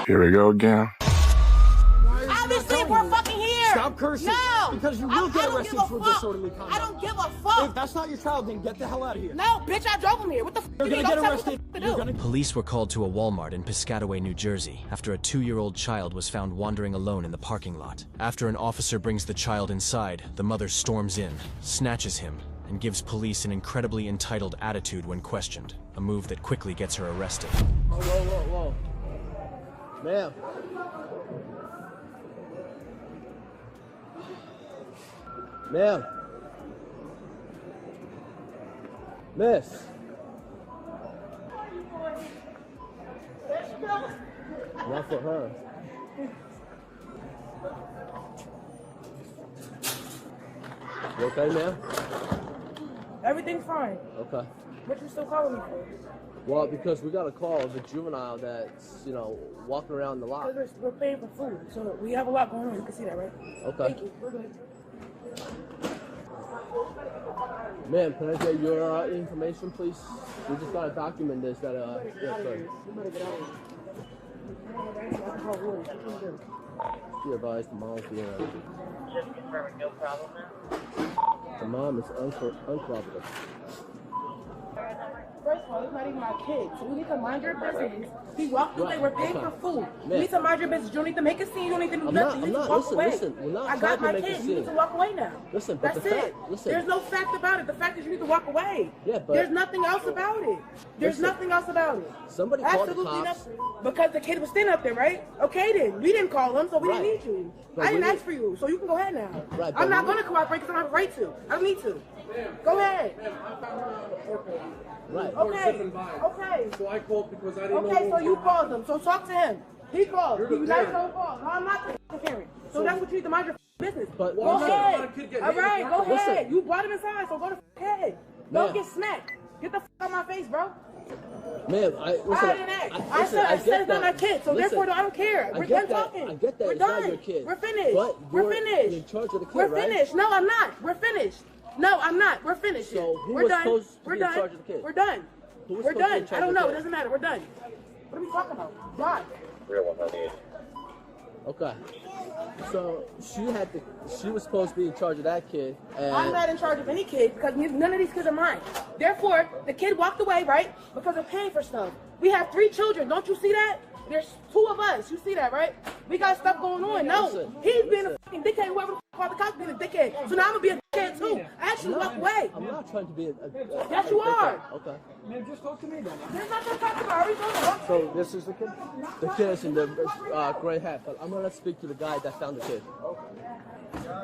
Here we go again. Obviously, we're fucking here. Stop cursing. No. Because you will get arrested for disorderly conduct. I don't give a fuck. If that's not your child, then get the hell out of here. No, bitch, I drove him here. What the fuck? You're gonna get arrested. Police were called to a Walmart in Piscataway, New Jersey, after a 2-year-old child was found wandering alone in the parking lot. After an officer brings the child inside, the mother storms in, snatches him, and gives police an incredibly entitled attitude when questioned, a move that quickly gets her arrested. Whoa, whoa, whoa, whoa. Ma'am. Ma'am. Miss. Not for her. You okay, ma'am? Everything's fine. Okay. What you still calling me for? Well, because we got a call of a juvenile that's, you know, walking around the lot. Because we're paying for food, so we have a lot going on. You can see that, right? Okay. Thank you. We're good. Ma'am, can I get your information, please? We just gotta document this. That yeah, sorry. You better get out of here. Be advised, the mom's being Just confirming, no problem now. the mom is uncooperative. First of all, it's not even my kid, so you need to mind your business. He walked away. We're paying for food. You need to mind your business. You don't need to make a scene. You don't need to do nothing. You need to walk away. Listen, we're not I got my kid. You need to walk away now. Listen, but that's the it. fact, listen. There's no fact about it. The fact is you need to walk away. Yeah, but there's nothing else about it. There's listen, nothing else about it. Somebody called the Absolutely cops. nothing. Because the kid was standing up there, right? Okay then. We didn't call him, so we didn't need you. But I didn't ask for you, so you can go ahead now. Right, I'm not going to cooperate because I don't have a right to. I don't need to. Go ahead. Right. Okay. Okay. So I called because I didn't know. Okay, so you called him. So talk to him. He called. You're the You guys parent. don't call. No, I'm not the parent. So that's what you need to mind your business. But go listen. ahead. Let a kid get All hit in the right, go parking lot. ahead. Listen. You brought him inside, so go to head. Ma'am. Don't get smacked. Get the out of my face, bro. Ma'am, I didn't ask. I said it's that. not my kid, so Listen, therefore I don't care. We're get done that. talking. I get that. We're It's done. not your kid. We're finished. But We're you're finished. in charge of the kid, We're right? finished. No, I'm not. We're finished. No, I'm not. We're finished. So who We're was done. supposed to We're be in done. charge of the kid? We're done. Who was We're supposed to be in done. charge I don't of the know. It kid? doesn't matter. We're done. What are we talking about? Why? Real 198. Okay. So she was supposed to be in charge of that kid. And I'm not in charge of any kid because none of these kids are mine. Therefore, the kid walked away, right? Because of paying for stuff. We have 3 children. Don't you see that? There's 2 of us. You see that, right? We got stuff going on. No, Listen, he's being a fucking dickhead. Whoever called the cops being a dickhead. So now I'm gonna be a dickhead too. I actually walk away. I'm not trying to be a Yes, you are. Okay. Man, just talk to me then. There's nothing to talk about. Are we going to So this is the kid? The kid is in the gray hat, but I'm gonna speak to the guy that found the kid.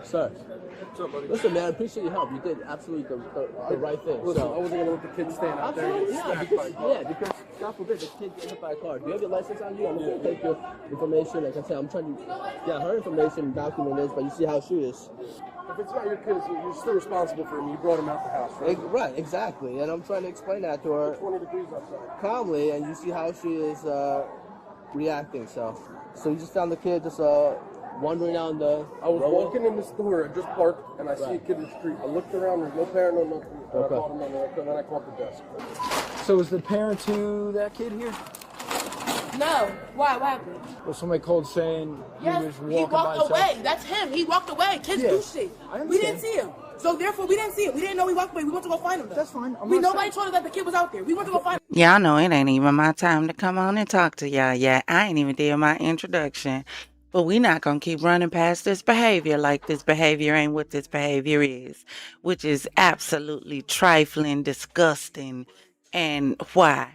Sir. What's up, buddy? Listen, man, I appreciate your help. You did absolutely the right thing. Listen, so. I wasn't gonna let the kid stand out there. Absolutely, and yeah, get because, smacked because God forbid the kid gets hit by a car. Do you have your license on you? I'm going to take your information. Like I said, I'm trying to get her information and document this, but you see how she is. If it's not your kids, you're still responsible for him. You brought him out the house, right? Right, exactly. And I'm trying to explain that to her 20 degrees outside. calmly, and you see how she is reacting. So you just found the kid just wandering down the I was road? walking in the store, I just parked, and I see a kid in the street. I looked around, there's no parent, no nothing. And I called him, and then I called the desk. So is the parent to that kid here? No. Why? What happened? Well, somebody called saying he Yes, was walking he by walked himself. away. That's him. He walked away. Kids Yeah, do shit. I We didn't understand. see him. So therefore, we didn't see it. We didn't know he walked away. We went to go find him. Though. That's fine. Nobody told us that the kid was out there. We went to go find him. Y'all know it ain't even my time to come on and talk to y'all yet. I ain't even did my introduction. But we not going to keep running past this behavior like this behavior ain't what this behavior is, which is absolutely trifling, disgusting. And why?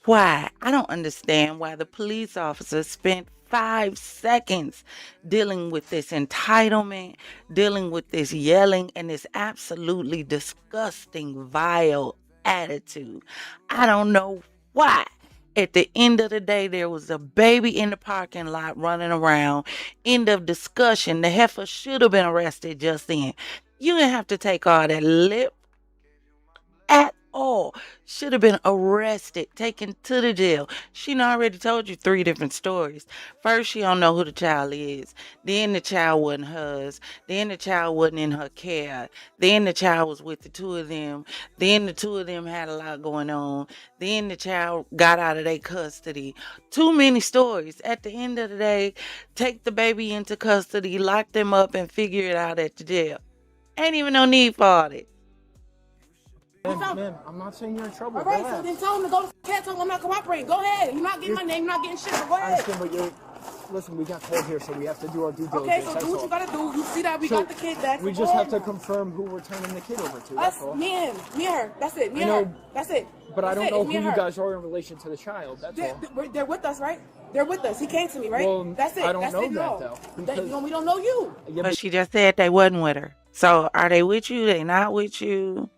Why? I don't understand why the police officer spent 5 seconds dealing with this entitlement, dealing with this yelling, and this absolutely disgusting, vile attitude. I don't know why. At the end of the day, there was a baby in the parking lot running around. End of discussion. The heifer should have been arrested just then. You didn't have to take all that lip at all. Should have been arrested, taken to the jail. She done already told you 3 different stories. First, she don't know who the child is. Then the child wasn't hers. Then the child wasn't in her care. Then the child was with the 2 of them. Then the 2 of them had a lot going on. Then the child got out of their custody. Too many stories. At the end of the day, take the baby into custody, lock them up, and figure it out at the jail. Ain't even no need for all that. Ma'am, I'm not saying you're in trouble. All right, so then tell him to go to the cat. Tell him I'm not cooperating. Go ahead. You're not getting my name. You're not getting shit. But go I ahead. understand, but listen, we got told here, so we have to do our due diligence. Okay, so that's do what all. you gotta do. You see that we got the kid back. We just have to confirm who we're turning the kid over to. That's Us, all. me and her. That's it. Me I and know, her. That's it. But I don't know who Me and you her. guys are in relation to the child. That's all. They're with us, right? They're with us. He came to me, right? Well, that's it. I don't that's know it, that, no. though, We because- don't know you. Yeah, But she just said they wasn't with her. So are they with you? They not with you?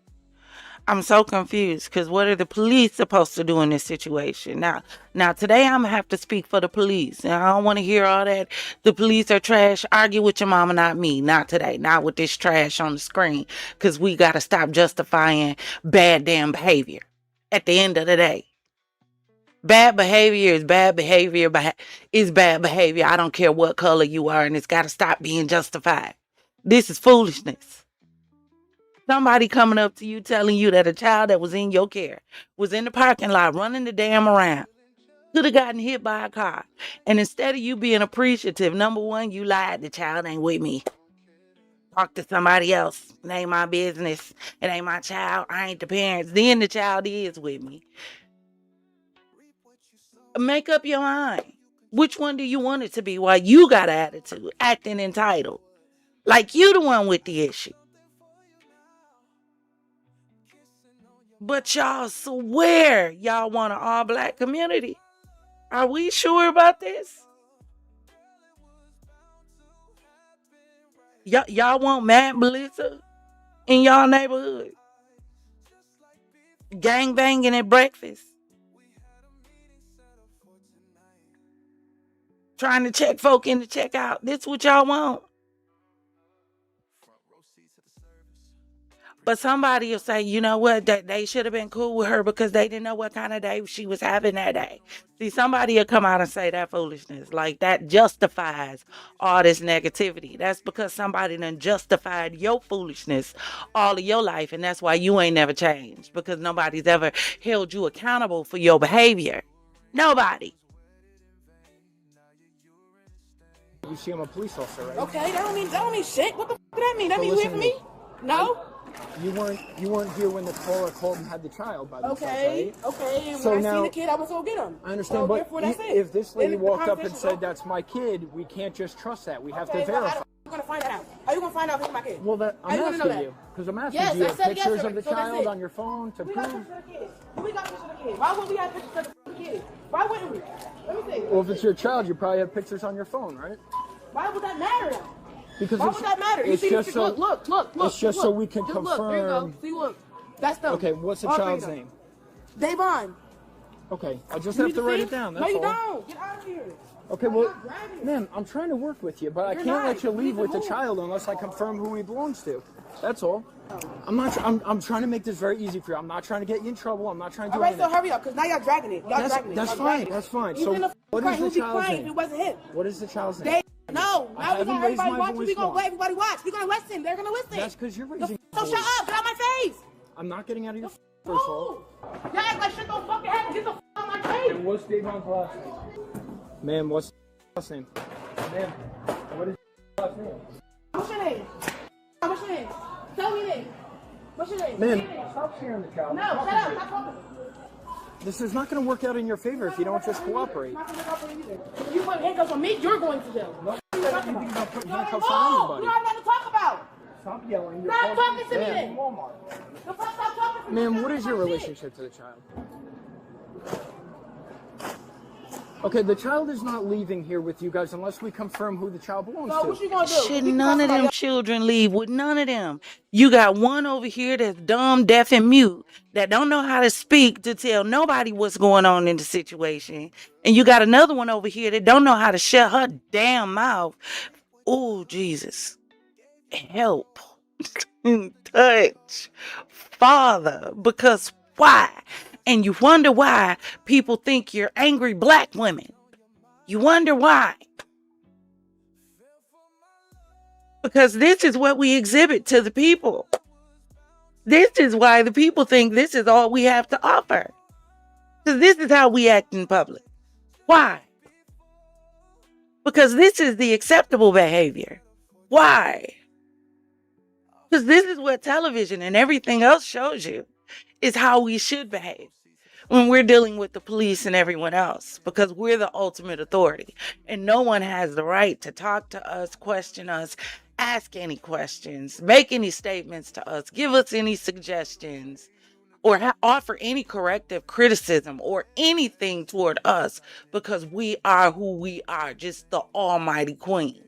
I'm so confused because what are the police supposed to do in this situation? Now today I'm gonna have to speak for the police, and I don't want to hear all that. The police are trash. Argue with your mama, not me. Not today. Not with this trash on the screen. Because we gotta stop justifying bad damn behavior. At the end of the day, bad behavior is bad behavior. Is bad behavior. I don't care what color you are, and it's gotta stop being justified. This is foolishness. Somebody coming up to you telling you that a child that was in your care was in the parking lot running the damn around, could have gotten hit by a car. And instead of you being appreciative, number one, you lied. The child ain't with me. Talk to somebody else. It ain't my business. It ain't my child. I ain't the parents. Then the child is with me. Make up your mind. Which one do you want it to be? While you got an attitude, acting entitled. Like you the one with the issue. But y'all swear y'all want an all-black community. Are we sure about this? Y'all want Mad Melissa in y'all neighborhood? Gang banging at breakfast? Trying to check folk in to check out? This what y'all want? But somebody will say, you know what, that they should have been cool with her because they didn't know what kind of day she was having that day. See, somebody will come out and say that foolishness. Like, that justifies all this negativity. That's because somebody done justified your foolishness all of your life, and that's why you ain't never changed. Because nobody's ever held you accountable for your behavior. Nobody. You see, I'm a police officer, right? Okay, that don't mean shit. What the fuck does that mean? That So mean you here listen for to me? No? You weren't here when the caller called and had the child by themselves, Okay, right? okay. So When I now- seen the kid, I was gonna get him. I understand, so but therefore, that's it. if this lady Then the walked up and conversation's said over. that's my kid, we can't just trust that. We have Okay, to well, verify. how you gonna find out? How you gonna find out if it's my kid? Well, that How I'm you gonna know asking that? you because I'm asking Yes, you. I Have said yes pictures already, of the so that's child it. on your phone to We got prove. pictures of the kid. We got pictures of the kid. Why would we have pictures of the kid? Why wouldn't we? Let me see. Well, if it's your child, you probably have pictures on your phone, right? Why would that matter? Because Why would that matter? You it's see, just so. look. It's just so we can Just look, there you go. confirm. See, look. That's them. Okay, what's the All three child's of them. name? Davon. Okay, I just You have need to write see? it down. No, That's you all. don't. Get out of here. Okay, I'm well, not dragging it. ma'am, I'm trying to work with you, but I You're can't not. let you You leave need to with the move. child unless I confirm who he belongs to. That's all. I'm not. I'm trying to make this very easy for you. I'm not trying to get you in trouble. I'm not trying to do All right, so anything. hurry up, because now y'all dragging it. Y'all dragging it. That's Y'all fine. dragging it. That's fine. He's So, in the what crying. is the He'll be child's crying if name? it wasn't him. What is the child's name? No, I now we haven't got raised everybody my watching. voice We gonna once. let everybody watch. We gonna listen. They're gonna listen. That's because you're raising. So your shut voice. up. Get out my face. I'm not getting out of your. First of all. Y'all act like shit don't fucking happen. Get the fuck out my face. And what's Davon's last name? Ma'am, what's last name? Ma'am, what is last name? What's your name? What's your name? Tell me name. What's your name? Man, stop scaring the child. No, shut up. Stop talking. This is not going to work out in your favor if you don't just cooperate. Not gonna cooperate either. If you put handcuffs on me, you're going to jail. No, you think about putting handcuffs No, on we anybody. don't have nothing to talk about. Stop yelling. You're Stop talking to me Man. then. Walmart. The fuck, stop talking to me. Man, what is your relationship to the child? Okay, the child is not leaving here with you guys unless we confirm who the child belongs So to. what you gonna do? Should none of them children leave with none of them? You got one over here that's dumb, deaf, and mute that don't know how to speak to tell nobody what's going on in the situation. And you got another one over here that don't know how to shut her damn mouth. Oh, Jesus. Help. Touch. Father. Because why? And you wonder why people think you're angry black women. You wonder why. Because this is what we exhibit to the people. This is why the people think this is all we have to offer. Because this is how we act in public. Why? Because this is the acceptable behavior. Why? Because this is what television and everything else shows you is how we should behave when we're dealing with the police and everyone else, because we're the ultimate authority and no one has the right to talk to us, question us, ask any questions, make any statements to us, give us any suggestions, or offer any corrective criticism or anything toward us, because we are who we are, just the almighty queen.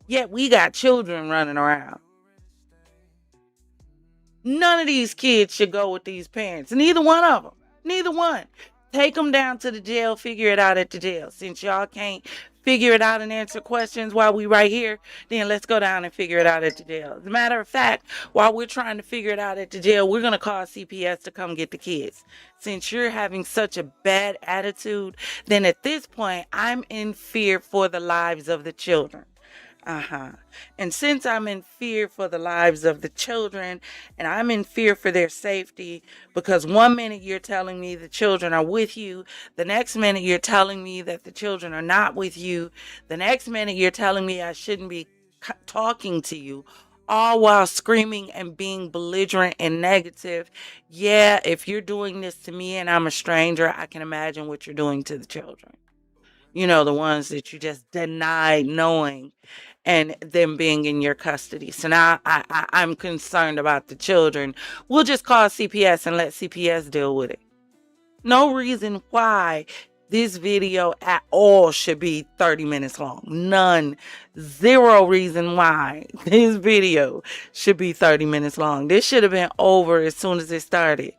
Yet we got children running around. None of these kids should go with these parents. Neither one of them. Neither one. Take them down to the jail. Figure it out at the jail. Since y'all can't figure it out and answer questions while we right here, then let's go down and figure it out at the jail. As a matter of fact, while we're trying to figure it out at the jail, we're going to call CPS to come get the kids. Since you're having such a bad attitude, then at this point, I'm in fear for the lives of the children. And since I'm in fear for the lives of the children, and I'm in fear for their safety, because one minute you're telling me the children are with you, the next minute you're telling me that the children are not with you, the next minute you're telling me I shouldn't be talking to you, all while screaming and being belligerent and negative. Yeah, if you're doing this to me and I'm a stranger, I can imagine what you're doing to the children. You know, the ones that you just denied knowing and them being in your custody. So now I'm concerned about the children. We'll just call CPS and let CPS deal with it. No reason why this video at all should be 30 minutes long. None. Zero reason why this video should be 30 minutes long. This should have been over as soon as it started.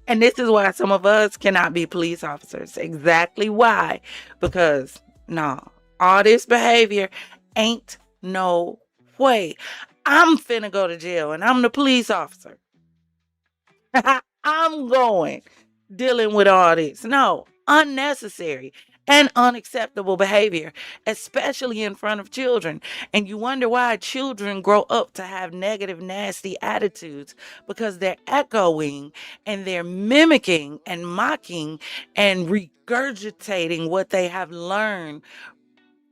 And this is why some of us cannot be police officers. Exactly why. Because, no, all this behavior ain't no way. I'm finna go to jail and I'm the police officer. I'm going dealing with all this. No, unnecessary and unacceptable behavior, especially in front of children. And you wonder why children grow up to have negative, nasty attitudes, because they're echoing and they're mimicking and mocking and regurgitating what they have learned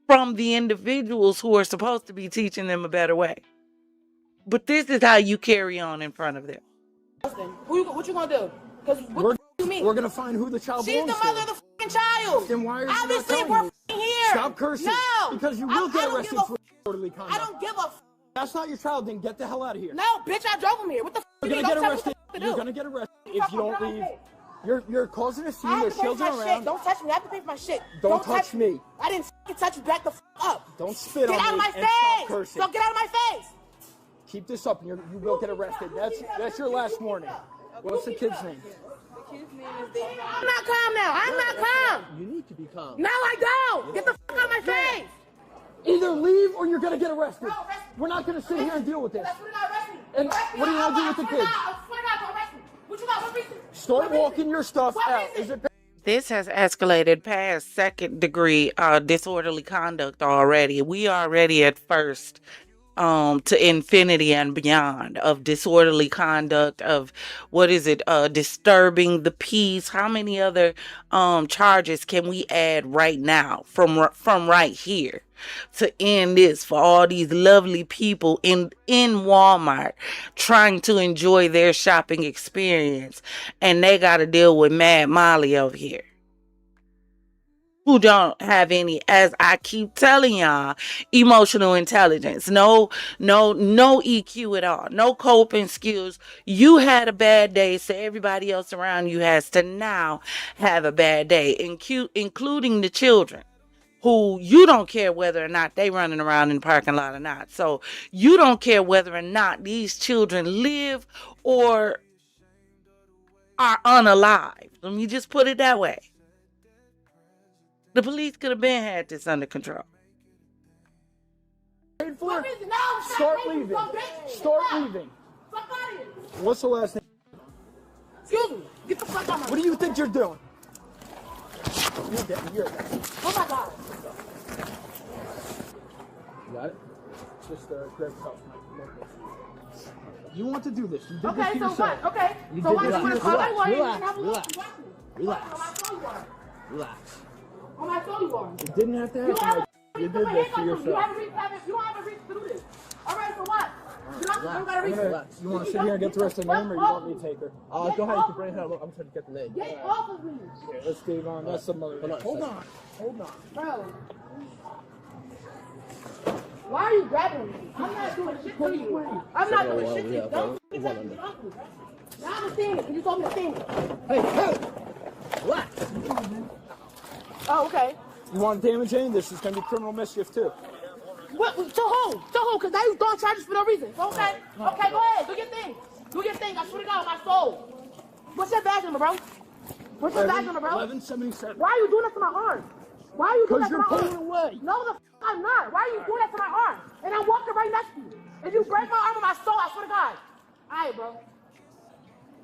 from the individuals who are supposed to be teaching them a better way. But this is how you carry on in front of them. What you gonna do? Because what do you mean? We're gonna find who the child She's belongs the mother to. of the fucking child. Then why are you not Obviously, telling we're me? here. Stop cursing. No. Because you will get arrested for disorderly I conduct. don't give a That's not your child, then get the hell out of here. No, bitch, I drove him here. What the You're you gonna mean? get Don't tell me arrested. what to You're do. gonna get arrested if you don't leave. You're causing a scene. I have There's to pay for children my around. shit. Don't touch me. I have to pay for my shit. Don't touch me. I didn't fucking touch you. Back the up. Don't spit Get on out of me my and stop face. cursing. Don't get out of my face. Keep this up and you will get arrested. That's your last warning. What's the kid's name? I'm not calm now. I'm not calm. You need to be calm. No, I don't. Get the fuck out of my face. Either leave or you're gonna get arrested. We're not gonna sit here and deal with this. And what are you gonna do with the kid? What you got? What reason? Start walking your stuff out. Is it? This has escalated past second degree disorderly conduct already. We already at first to infinity and beyond, of disorderly conduct, of what is it, disturbing the peace. How many other charges can we add right now from right here to end this for all these lovely people in Walmart trying to enjoy their shopping experience, and they got to deal with Mad Molly over here, who don't have any, as I keep telling y'all, emotional intelligence. No EQ at all. No coping skills. You had a bad day, so everybody else around you has to now have a bad day, including the children, who you don't care whether or not they running around in the parking lot or not. So you don't care whether or not these children live or are unalive. Let me just put it that way. The police could have been had this under control. Start leaving. Fuck Start leaving. out of here. What's the last name? Excuse me. Get the fuck out of my What do you think you're doing? You're Oh my god. You got it? Just grab a cup. You want to do this. You did Okay, this to so yourself. what? Okay. You So did why this you to want to call yourself. my lawyer? Relax. Relax. On my phone you are. You didn't have to You have don't have to. You did this to You yourself. have a reason to do this. All right, so what? You don't got a reason. You want to sit here and get the rest of the name, or you want me to take her? Go ahead, you can bring her. I'm trying to get the name. Get off of me. Okay, let's Steve on. That's some other. Hold on. Hold on. Bro. Why are you grabbing me? I'm not doing shit to you. I'm not doing shit to you. Don't touch me, uncle. Now I'm a thing, and you told me to think. Hey! Relax. Oh, okay. You want damage any? This is going to be criminal mischief too. What? To who? To who? Because now you throwing charges for no reason. Okay? Okay, go ahead. Do your thing. Do your thing. I swear to God, my soul. What's your badge number, bro? What's your badge number, bro? 1177. Why are you doing that to my arm? Why are you doing that Because to my you're arm? pulling away. No, the f I'm not. Why are you doing that to my arm? And I'm walking right next to you. If you break my arm with my soul, I swear to God. Alright, bro.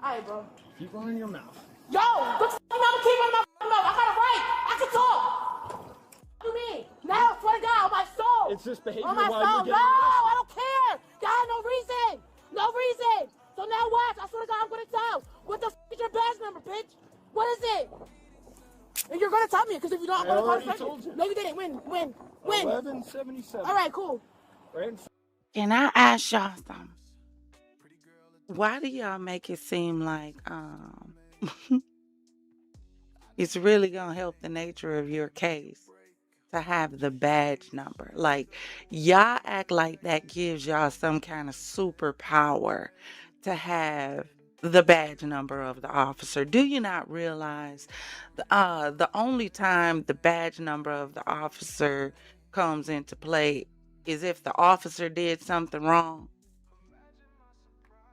Alright, bro. Keep running your mouth. Yo, the f never keep running my mouth. I got a right. I can talk. What do you mean? Now, I swear to God, on my soul. It's just behavior On my while soul. you're No, getting I don't care. God, no reason. No reason. So now watch. I swear to God, I'm going to tell. What the f is your badge number, bitch? What is it? And you're going to tell me, because if you don't, I'm going to call already the told you. No, you didn't. When? 1177. All right, cool. Right? Can I ask y'all something? Why do y'all make it seem like it's really gonna help the nature of your case to have the badge number? Like, y'all act like that gives y'all some kind of superpower to have the badge number of the officer. Do you not realize the only time the badge number of the officer comes into play is if the officer did something wrong,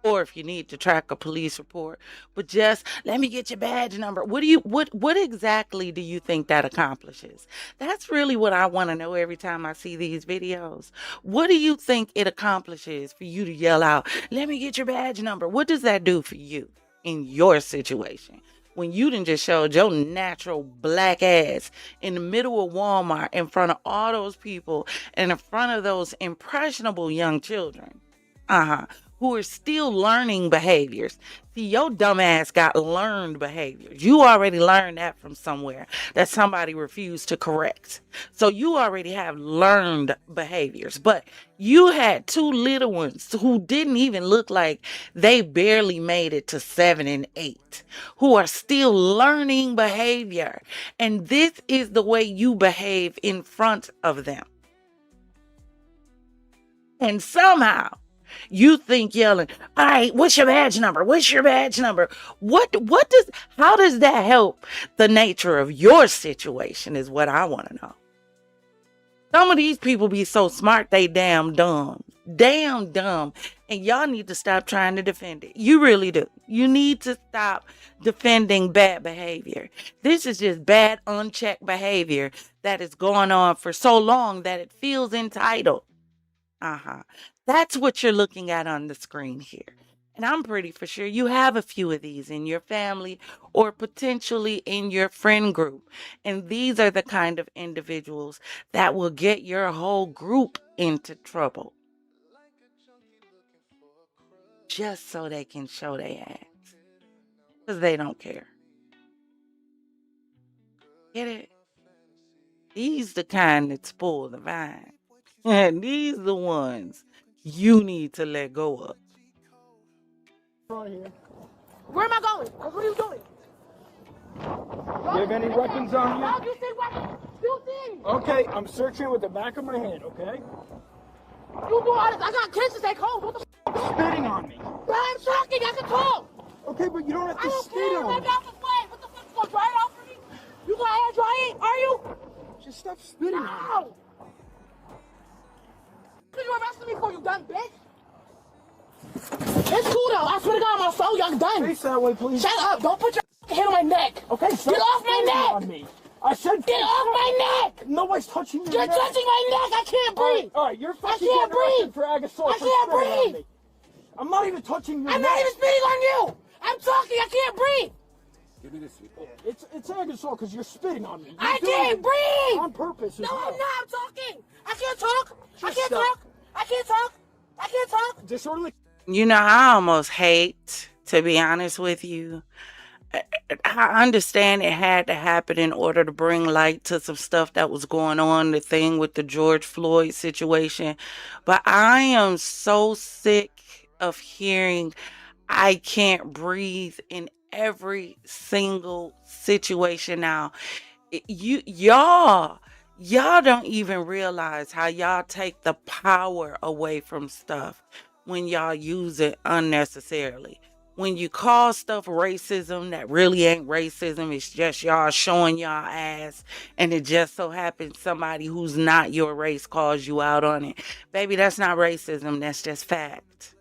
or if you need to track a police report. But just let me get your badge number. What exactly do you think that accomplishes? That's really what I want to know every time I see these videos. What do you think it accomplishes for you to yell out, let me get your badge number? What does that do for you in your situation? When you done just showed your natural black ass in the middle of Walmart in front of all those people and in front of those impressionable young children. Who are still learning behaviors. See, your dumb ass got learned behaviors. You already learned that from somewhere that somebody refused to correct. So you already have learned behaviors. But you had two little ones who didn't even look like they barely made it to 7 and 8, who are still learning behavior. And this is the way you behave in front of them. And somehow you think yelling, all right, what's your badge number? What's your badge number? How does that help the nature of your situation is what I want to know. Some of these people be so smart, they damn dumb. Damn dumb. And y'all need to stop trying to defend it. You really do. You need to stop defending bad behavior. This is just bad, unchecked behavior that is going on for so long that it feels entitled. That's what you're looking at on the screen here. And I'm pretty for sure you have a few of these in your family or potentially in your friend group. And these are the kind of individuals that will get your whole group into trouble. just so they can show their ass. Because they don't care. Get it? These the kind that spoil the vine. And these the ones you need to let go of. Where am I going? What are you doing? Do you have any weapons on you? Dog, you see weapons? You see? Okay, I'm searching with the back of my hand, okay? You do all this. I got kids to take home. What the f? Spitting on me. Bro, I'm talking. I can talk. Okay, but you don't have I to don't spit care. on Maybe me. I can play. What the fuck? You gonna dry it off for me? You gonna air dry it? Are you? Just stop spitting on me. Ow! What you arresting me for, you dumb bitch? It's cool though. I swear to God, my soul, y'all done. Face that way, please. Shut up. Don't put your hand on my neck. Okay, stop Get off my spitting neck. on me. I said Get off my neck. Nobody's touching your You're neck. touching my neck. I can't breathe. All right, you're fucking can't getting arrested breathe. for Agasol. I can't breathe. I'm not even touching your I'm neck. not even spitting on you. I'm talking. I can't breathe. Give me this. It's Agasol because you're spitting on me. I You're can't doing breathe. it on purpose. No, as well. I'm not. I'm talking. I can't talk. I Just can't stop. talk. I can't talk. I can't talk. Disorderly. You know, I almost hate, to be honest with you. I understand it had to happen in order to bring light to some stuff that was going on, the thing with the George Floyd situation. But I am so sick of hearing I can't breathe in every single situation now. Y'all don't even realize how y'all take the power away from stuff when y'all use it unnecessarily. When you call stuff racism that really ain't racism, it's just y'all showing y'all ass, and it just so happens somebody who's not your race calls you out on it. Baby, that's not racism, that's just fact.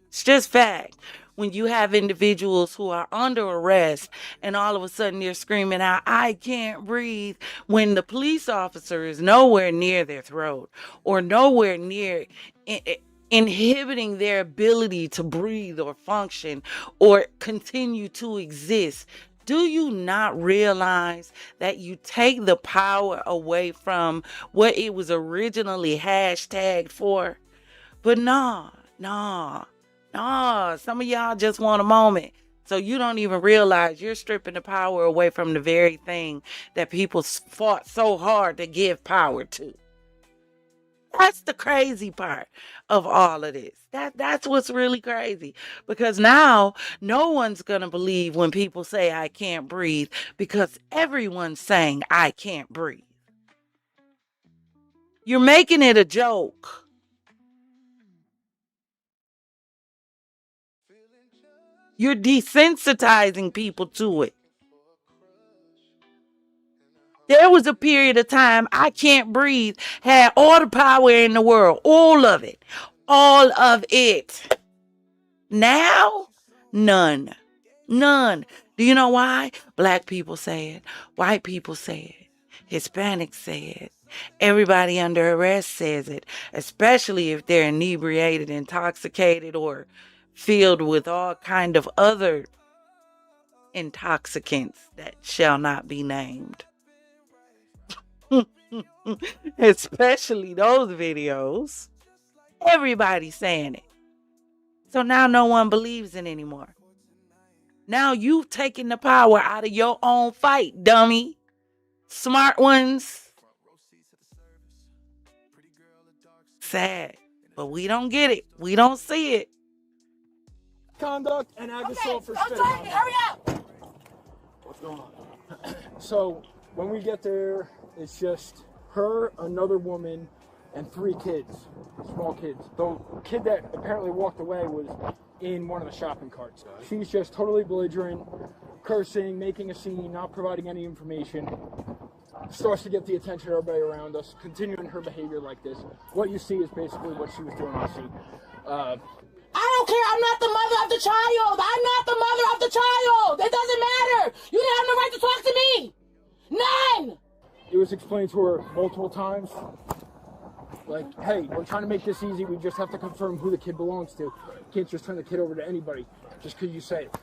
It's just fact. When you have individuals who are under arrest and all of a sudden they're screaming out, I can't breathe, when the police officer is nowhere near their throat or nowhere near inhibiting their ability to breathe or function or continue to exist. Do you not realize that you take the power away from what it was originally hashtagged for? But nah, some of y'all just want a moment. So you don't even realize you're stripping the power away from the very thing that people fought so hard to give power to. That's the crazy part of all of this. That's what's really crazy. Because now no one's going to believe when people say I can't breathe, because everyone's saying I can't breathe. You're making it a joke. You're desensitizing people to it. There was a period of time I can't breathe had all the power in the world. All of it. All of it. Now, none. None. Do you know why? Black people say it. White people say it. Hispanics say it. Everybody under arrest says it. Especially if they're inebriated, intoxicated, or filled with all kind of other intoxicants that shall not be named. Especially those videos. Everybody's saying it. So now no one believes it anymore. Now you've taken the power out of your own fight, dummy. Smart ones. Sad. But we don't get it. We don't see it. Conduct and Agasol for I'm spitting talking. on me. Hurry up. What's going on? So when we get there, it's just her, another woman, and 3 kids, small kids. The kid that apparently walked away was in one of the shopping carts. She's just totally belligerent, cursing, making a scene, not providing any information. Starts to get the attention of everybody around us, continuing her behavior like this. What you see is basically what she was doing on scene. I don't care. I'm not the mother of the child. I'm not the mother of the child. It doesn't matter. You didn't have no right to talk to me. None. It was explained to her multiple times. Like, hey, we're trying to make this easy. We just have to confirm who the kid belongs to. You can't just turn the kid over to anybody just because you say it.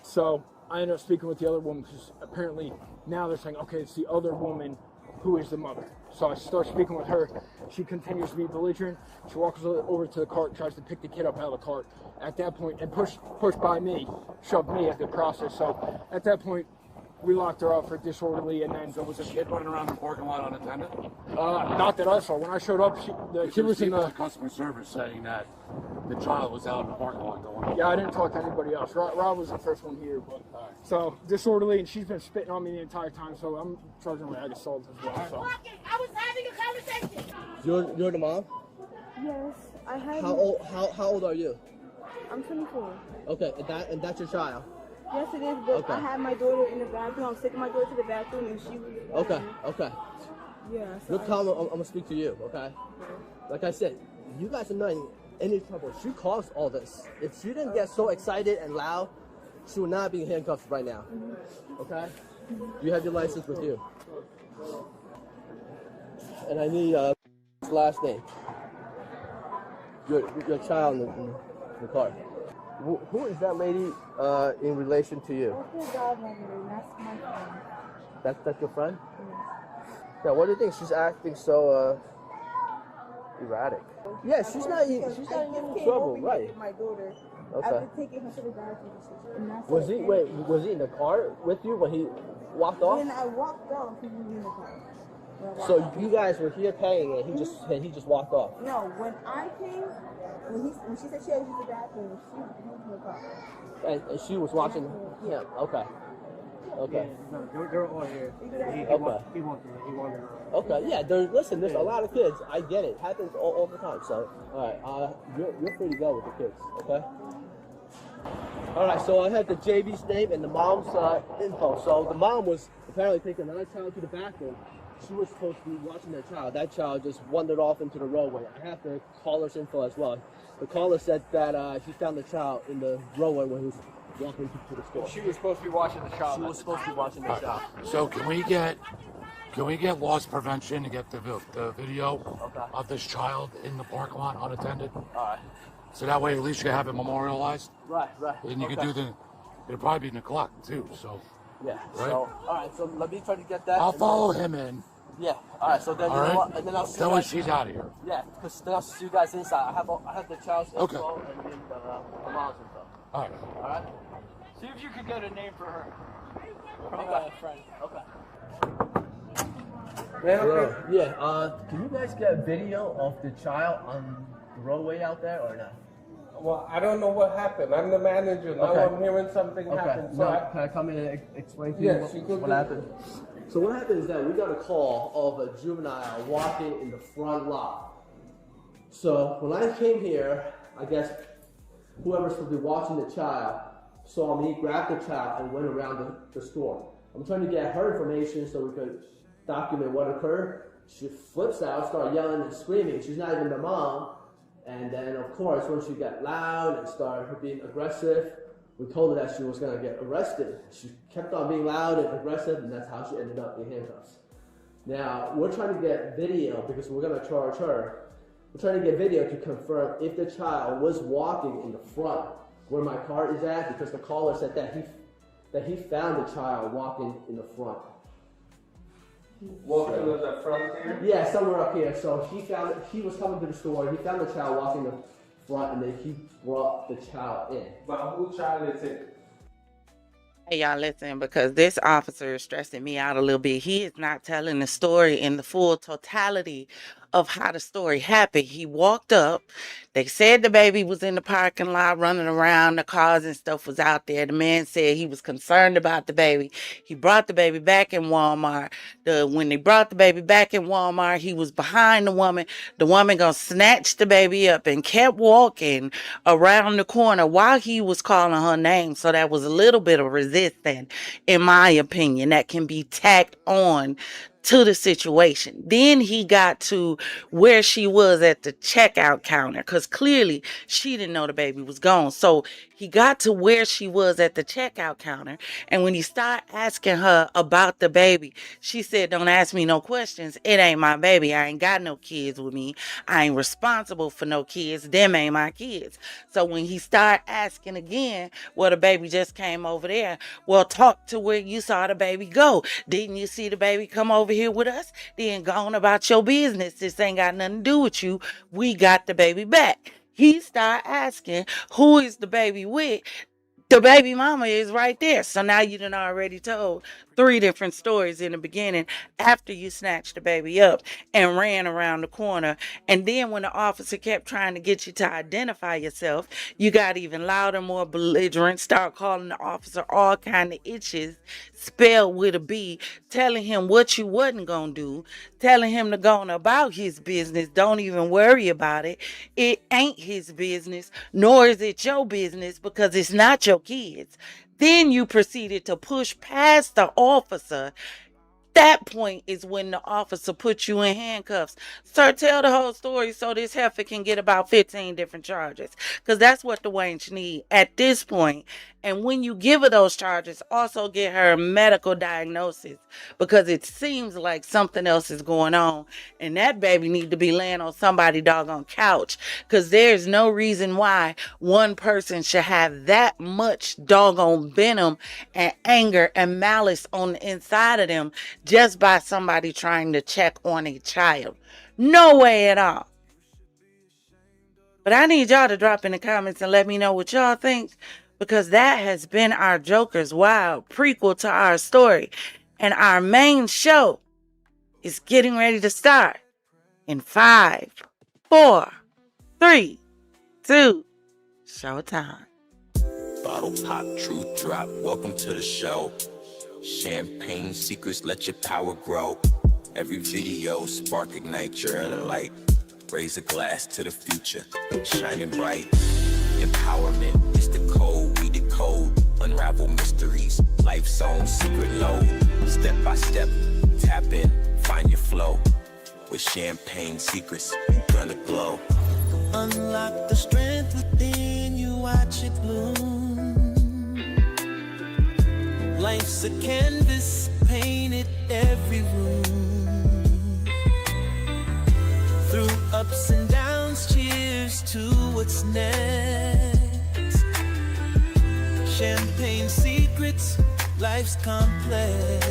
So I ended up speaking with the other woman because apparently now they're saying, okay, it's the other woman who is the mother. So I start speaking with her. She continues to be belligerent. She walks over to the cart, tries to pick the kid up out of the cart. At that point, and pushed by me, shoved me at the process. So at that point, we locked her up for disorderly, and then So was a kid running around the parking lot unattended? not that I saw. When I showed up, the kid was in the customer service saying that the child was out in the parking lot going. Yeah, I didn't talk to anybody else. Rob was the first one here, but so disorderly, and she's been spitting on me the entire time. So I'm charging her with assault as well. So. I was having a conversation. You're the mom? Yes, I have. How old are you? I'm 24. Okay, and that's your child? Yes, it is, but Okay. I had my daughter in the bathroom. I'm taking my daughter to the bathroom, and she was. Okay. Yeah. So Look, Tom, I'm gonna speak to you, okay? Like I said, you guys are not in any trouble. She caused all this. If she didn't get so excited and loud, she would not be handcuffed right now. Okay? You have your license with you. And I need his last name. Your child in the car. Who is that lady in relation to you? That's the godmother, and that's my friend. That's your friend? Yeah, what do you think? She's acting so erratic. Yeah, she's not in trouble, right? My daughter. Okay. I've been taking her to the bathroom, and that's Was he in the car with you when he walked off? When I walked off, he was in the car. So you guys were here paying and he just walked off. No, when I came, when she said she had to use the bathroom, she was in the car. And she was watching him. Okay. Okay. No, they're all here. He wanted her. Okay. Yeah. There's a lot of kids. I get it. Happens all the time. So, all right. You're free to go with the kids. Okay. All right. So I have the JV's name and the mom's info. So the mom was apparently taking another child to the bathroom. She was supposed to be watching that child. That child just wandered off into the roadway. I have the caller's info as well. The caller said that he found the child in the roadway when he was walking to the store. She was supposed to be watching the child. She was supposed to be watching the child. So can we get loss prevention to get the video of this child in the parking lot unattended? All right. So that way at least you can have it memorialized. Right. And you can do it'll probably be neglect too, so. Yeah. Right? So, all right. So let me try to get that. I'll follow him in. Yeah. All right. So then, All right. And then I'll see That you way guys. she's out of here. Yeah, because then I'll see you guys inside. I have the child's info Okay. and then the mom's info. All right. All right. See if you could get a name for her. From Okay. a friend. Okay. Yeah. Can you guys get video of the child on the roadway out there or not? Well, I don't know what happened. I'm the manager. Now Okay. I'm hearing something happen. So No, can I come in and explain to you Yes, you could what do. happened? So what happened is that we got a call of a juvenile walking in the front lot. So when I came here, I guess whoever's supposed to be watching the child saw me, grabbed the child, and went around the store. I'm trying to get her information so we could document what occurred. She flips out, started yelling and screaming. She's not even the mom. And then, of course, when she got loud and started being aggressive, we told her that she was going to get arrested. She kept on being loud and aggressive, and that's how she ended up in handcuffs. Now, we're trying to get video because we're going to charge her. We're trying to get video to confirm if the child was walking in the front where my car is at, because the caller said that he found the child walking in the front. walking to the front here. Yeah, somewhere up here. So he was coming to the store. He found the child walking in the front, and then he brought the child in. But who child is it? Hey, y'all, listen, because this officer is stressing me out a little bit. He is not telling the story in the full totality of how the story happened. He walked up. They said the baby was in the parking lot running around. The cars and stuff was out there. The man said he was concerned about the baby. He brought the baby back in Walmart. When they brought the baby back in Walmart, he was behind the woman. The woman gonna snatch the baby up and kept walking around the corner while he was calling her name. So that was a little bit of resistance, in my opinion, that can be tacked on to the situation. Then he got to where she was at the checkout counter, because clearly she didn't know the baby was gone. So he got to where she was at the checkout counter, and when he started asking her about the baby, she said, "Don't ask me no questions. It ain't my baby. I ain't got no kids with me. I ain't responsible for no kids. Them ain't my kids." So when he started asking again, well, the baby just came over there. Well, talk to where you saw the baby go. Didn't you see the baby come over here with us? Then go on about your business. This ain't got nothing to do with you. We got the baby back. He started asking, who is the baby with? The baby mama is right there. So now you done already told 3 different stories in the beginning after you snatched the baby up and ran around the corner. And then when the officer kept trying to get you to identify yourself, you got even louder, more belligerent, start calling the officer all kind of itches, spelled with a B, telling him what you wasn't going to do, telling him to go on about his business. Don't even worry about it. It ain't his business, nor is it your business, because it's not your kids. Then you proceeded to push past the officer. That point is when the officer put you in handcuffs. Sir, tell the whole story so this heifer can get about 15 different charges, because that's what the wench need at this point. And when you give her those charges, also get her a medical diagnosis, because it seems like something else is going on, and that baby need to be laying on somebody's doggone couch, because there's no reason why one person should have that much doggone venom and anger and malice on the inside of them just by somebody trying to check on a child. No way at all. But I need y'all to drop in the comments and let me know what y'all think, because that has been our Jokerz Wildz prequel to our story. And our main show is getting ready to start in 5, 4, 3, 2, showtime. Bottle pop, truth drop, welcome to the show. Champagne secrets, let your power grow. Every video spark, ignite your inner light. Raise a glass to the future, shining bright. Empowerment is the code, we decode. Unravel mysteries, life's own secret load. Step by step, tap in, find your flow. With champagne secrets, you're gonna glow. Unlock the strength within you, watch it bloom. Life's a canvas, painted every room. Through ups and downs, cheers to what's next. Champagne secrets, life's complex.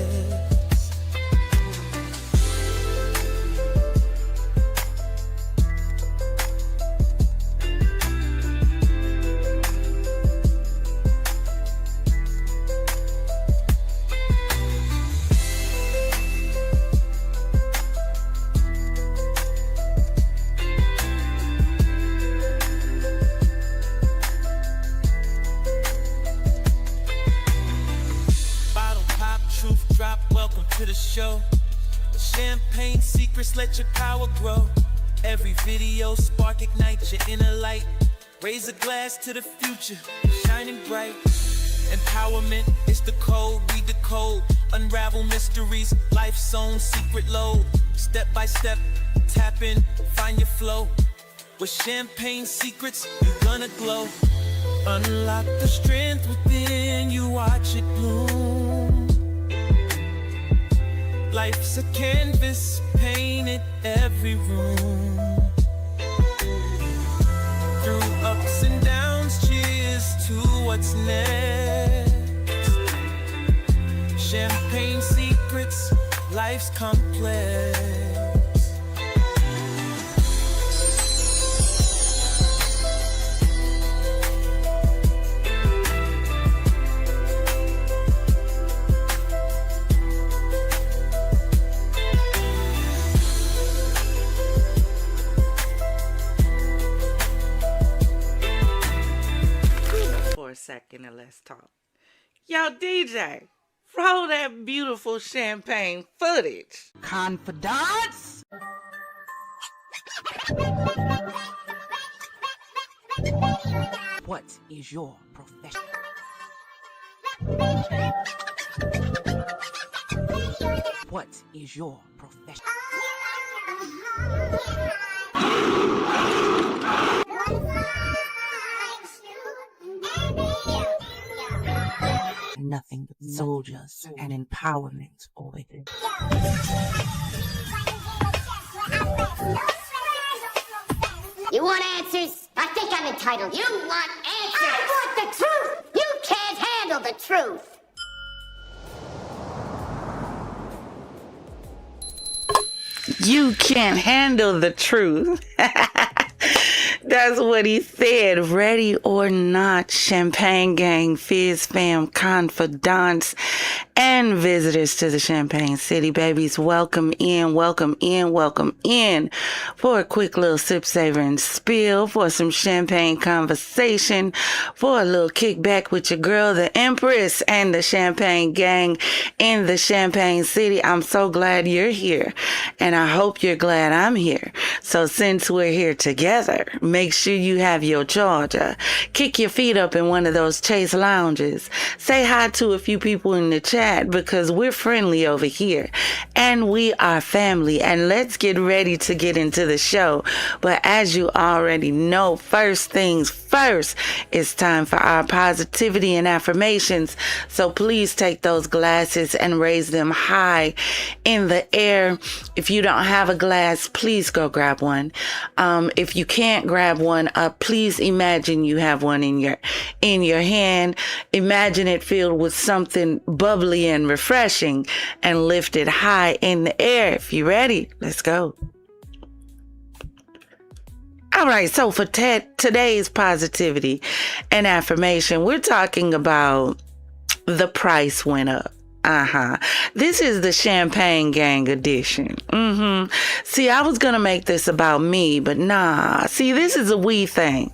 Champagne secrets, let your power grow. Every video spark, ignite your inner light. Raise a glass to the future, shining bright. Empowerment is the code, we decode. Unravel mysteries, life's own secret load. Step by step, tap in, find your flow. With champagne secrets, you're gonna glow. Unlock the strength within you, watch it bloom. Life's a canvas, painted every room. Through ups and downs, cheers to what's next. Champagne secrets, life's complex. Second and let's talk. Yo, DJ, roll that beautiful champagne footage. Confidants? What is your profession? What is your profession? nothing but soldiers and empowerment over here. You want answers? I think I'm entitled. You want answers? I want the truth! You can't handle the truth! You can't handle the truth. That's what he said. Ready or not, Champagne Gang, Fizz fam, confidants, and visitors to the Champagne City, babies. Welcome in, welcome in, welcome in for a quick little sip, savor, and spill, for some champagne conversation, for a little kickback with your girl, the Empris, and the Champagne Gang in the Champagne City. I'm so glad you're here, and I hope you're glad I'm here. So since we're here together, make sure you have your charger. Kick your feet up in one of those Chase lounges. Say hi to a few people in the chat, because we're friendly over here and we are family. And let's get ready to get into the show. But as you already know, first things first, it's time for our positivity and affirmations. So please take those glasses and raise them high in the air. If you don't have a glass, please go grab one. If you can't grab one, please imagine you have one in your hand. Imagine it filled with something bubbly and refreshing, and lift it high in the air. If you're ready, let's go. All right, so for today's positivity and affirmation, we're talking about the price went up. This is the Champagne Gang edition. See, I was going to make this about me, but nah. See, this is a we thing.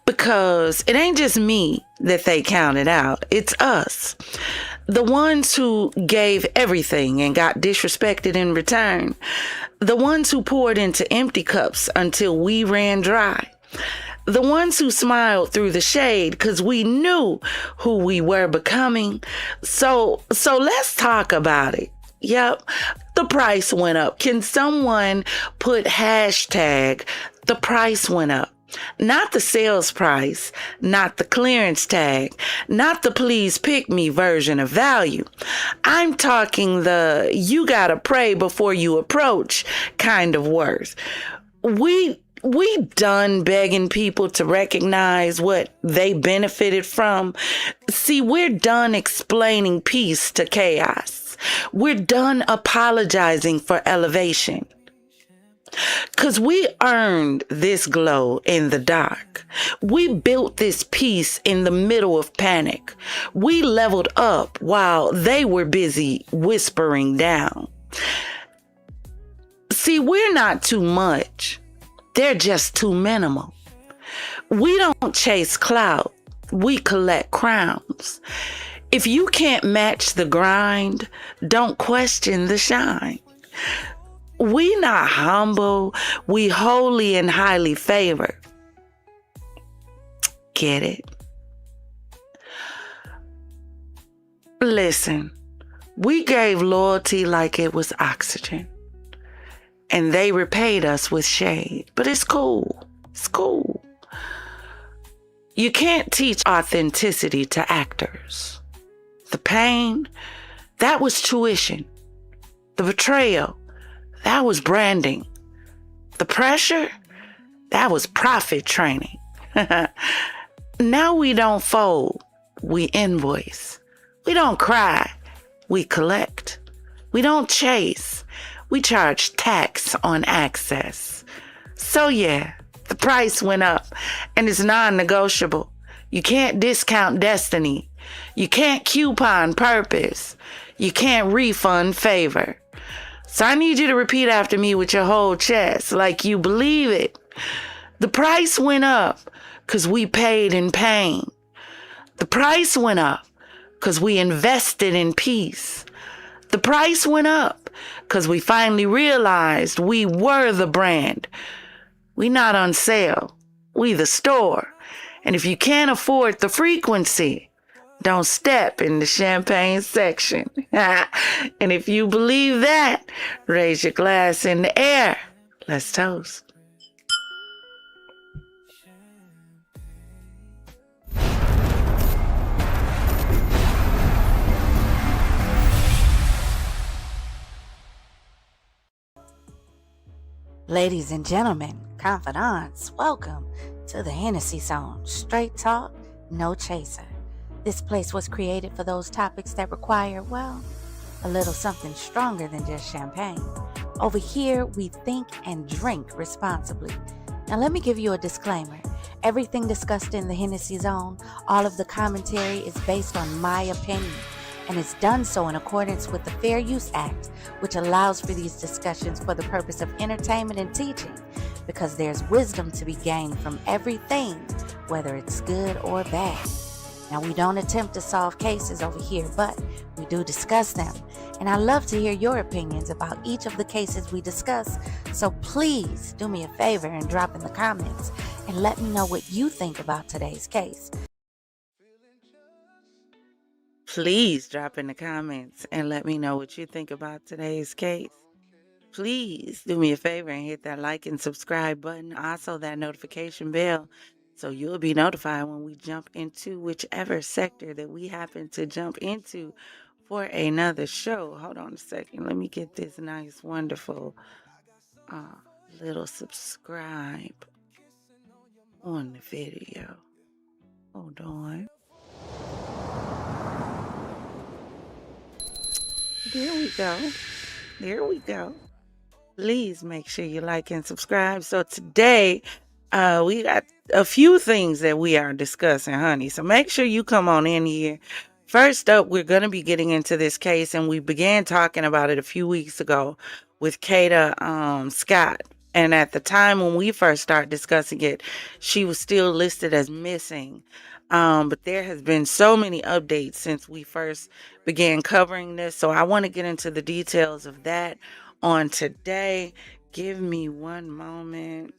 Because it ain't just me that they counted out. It's us. The ones who gave everything and got disrespected in return. The ones who poured into empty cups until we ran dry. The ones who smiled through the shade because we knew who we were becoming. So let's talk about it. Yep, the price went up. Can someone put hashtag the price went up? Not the sales price, not the clearance tag, not the please pick me version of value. I'm talking the you gotta pray before you approach kind of worth. We done begging people to recognize what they benefited from. See, we're done explaining peace to chaos. We're done apologizing for elevation. 'Cause we earned this glow in the dark. We built this peace in the middle of panic. We leveled up while they were busy whispering down. See, we're not too much. They're just too minimal. We don't chase clout. We collect crowns. If you can't match the grind, don't question the shine. We not humble, we holy and highly favored. Get it? Listen, we gave loyalty like it was oxygen. And they repaid us with shade. But it's cool. It's cool. You can't teach authenticity to actors. The pain, that was tuition. The betrayal, that was branding. The pressure, that was profit training. Now we don't fold, we invoice. We don't cry, we collect. We don't chase, we charge tax on access. So yeah, the price went up and it's non-negotiable. You can't discount destiny. You can't coupon purpose. You can't refund favor. So I need you to repeat after me with your whole chest, like you believe it. The price went up because we paid in pain. The price went up because we invested in peace. The price went up because we finally realized we were the brand. We not on sale. We the store. And if you can't afford the frequency, don't step in the champagne section. And if you believe that, raise your glass in the air. Let's toast. Ladies and gentlemen, confidants, welcome to the Hennessy Zone. Straight talk, no chaser. This place was created for those topics that require, well, a little something stronger than just champagne. Over here, we think and drink responsibly. Now, let me give you a disclaimer. Everything discussed in the Hennessy Zone, all of the commentary is based on my opinion, and it's done so in accordance with the Fair Use Act, which allows for these discussions for the purpose of entertainment and teaching, because there's wisdom to be gained from everything, whether it's good or bad. Now, we don't attempt to solve cases over here, but we do discuss them. And I love to hear your opinions about each of the cases we discuss. So please do me a favor and drop in the comments and let me know what you think about today's case. Please drop in the comments and let me know what you think about today's case. Please do me a favor and hit that like and subscribe button, also that notification bell, so you'll be notified when we jump into whichever sector that we happen to jump into for another show. Hold on a second. Let me get this nice, wonderful little subscribe on the video. Hold on. There we go. There we go. Please make sure you like and subscribe. So today, we got a few things that we are discussing, honey. So make sure you come on in here. First up, we're going to be getting into this case, and we began talking about it a few weeks ago with Kada Scott. And at the time when we first started discussing it, she was still listed as missing. But there has been so many updates since we first began covering this. So I want to get into the details of that on today. Give me one moment,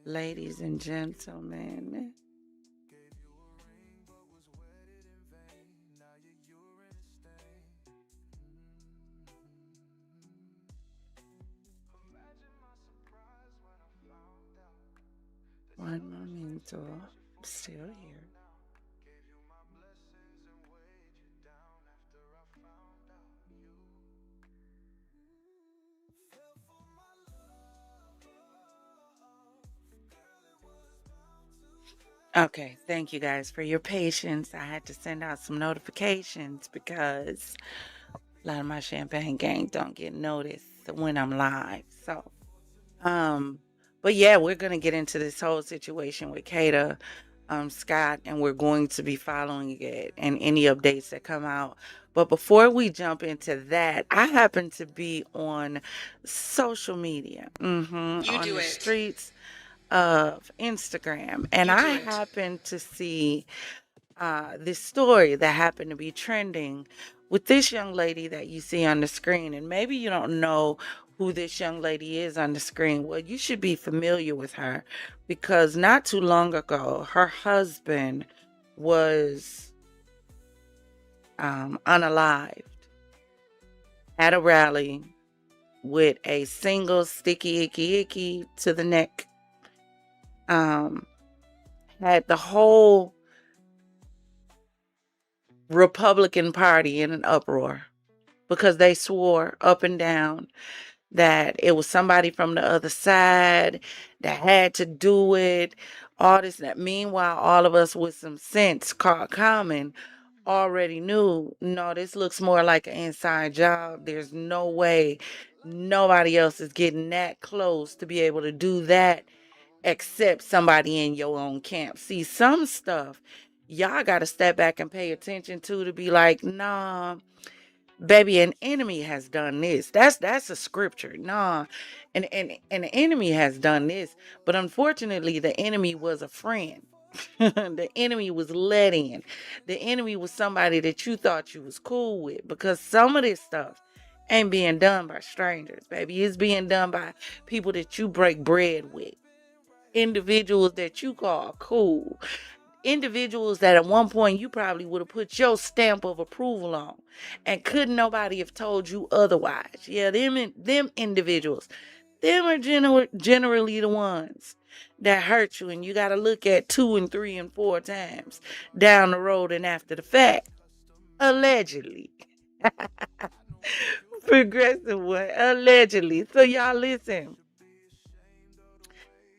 ladies and gentlemen. One momento. I'm still here. Okay, thank you guys for your patience. I had to send out some notifications because a lot of my champagne gang don't get noticed when I'm live. So, but yeah, we're gonna get into this whole situation with Kada Scott, and we're going to be following it and any updates that come out. But before we jump into that, I happen to be on social media, on the streets of Instagram, and I happened to see this story that happened to be trending with this young lady that you see on the screen. And maybe you don't know who this young lady is on the screen. Well, you should be familiar with her, because not too long ago, her husband was unalived at a rally with a single sticky icky to the neck. Had the whole Republican Party in an uproar because they swore up and down that it was somebody from the other side that had to do it. All this. That meanwhile, all of us with some sense called common already knew, no, this looks more like an inside job. There's no way nobody else is getting that close to be able to do that except somebody in your own camp. See, some stuff y'all got to step back and pay attention to be like, nah, baby, an enemy has done this. That's a scripture. Nah, and the enemy has done this. But unfortunately, the enemy was a friend. The enemy was let in. The enemy was somebody that you thought you was cool with, because some of this stuff ain't being done by strangers, baby. It's being done by people that you break bread with. Individuals that you call cool. Individuals that at one point you probably would have put your stamp of approval on, and couldn't nobody have told you otherwise. Yeah, them individuals, them are generally the ones that hurt you, and you got to look at 2 and 3 and 4 times down the road and after the fact. Allegedly. Progressive one, allegedly. So y'all listen.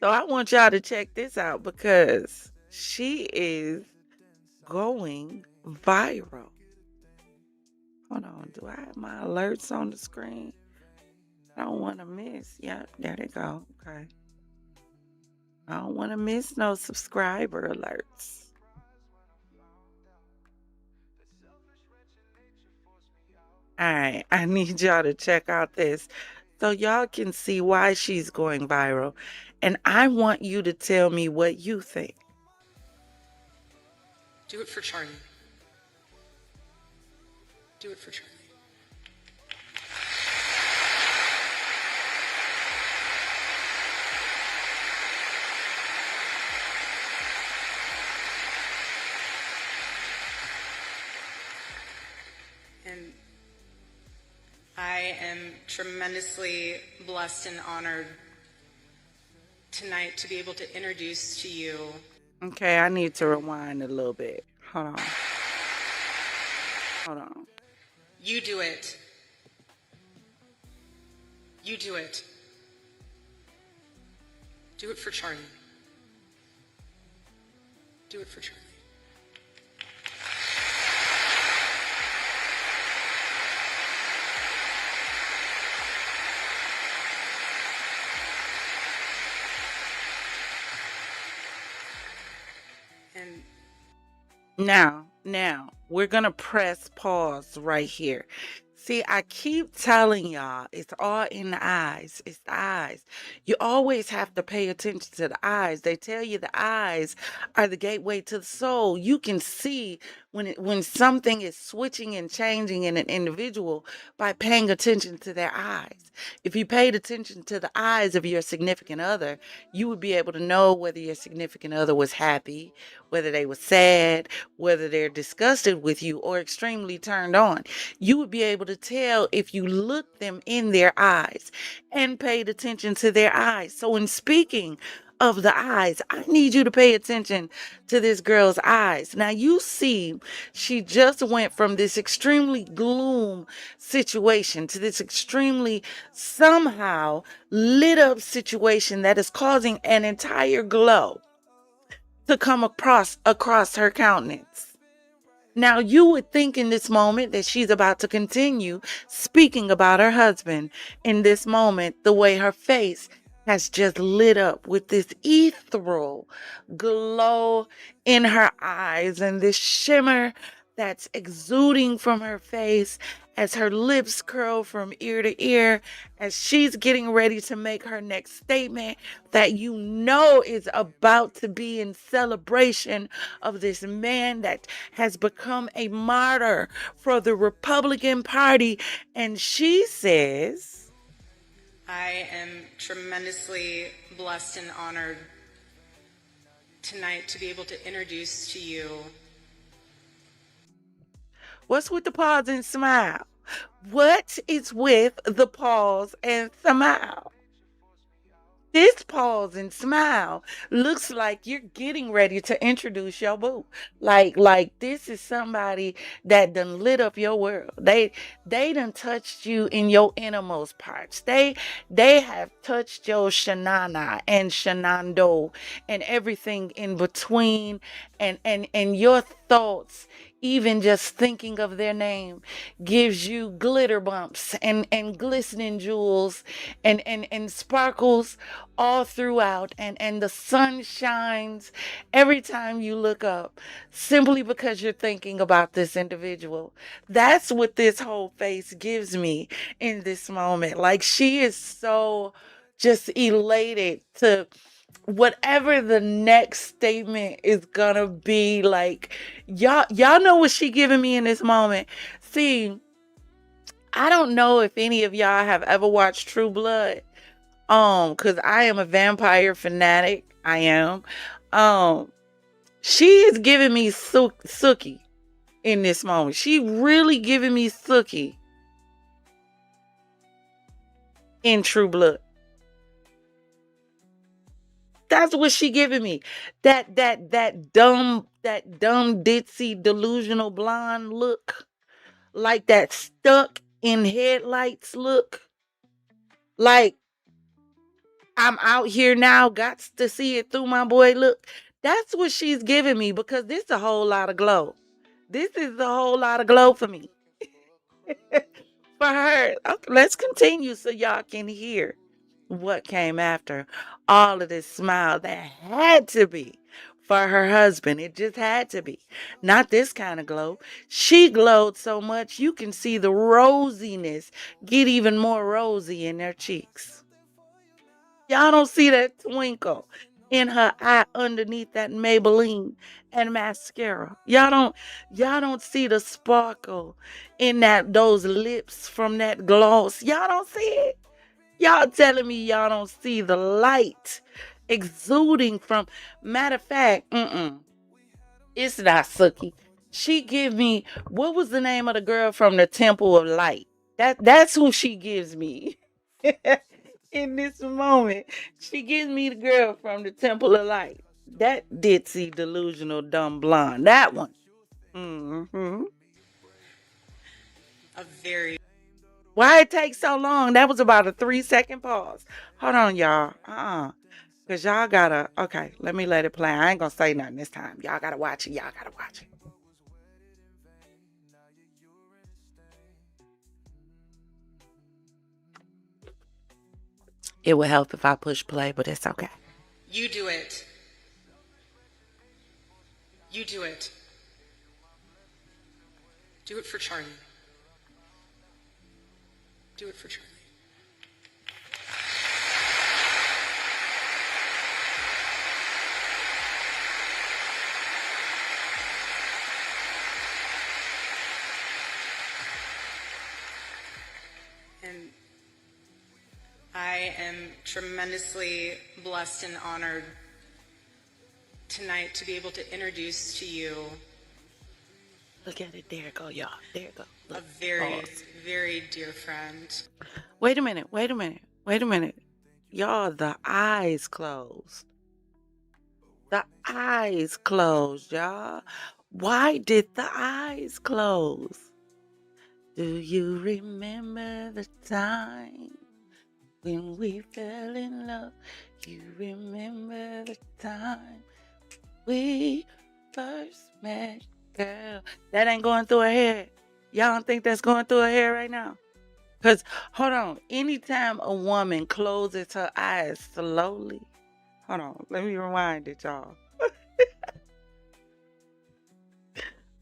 So I want y'all to check this out because she is going viral. Hold on, do I have my alerts on the screen? I don't want to miss. Yep, there they go. Okay. I don't want to miss no subscriber alerts. All right, I need y'all to check out this so y'all can see why she's going viral. And I want you to tell me what you think. Do it for Charlie. Do it for Charlie. And I am tremendously blessed and honored tonight to be able to introduce to you. Okay, I need to rewind a little bit. Hold on. Hold on. You do it. You do it. Do it for Charlie. Do it for Charlie. And Now, we're going to press pause right here. See, I keep telling y'all, it's all in the eyes. It's the eyes. You always have to pay attention to the eyes. They tell you the eyes are the gateway to the soul. You can see when something is switching and changing in an individual by paying attention to their eyes. If you paid attention to the eyes of your significant other, you would be able to know whether your significant other was happy, whether they were sad, whether they're disgusted with you or extremely turned on. You would be able to tell if you looked them in their eyes and paid attention to their eyes. So in speaking of the eyes, I need you to pay attention to this girl's eyes. Now you see, she just went from this extremely gloom situation to this extremely somehow lit up situation that is causing an entire glow to come across her countenance. Now, you would think in this moment that she's about to continue speaking about her husband. In this moment, the way her face has just lit up with this ethereal glow in her eyes and this shimmer that's exuding from her face as her lips curl from ear to ear as she's getting ready to make her next statement that you know is about to be in celebration of this man that has become a martyr for the Republican Party. And she says, I am tremendously blessed and honored tonight to be able to introduce to you. What's with the pause and smile? What is with the pause and smile? This pause and smile looks like you're getting ready to introduce your boo. Like this is somebody that done lit up your world. They done touched you in your innermost parts. They have touched your shanana and shanando and everything in between and your thoughts. Even just thinking of their name gives you glitter bumps and glistening jewels and sparkles all throughout. And the sun shines every time you look up simply because you're thinking about this individual. That's what this whole face gives me in this moment. Like she is so just elated to whatever the next statement is gonna be. Like y'all know what she giving me in this moment. See, I don't know if any of y'all have ever watched True Blood, because I am a vampire fanatic. I am. She is giving me Sookie in this moment. She really giving me Sookie in True Blood. That's what she giving me. That dumb ditzy delusional blonde look. Like that stuck in headlights look. Like, I'm out here now, got to see it through my boy look. That's what she's giving me, because this is a whole lot of glow. This is a whole lot of glow for me. For her. Okay, let's continue so y'all can hear what came after all of this smile that had to be for her husband. It just had to be. Not this kind of glow. She glowed so much you can see the rosiness get even more rosy in their cheeks. Y'all don't see that twinkle in her eye underneath that Maybelline and mascara. Y'all don't see the sparkle in those lips from that gloss. Y'all don't see it. Y'all telling me y'all don't see the light exuding from. Matter of fact, it's not Suki. She give me, what was the name of the girl from the Temple of Light? That's who she gives me. In this moment, she gives me the girl from the Temple of Light. That ditzy, delusional, dumb blonde. That one. A very. Why it take so long? That was about a 3-second pause. Hold on, y'all. Because y'all gotta, okay, let me let it play. I ain't gonna say nothing this time. Y'all gotta watch it. Y'all gotta watch it. It would help if I push play, but it's okay. You do it. You do it. Do it for Charlie. Do it for Charlie. And I am tremendously blessed and honored tonight to be able to introduce to you. Look at it. There it go, y'all. There it go. Look. A very, very dear friend. Wait a minute. Y'all, the eyes closed. The eyes closed, y'all. Why did the eyes close? Do you remember the time when we fell in love? You remember the time we first met, girl? That ain't going through her head. Y'all don't think that's going through her head right now? Because, hold on, anytime a woman closes her eyes slowly, hold on, let me rewind it, y'all.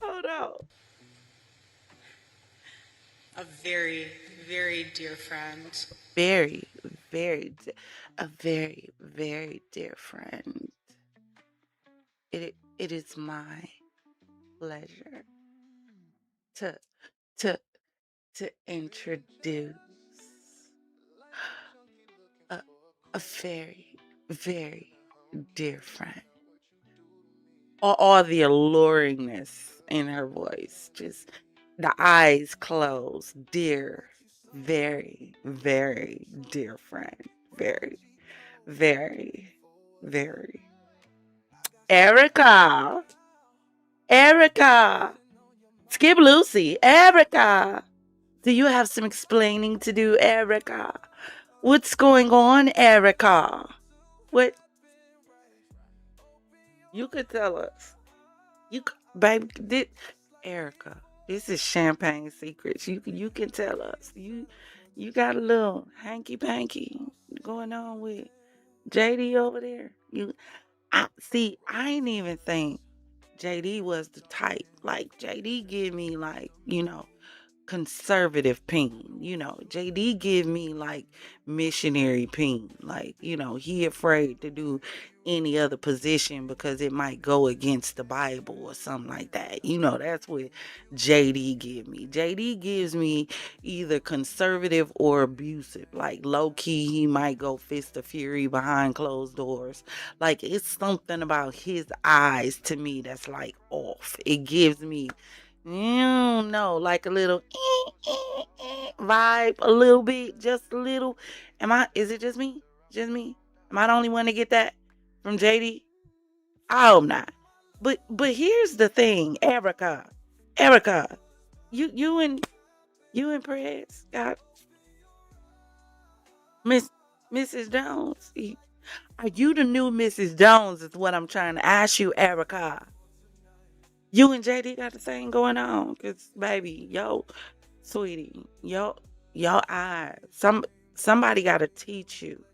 Hold on. A very, very dear friend. A very, very dear friend. It is my pleasure to introduce a very, very dear friend. All the alluringness in her voice, just the eyes closed. Dear, very, very dear friend. Very, very, very. Erika. Skip Lucy. Erika. Do you have some explaining to do, Erika? What's going on, Erika? What? You could tell us. Baby, Erika, this is Champagne Secrets. You can tell us. You got a little hanky panky going on with JD over there. I ain't even think JD was the type. Like, JD give me, like, conservative peen. JD give me like missionary peen. Like, he afraid to do any other position because it might go against the Bible or something like that. That's what JD give me. JD gives me either conservative or abusive. Like, low key, he might go fist of fury behind closed doors. Like, it's something about his eyes to me that's like off. It gives me like a little vibe, a little bit, just a little. Is it just me? Am I the only one to get that from JD? I hope not. But here's the thing, Erika, you and You impressed? Got Miss Mrs. Jones? Are you the new Mrs. Jones? Is what I'm trying to ask you, Erika. You and JD got the same going on, cause baby, yo, sweetie, your eyes. Somebody got to teach you.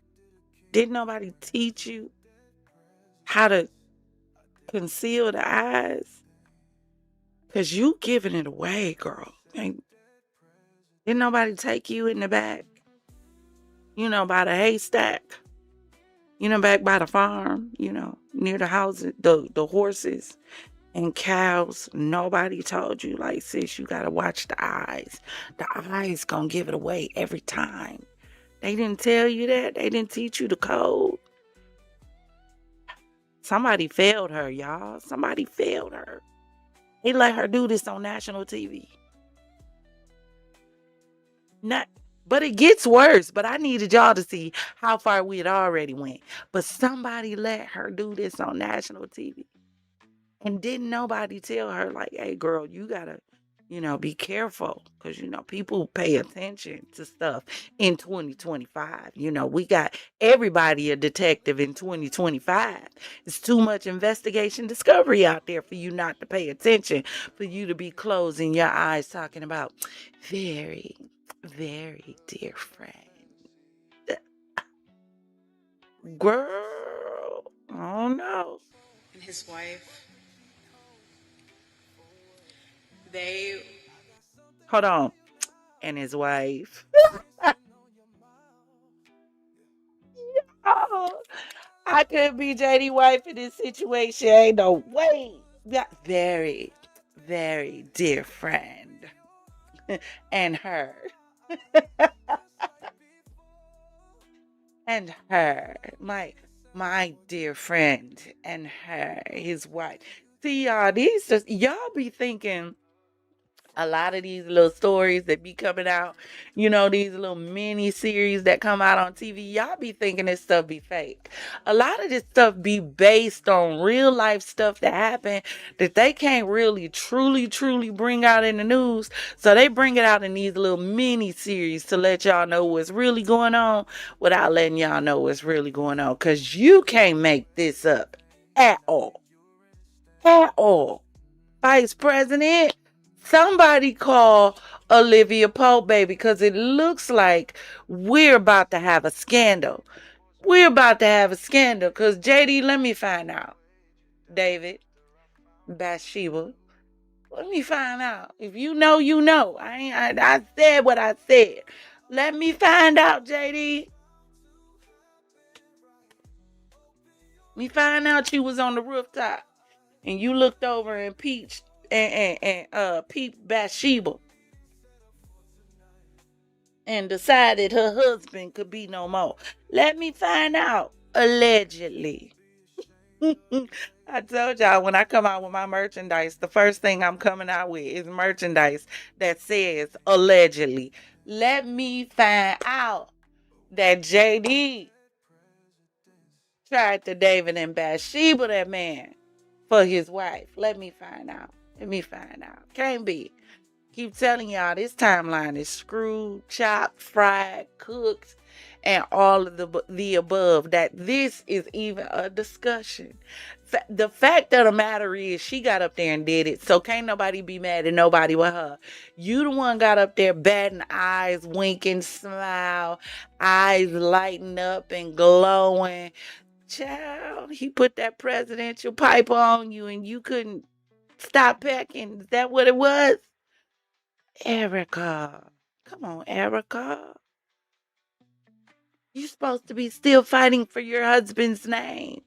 Didn't nobody teach you how to conceal the eyes? Cause you giving it away, girl. Didn't nobody take you in the back? By the haystack. Back by the farm. Near the houses, the horses and cows. Nobody told you, like, sis, you gotta watch the eyes. The eyes gonna give it away every time. They didn't tell you that. They didn't teach you the code. Somebody failed her, y'all. Somebody failed her. They let her do this on national TV. But it gets worse. But I needed y'all to see how far we had already went. But somebody let her do this on national TV. And didn't nobody tell her, like, hey, girl, you gotta, be careful. Because, people pay attention to stuff in 2025. We got everybody a detective in 2025. It's too much investigation discovery out there for you not to pay attention, for you to be closing your eyes talking about very, very dear friend. Girl, oh no. And his wife, they... Hold on. And his wife. Yo, I could be JD wife in this situation. Ain't no way. Very, very dear friend. And her. And her. My dear friend. And her. His wife. See, y'all, y'all be thinking a lot of these little stories that be coming out, these little mini series that come out on TV, y'all be thinking this stuff be fake. A lot of this stuff be based on real life stuff that happened that they can't really truly bring out in the news. So they bring it out in these little mini series to let y'all know what's really going on without letting y'all know what's really going on. Because you can't make this up at all. At all. Vice President, somebody call Olivia Pope, baby, because it looks like we're about to have a scandal. We're about to have a scandal because JD, let me find out. David, Bathsheba, let me find out. If you know, you know. I said what I said. Let me find out, JD. Let me find out you was on the rooftop and you looked over and peeped Bathsheba and decided her husband could be no more. Let me find out. Allegedly. I told y'all when I come out with my merchandise, the first thing I'm coming out with is merchandise that says allegedly. Let me find out that JD tried to David and Bathsheba that man for his wife. Let me find out. Can't be. Keep telling y'all this timeline is screwed, chopped, fried, cooked, and all of the above. That this is even a discussion. The fact of the matter is she got up there and did it. So can't nobody be mad at nobody with her. You the one got up there batting eyes, winking, smile, eyes lighting up and glowing. Child, he put that presidential pipe on you and you couldn't stop pecking. Is that what it was? Erika. Come on, Erika. You're supposed to be still fighting for your husband's name.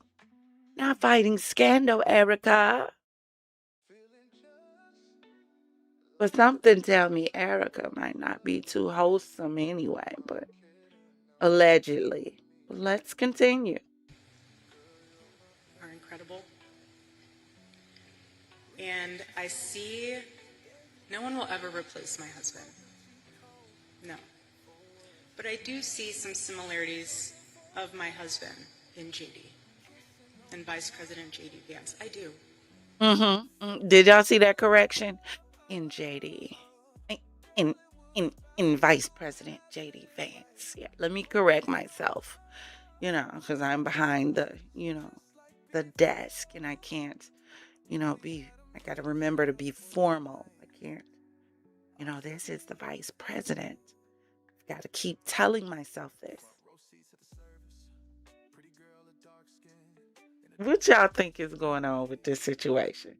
Not fighting scandal, Erika. But something tell me Erika might not be too wholesome anyway, but allegedly. Let's continue. Are incredible. And I see no one will ever replace my husband. No. But I do see some similarities of my husband in JD and Vice President JD Vance. I do. Mm-hmm. Did y'all see that correction? In JD. in Vice President JD Vance. Yeah, let me correct myself, because I'm behind the desk and I can't, I got to remember to be formal. I can't, this is the Vice President. I've got to keep telling myself this. What y'all think is going on with this situation?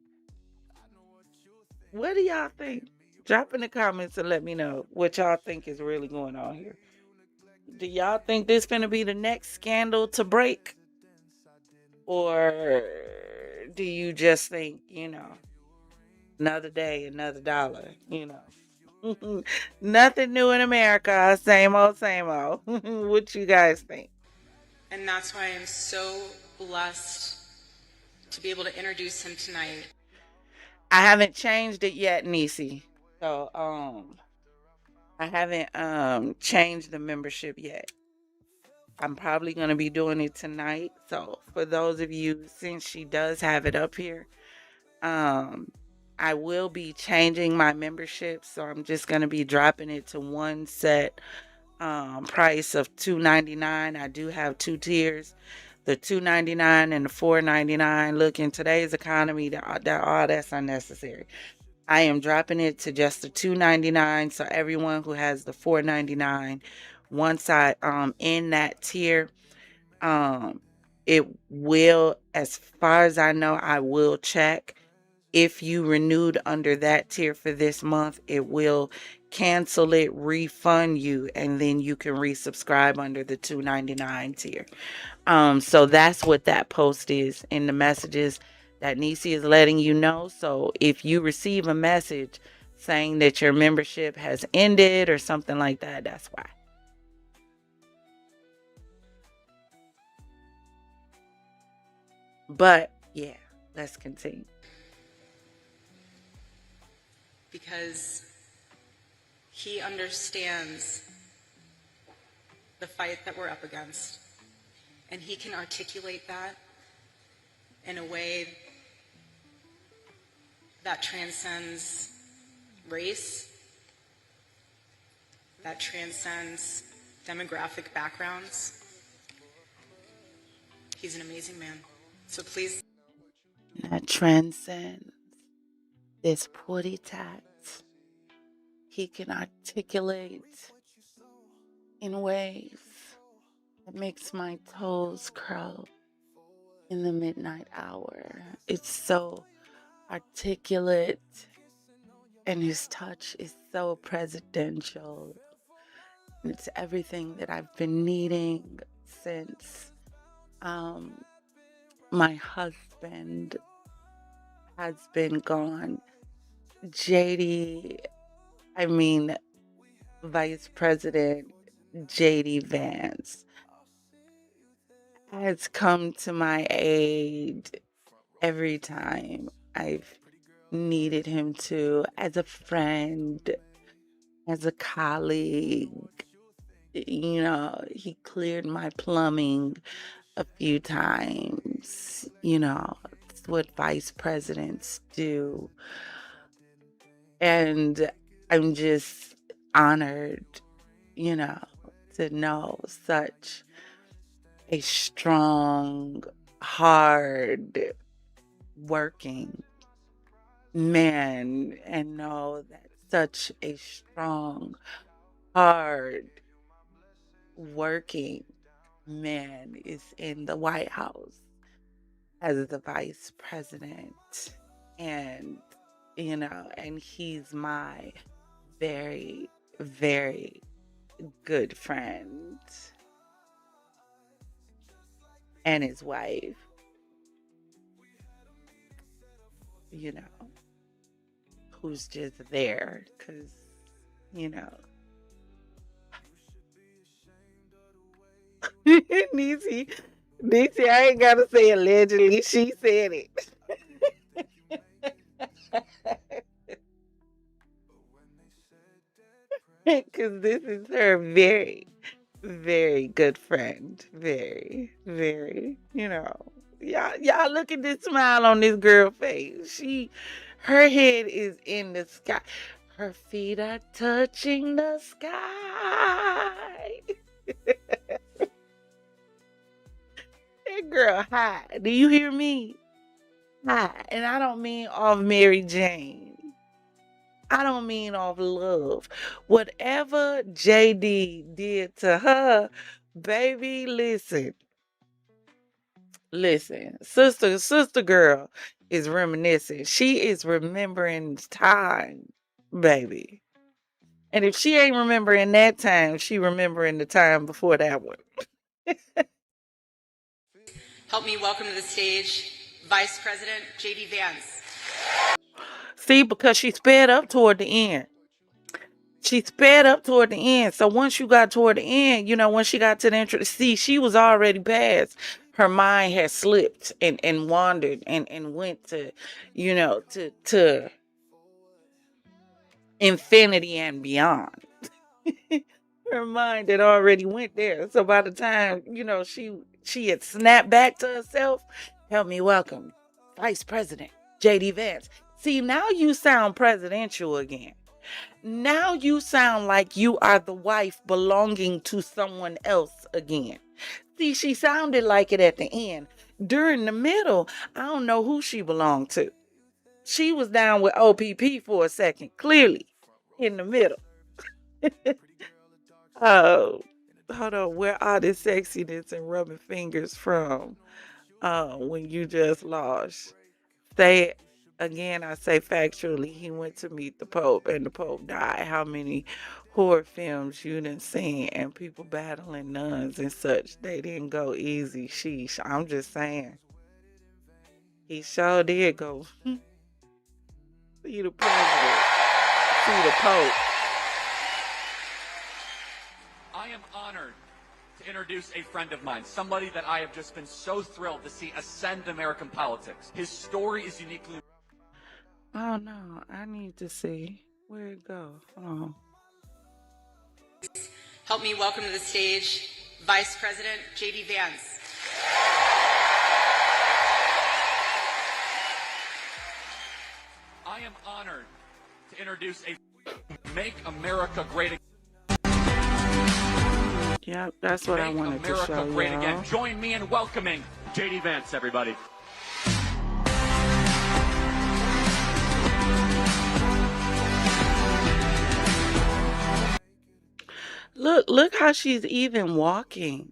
What do y'all think? Drop in the comments and let me know what y'all think is really going on here. Do y'all think this gonna be the next scandal to break? Or do you just think, another day, another dollar, Nothing new in America, same old, same old. What you guys think? And that's why I'm so blessed to be able to introduce him tonight. I haven't changed it yet, Niecy. So, I haven't changed the membership yet. I'm probably going to be doing it tonight. So, for those of you, since she does have it up here, I will be changing my membership. So, I'm just going to be dropping it to one set price of $2.99. I do have 2 tiers, the $2.99 and the $4.99. Look, in today's economy, that's unnecessary. I am dropping it to just the $2.99. So everyone who has the $4.99, once I in that tier, it will, as far as I know, I will check. If you renewed under that tier for this month, it will cancel it, refund you, and then you can resubscribe under the $2.99 tier. So that's what that post is in the messages that Niecy is letting you know. So if you receive a message saying that your membership has ended or something like that, that's why. But yeah, let's continue. Because he understands the fight that we're up against. And he can articulate that in a way that transcends race, that transcends demographic backgrounds. He's an amazing man. So please. That transcends this Politicz. He can articulate in ways that makes my toes curl in the midnight hour. It's so articulate, and his touch is so presidential. It's everything that I've been needing since my husband has been gone. Vice President JD Vance has come to my aid every time I've needed him to, as a friend, as a colleague. He cleared my plumbing a few times. It's what vice presidents do. And I'm just honored, to know such a strong, hard working man, and know that such a strong, hard working man is in the White House as the vice president. And, and he's my very, very good friend. And his wife, who's just there because, Niecy, I ain't gotta say allegedly, she said it. Because this is her very, very good friend. Very, very, Y'all look at this smile on this girl's face. Her head is in the sky. Her feet are touching the sky. That girl high. Do you hear me? High. And I don't mean off Mary Jane. I don't mean off love. Whatever JD did to her, baby, listen. Listen. Sister girl is reminiscing. She is remembering time, baby. And if she ain't remembering that time, she remembering the time before that one. Help me welcome to the stage Vice President JD Vance. See, because she sped up toward the end. She sped up toward the end. So once you got toward the end, you know, when she got to the entrance, see, she was already past. Her mind had slipped and wandered and went to, you know, to infinity and beyond. Her mind had already went there. So by the time, you know, she had snapped back to herself, help me welcome Vice President JD Vance. See, now you sound presidential again. Now you sound like you are the wife belonging to someone else again. See, she sounded like it at the end. During the middle, I don't know who she belonged to. She was down with OPP for a second, clearly, in the middle. Oh, hold on. Where are this sexiness and rubbing fingers from? When you just lost. Say again, I say factually, he went to meet the Pope and the Pope died. How many horror films you done seen and people battling nuns and such? They didn't go easy. Sheesh. I'm just saying. He sure did go. See the president. See the Pope. I am honored to introduce a friend of mine, somebody that I have just been so thrilled to see ascend American politics. His story is uniquely... Oh no, I need to see. Where'd it go? Hold on. Help me welcome to the stage Vice President JD Vance. I am honored to introduce a Make America Great Again. Yep, that's what I wanted to show America Great y'all. Again. Join me in welcoming JD Vance, everybody. Look how she's even walking.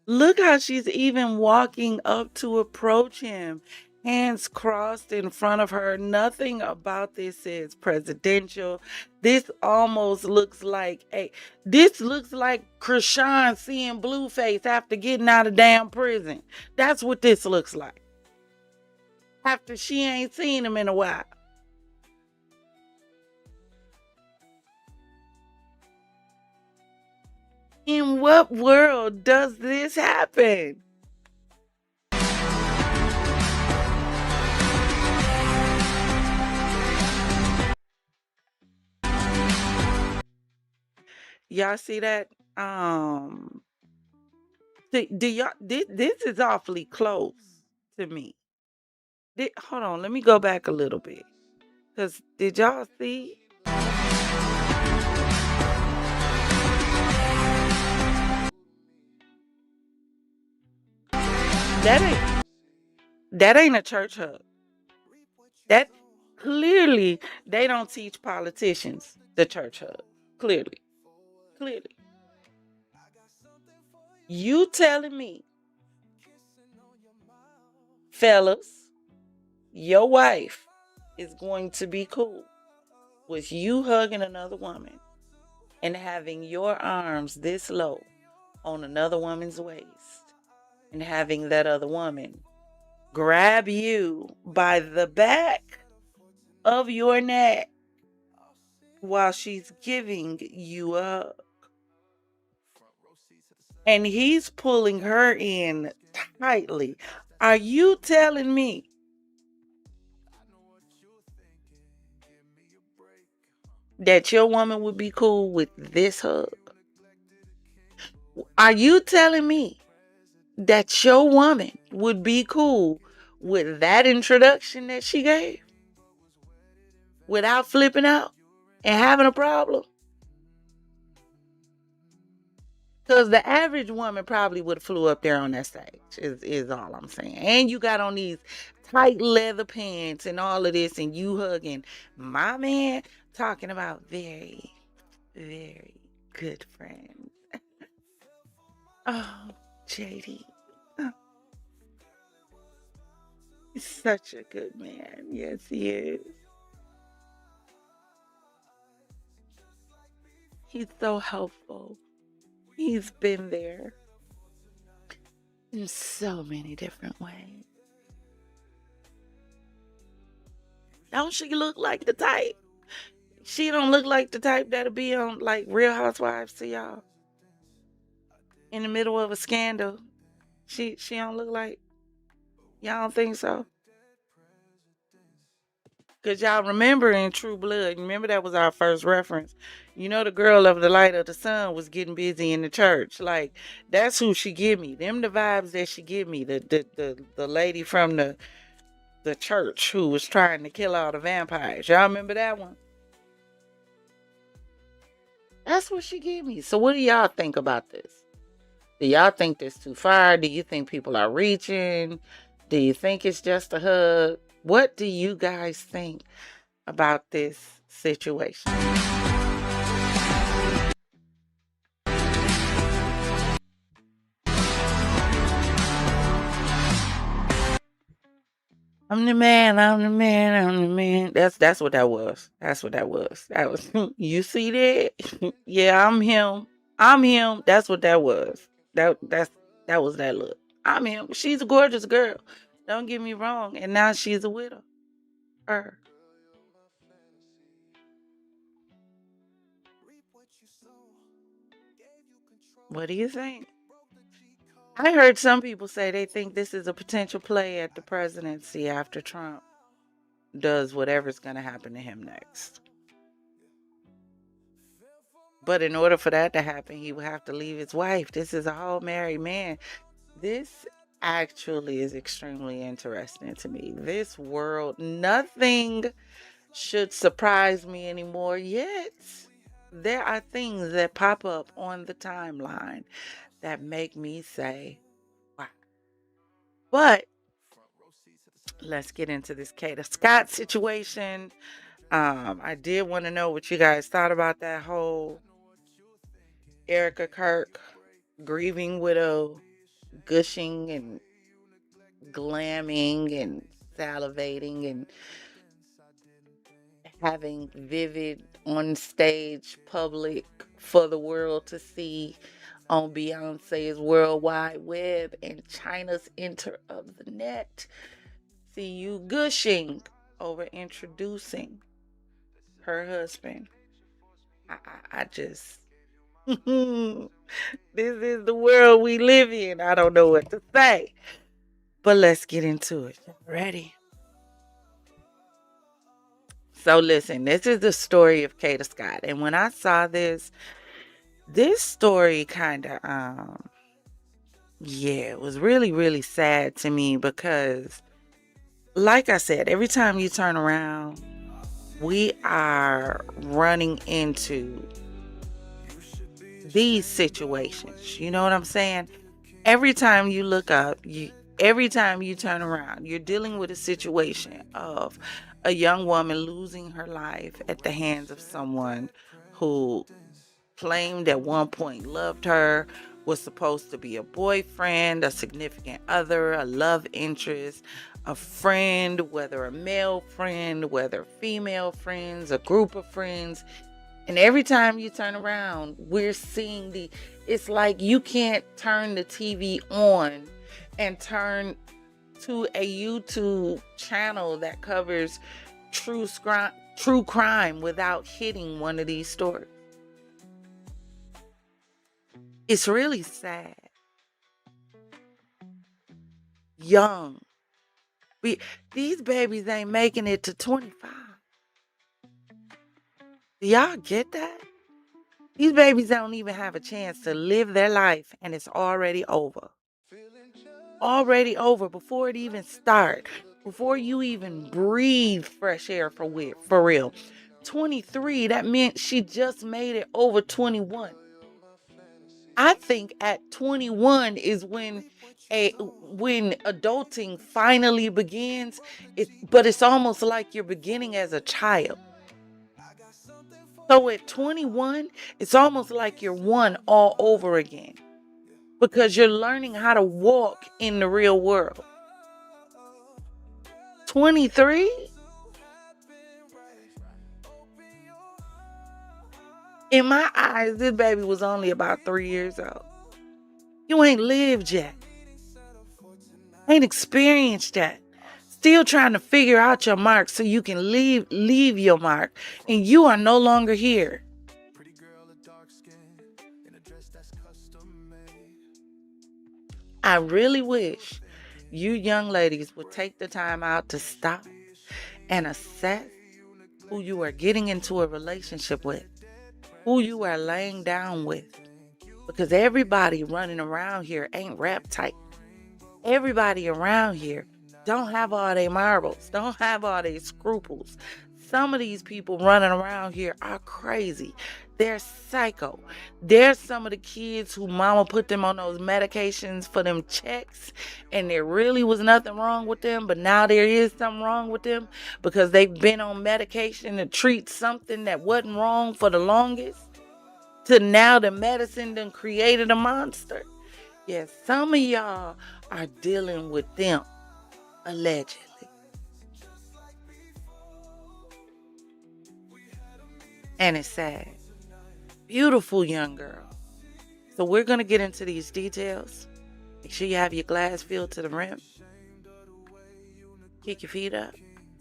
Look how she's even walking up to approach him. Hands crossed in front of her. Nothing about this is presidential. This almost looks like this looks like Chrisean seeing Blueface after getting out of damn prison. That's what this looks like. After she ain't seen him in a while. In what world does this happen? Y'all see that? Do y'all this is awfully close to me. Hold on, let me go back a little bit. Cause did y'all see? That ain't a church hug. That clearly they don't teach politicians the church hug. Clearly. You telling me, fellas, your wife is going to be cool with you hugging another woman and having your arms this low on another woman's waist and having that other woman grab you by the back of your neck while she's giving you a hug. And he's pulling her in tightly. Are you telling me that your woman would be cool with this hug? Are you telling me that your woman would be cool with that introduction that she gave? without flipping out and having a problem? Because the average woman probably would have flew up there on that stage, is all I'm saying. And you got on these tight leather pants and all of this, and you hugging my man, talking about very, very good friends. Oh, JD. Oh. He's such a good man. Yes, he is. He's so helpful. He's been there in so many different ways. Don't she look like the type? She don't look like the type that'll be on like Real Housewives to y'all. In the middle of a scandal. She don't look like. Y'all don't think so? Because y'all remember in True Blood, remember that was our first reference. You know the girl of the Light of the Sun was getting busy in the church. Like, that's who she give me. Them the vibes that she give me. The lady from the church who was trying to kill all the vampires. Y'all remember that one? That's what she give me. So what do y'all think about this? Do y'all think this too far? Do you think people are reaching? Do you think it's just a hug? What do you guys think about this situation? I'm the man, I'm the man, I'm the man. That's what that was. That's what that was. That was you see that? Yeah, I'm him. I'm him. That's what that was. That was that look. I'm him. She's a gorgeous girl. Don't get me wrong. And now she's a widow. What do you think? I heard some people say they think this is a potential play at the presidency after Trump does whatever's going to happen to him next. But in order for that to happen, he would have to leave his wife. This is a whole married man. This actually is extremely interesting to me. This world, nothing should surprise me anymore, yet there are things that pop up on the timeline that make me say, wow. But let's get into this Kada Scott situation. I did want to know what you guys thought about that whole Erika Kirk grieving widow, gushing and glamming and salivating and having vivid on stage public for the world to see on Beyonce's World Wide Web and China's enter of the net. See you gushing over introducing her husband. I just this is the world we live in. I don't know what to say. But let's get into it. Ready? So listen, this is the story of Kada Scott. And when I saw this story kind of, it was really, really sad to me because, like I said, every time you turn around, we are running into these situations. You know what I'm saying? Every time you look up, every time you turn around, you're dealing with a situation of a young woman losing her life at the hands of someone who claimed at one point loved her, was supposed to be a boyfriend, a significant other, a love interest, a friend, whether a male friend, whether female friends, a group of friends. And every time you turn around, we're seeing it's like you can't turn the TV on and turn to a YouTube channel that covers true crime without hitting one of these stories. It's really sad. Young. These babies ain't making it to 25. Do y'all get that? These babies don't even have a chance to live their life and it's already over. Already over before it even starts. before you even breathe fresh air for real. 23, that meant she just made it over 21. I think at 21 is when adulting finally begins. But it's almost like you're beginning as a child. So at 21, it's almost like you're one all over again, because you're learning how to walk in the real world. 23? In my eyes, this baby was only about 3 years old. You ain't lived yet. Ain't experienced yet. Still trying to figure out your mark so you can leave your mark, and you are no longer here. I really wish you young ladies would take the time out to stop and assess who you are getting into a relationship with, who you are laying down with. Because everybody running around here ain't rap tight. Everybody around here don't have all their marbles, don't have all their scruples. Some of these people running around here are crazy. They're psycho. There's some of the kids who mama put them on those medications for them checks, and there really was nothing wrong with them, but now there is something wrong with them because they've been on medication to treat something that wasn't wrong for the longest, to now the medicine done created a monster. Yes, some of y'all are dealing with them, allegedly. And it's sad. Beautiful young girl. So we're going to get into these details. Make sure you have your glass filled to the rim. Kick your feet up.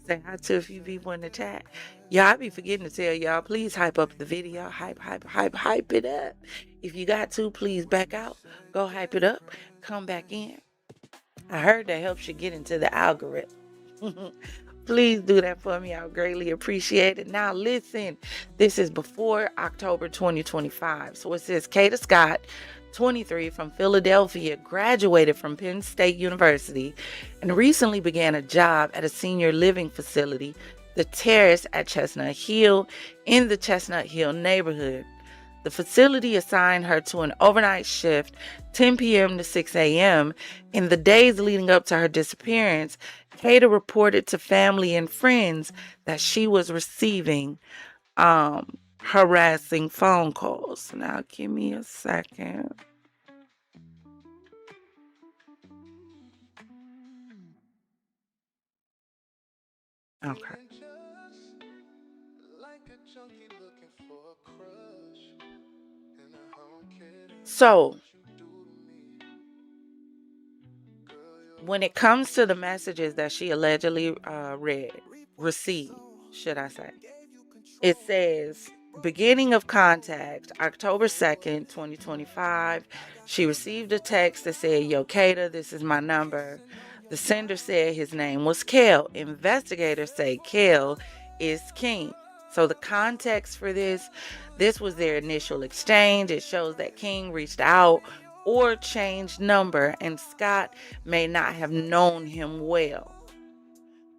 Say hi to a few people in the chat. Y'all, I be forgetting to tell y'all, please hype up the video. Hype it up. If you got to, please back out. Go hype it up. Come back in. I heard that helps you get into the algorithm. Please do that for me. I would greatly appreciate it. Now listen, this is before October 2025. So it says Kada Scott, 23, from Philadelphia, graduated from Penn State University and recently began a job at a senior living facility, The Terrace at Chestnut Hill, in the Chestnut Hill neighborhood. The facility assigned her to an overnight shift, 10 p.m. to 6 a.m. In the days leading up to her disappearance, Kada reported to family and friends that she was receiving harassing phone calls. Now, give me a second. Okay. So, when it comes to the messages that she allegedly received, should I say, it says, beginning of contact, October 2nd, 2025, she received a text that said, "Yo, Kada, this is my number." The sender said his name was Kel. Investigators say Kel is King. So the context for this was their initial exchange. It shows that King reached out or changed number, and Scott may not have known him well.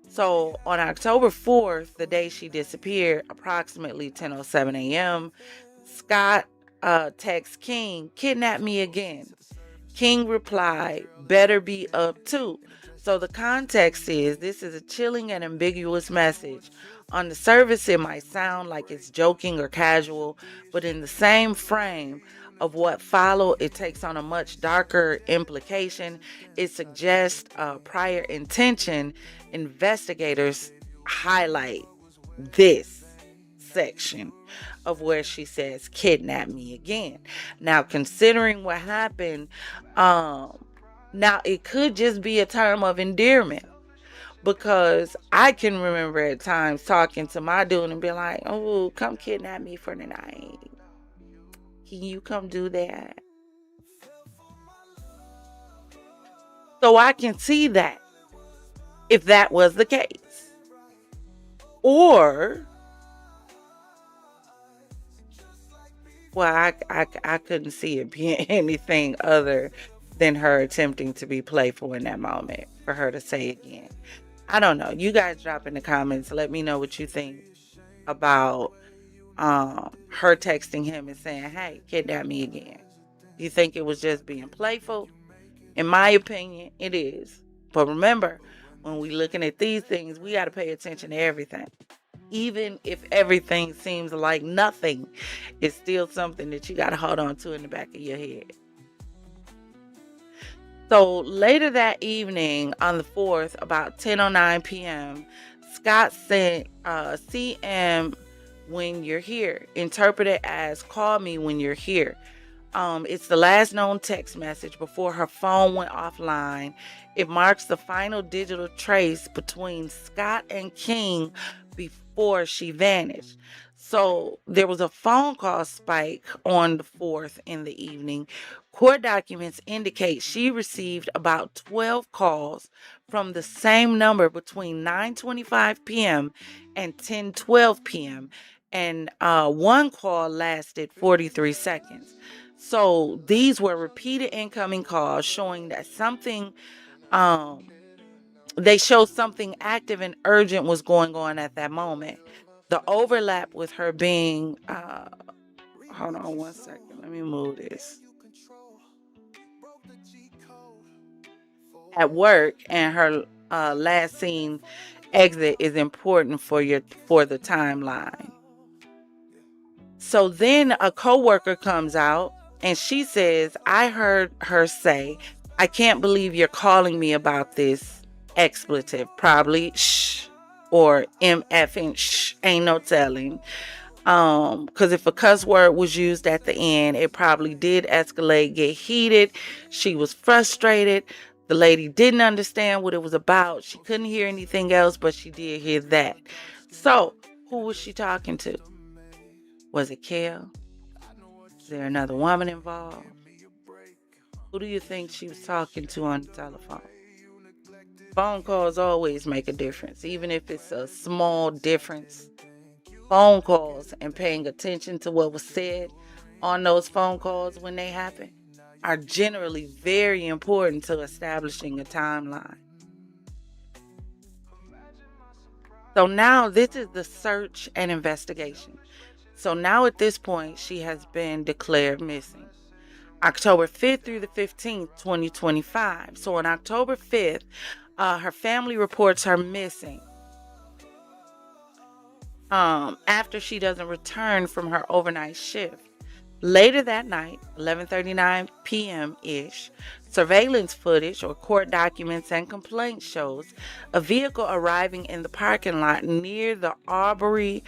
So on October 4th, the day she disappeared, approximately 10:07 a.m., Scott texts King, "Kidnap me again." King replied, "Better be up too." So the context is, this is a chilling and ambiguous message. On the surface, it might sound like it's joking or casual, but in the same frame of what followed, it takes on a much darker implication. It suggests prior intention. Investigators highlight this section of where she says, "Kidnap me again." Now, considering what happened, now it could just be a term of endearment, because I can remember at times talking to my dude and be like, "Oh, come kidnap me for the night. Can you come do that?" So I can see that if that was the case. Or, well, I couldn't see it being anything other than her attempting to be playful in that moment for her to say again. I don't know. You guys drop in the comments. Let me know what you think about her texting him and saying, hey, kidnap me again. You think it was just being playful? In my opinion, it is. But remember, when we looking at these things, we got to pay attention to everything. Even if everything seems like nothing, it's still something that you got to hold on to in the back of your head. So later that evening on the 4th, about 10:09 p.m., Scott sent CM when you're here, interpreted as call me when you're here. It's the last known text message before her phone went offline. It marks the final digital trace between Scott and King before she vanished. So there was a phone call spike on the 4th in the evening. Court documents indicate she received about 12 calls from the same number between 9:25 p.m. and 10:12 p.m. And one call lasted 43 seconds. So these were repeated incoming calls showing that something, they showed something active and urgent was going on at that moment. The overlap with her being, hold on one second, let me move this. At work and her last seen exit is important for the timeline. So then a coworker comes out and she says, I heard her say, I can't believe you're calling me about this expletive, probably shh or MFing shh, ain't no telling. Because if a cuss word was used at the end, it probably did escalate, get heated. She was frustrated. The lady didn't understand what it was about. She couldn't hear anything else, but she did hear that. So who was she talking to? Was it Kel? Is there another woman involved? Who do you think she was talking to on the telephone? Phone calls always make a difference, even if it's a small difference. Phone calls and paying attention to what was said on those phone calls when they happen are generally very important to establishing a timeline. So now this is the search and investigation. So now at this point, she has been declared missing. October 5th through the 15th, 2025. So on October 5th, her family reports her missing after she doesn't return from her overnight shift. Later that night, 11:39 p.m.-ish, surveillance footage or court documents and complaint shows a vehicle arriving in the parking lot near the Aubrey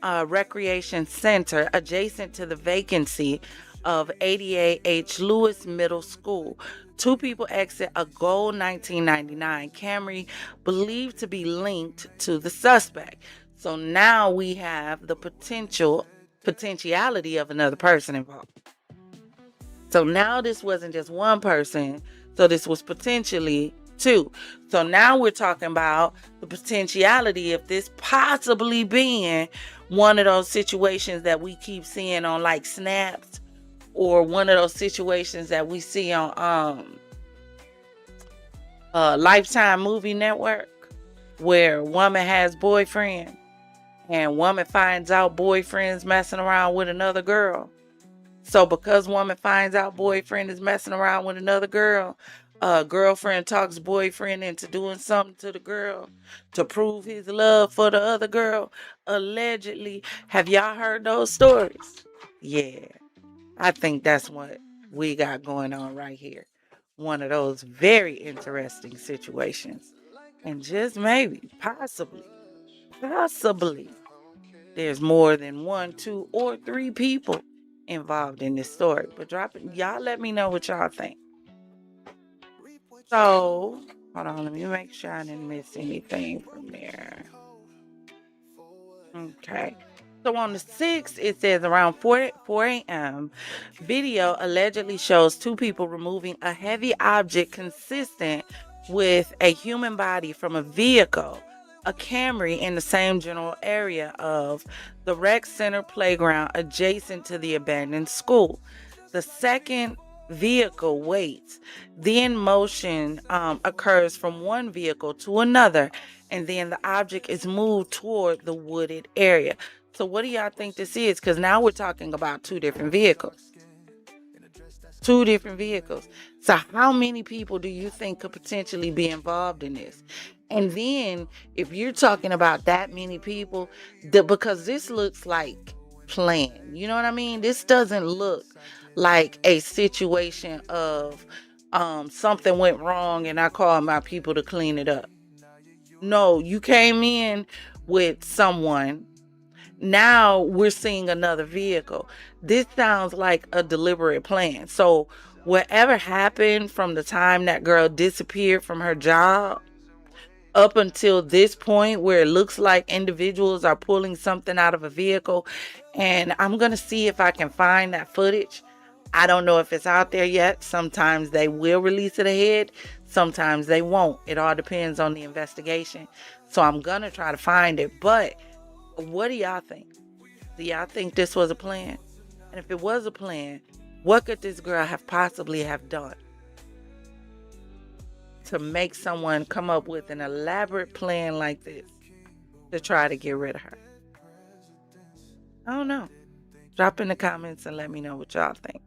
Recreation Center adjacent to the vacancy of 88 H. Lewis Middle School. Two people exit a gold 1999 Camry believed to be linked to the suspect. So now we have the potentiality of another person involved. So now this wasn't just one person. So this was potentially two. So now we're talking about the potentiality of this possibly being one of those situations that we keep seeing on like snaps, or one of those situations that we see on Lifetime Movie Network, where woman has boyfriend and woman finds out boyfriend's messing around with another girl. So because woman finds out boyfriend is messing around with another girl, girlfriend talks boyfriend into doing something to the girl to prove his love for the other girl. Allegedly. Have y'all heard those stories? Yeah. I think that's what we got going on right here. One of those very interesting situations. And just maybe, possibly, there's more than 1, 2, or 3 people involved in this story. But y'all let me know what y'all think. So, hold on, let me make sure I didn't miss anything from there. Okay. So on the 6th, it says around 4 a.m., video allegedly shows 2 people removing a heavy object consistent with a human body from a vehicle, a Camry, in the same general area of the rec center playground adjacent to the abandoned school. The second vehicle waits. Then motion occurs from one vehicle to another, and then the object is moved toward the wooded area. So what do y'all think this is? Because now we're talking about two different vehicles. Two different vehicles. So how many people do you think could potentially be involved in this? And then if you're talking about that many people, because this looks like planned, you know what I mean? This doesn't look like a situation of something went wrong and I called my people to clean it up. No, you came in with someone. Now we're seeing another vehicle. This sounds like a deliberate plan. So whatever happened from the time that girl disappeared from her job up until this point where it looks like individuals are pulling something out of a vehicle, and I'm going to see if I can find that footage. I don't know if it's out there yet. Sometimes they will release it ahead. Sometimes they won't. It all depends on the investigation. So I'm going to try to find it. But what do y'all think? Do y'all think this was a plan? And if it was a plan, what could this girl have possibly have done to make someone come up with an elaborate plan like this to try to get rid of her? I don't know. Drop in the comments and let me know what y'all think.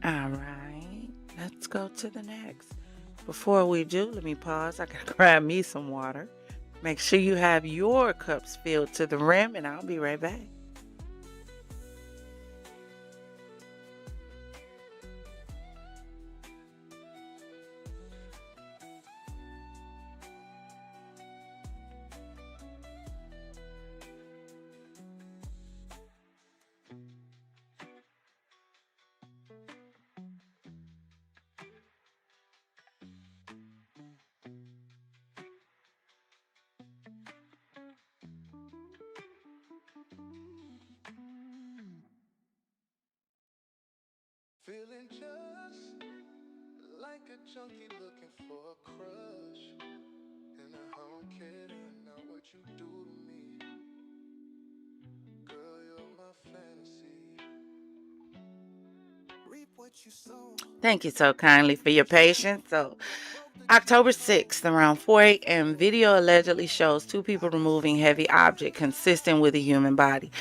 All right, let's go to the next. Before we do, let me pause. I gotta grab me some water. Make sure you have your cups filled to the rim, and I'll be right back. Feeling just like a junkie looking for a crush, and I don't care now what you do to me. Girl, you're my fantasy. Reap what you sow. Thank you so kindly for your patience. So, October 6th, around 4 a.m., video allegedly shows two people removing heavy object consistent with a human body.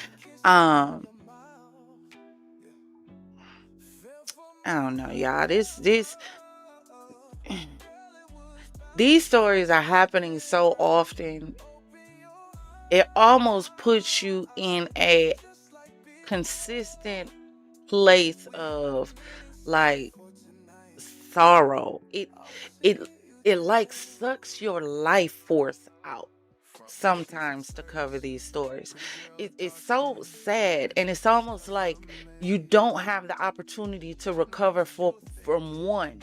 I don't know, y'all. These stories are happening so often. It almost puts you in a consistent place of like sorrow. It like sucks your life force out sometimes to cover these stories. It's so sad, and it's almost like you don't have the opportunity to recover from one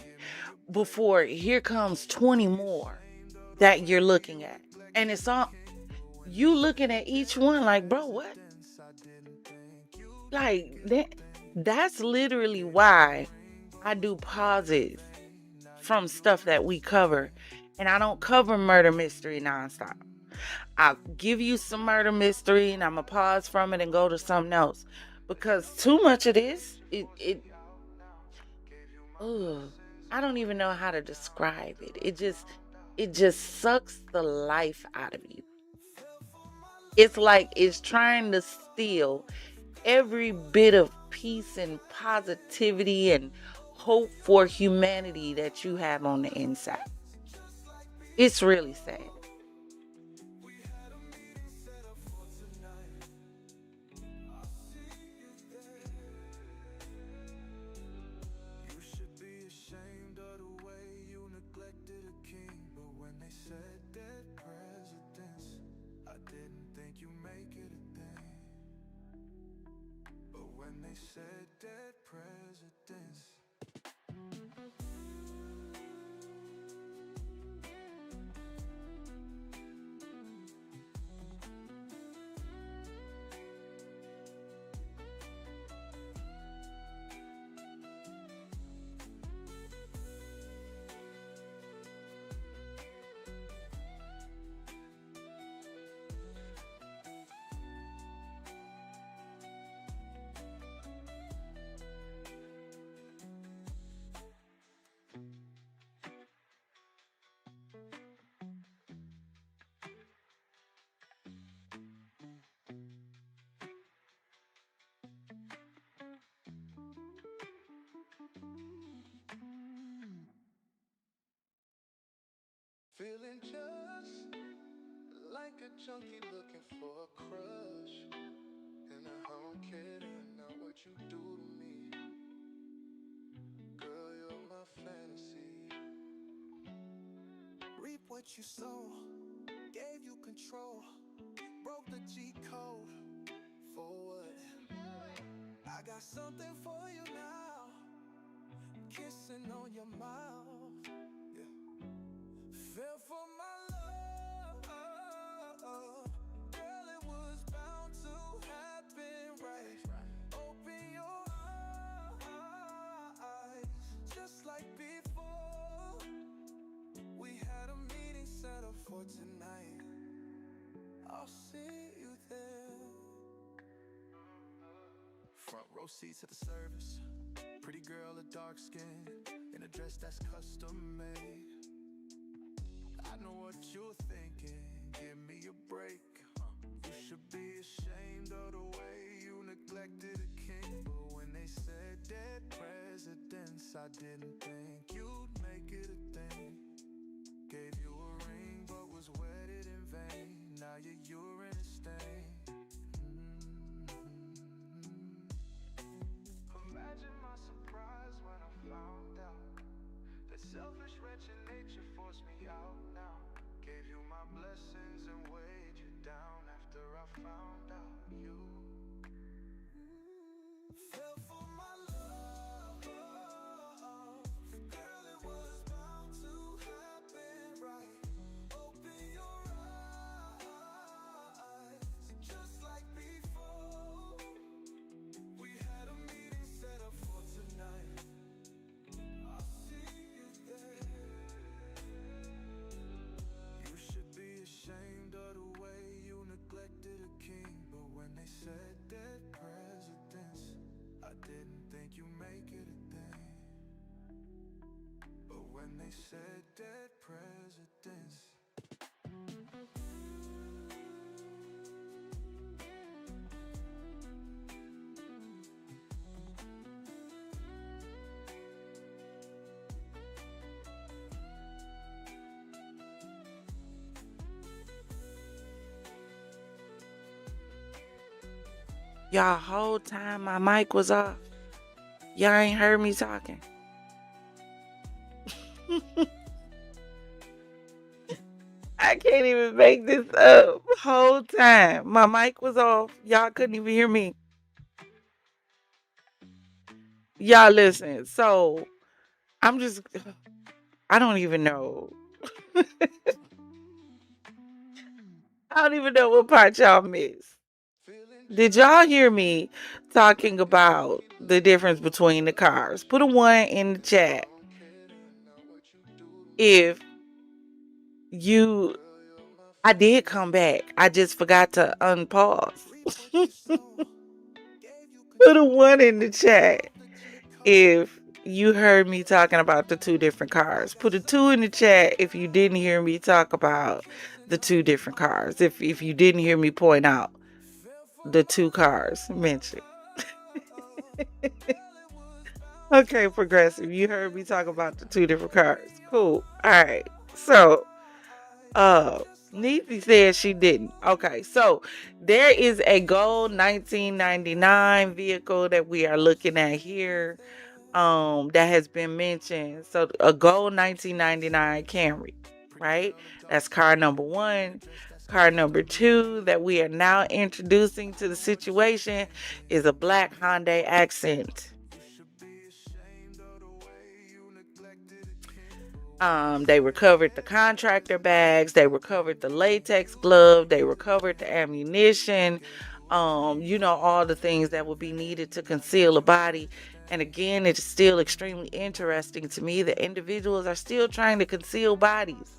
before here comes 20 more that you're looking at, and it's all you looking at each one like, bro, what? Like that's literally why I do pauses from stuff that we cover, and I don't cover murder mystery nonstop. I'll give you some murder mystery and I'm gonna pause from it and go to something else, because too much of this, I don't even know how to describe it. It just sucks the life out of you. It's like it's trying to steal every bit of peace and positivity and hope for humanity that you have on the inside. It's really sad. Feeling just like a junkie looking for a crush. And I don't care now what you do to me. Girl, you're my fantasy. Reap what you sow, gave you control, broke the G code. For what? I got something for you now, kissing on your mouth. Yeah. Fell for my love, girl, it was bound to happen, right? Open your eyes, just like before. We had a meeting set up for tonight. I'll see you there. Front row seats at the service. Pretty girl, a dark skin, in a dress that's custom made. I know what you're thinking, give me a break. You should be ashamed of the way you neglected a king. But when they said dead presidents, I didn't think you'd make it a thing. Gave you a ring but was wedded in vain. Now your urine is stained. Imagine my surprise when I found out that selfish, wretched nature forced me out now. Gave you my blessings and weighed you down after I found out you fell for my love. Girl, it was bound to happen, right? Open your eyes, just like before. We had a meeting set up for tonight. I'll see you there. You should be ashamed of the way you neglected a king. But when they said dead presidents, I didn't think you make it a thing. But when they said dead presidents. Y'all, whole time my mic was off. Y'all ain't heard me talking. I can't even make this up. Whole time my mic was off. Y'all couldn't even hear me. Y'all listen. So I don't even know. I don't even know what part y'all missed. Did y'all hear me talking about the difference between the cars? Put a 1 in the chat if I did come back. I just forgot to unpause. Put a 1 in the chat if you heard me talking about the 2 different cars. Put a 2 in the chat if you didn't hear me talk about the 2 different cars. If you didn't hear me point out the 2 cars mentioned. Okay, Progressive, you heard me talk about the 2 different cars. Cool. All right. So, Neezy said she didn't. Okay, so there is a gold 1999 vehicle that we are looking at here. That has been mentioned. So a gold 1999 Camry, right? That's car number 1. Car number 2 that we are now introducing to the situation is a black Hyundai Accent. They recovered the contractor bags, they recovered the latex glove, they recovered the ammunition, all the things that would be needed to conceal a body. And again, it's still extremely interesting to me that individuals are still trying to conceal bodies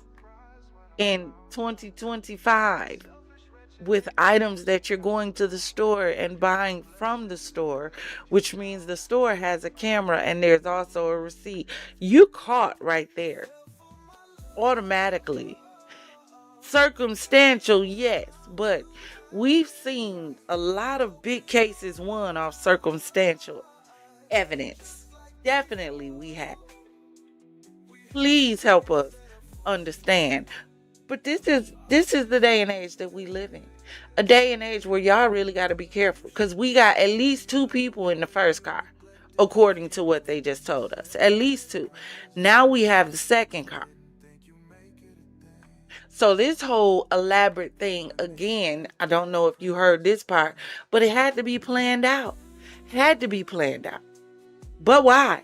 in 2025 with items that you're going to the store and buying from the store, which means the store has a camera and there's also a receipt. You caught right there automatically. Circumstantial, yes, but we've seen a lot of big cases won off circumstantial evidence. Definitely we have. Please help us understand. But this is the day and age that we live in. A day and age where y'all really got to be careful, because we got at least 2 people in the first car, according to what they just told us. At least 2. Now we have the second car. So this whole elaborate thing, again, I don't know if you heard this part, but it had to be planned out. Had to be planned out. But why?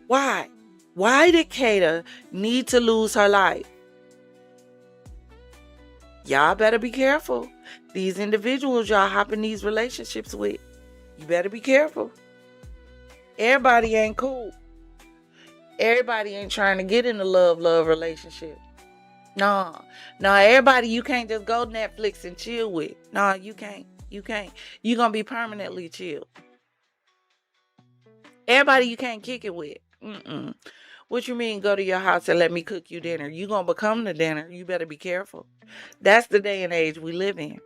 Why? Why did Kada need to lose her life? Y'all better be careful. These individuals y'all hop in these relationships with, you better be careful. Everybody ain't cool. Everybody ain't trying to get in a love relationship. No, everybody you can't just go Netflix and chill with. No, you can't. You're going to be permanently chill. Everybody you can't kick it with. What you mean go to your house and let me cook you dinner? You going to become the dinner. You better be careful. That's the day and age we live in.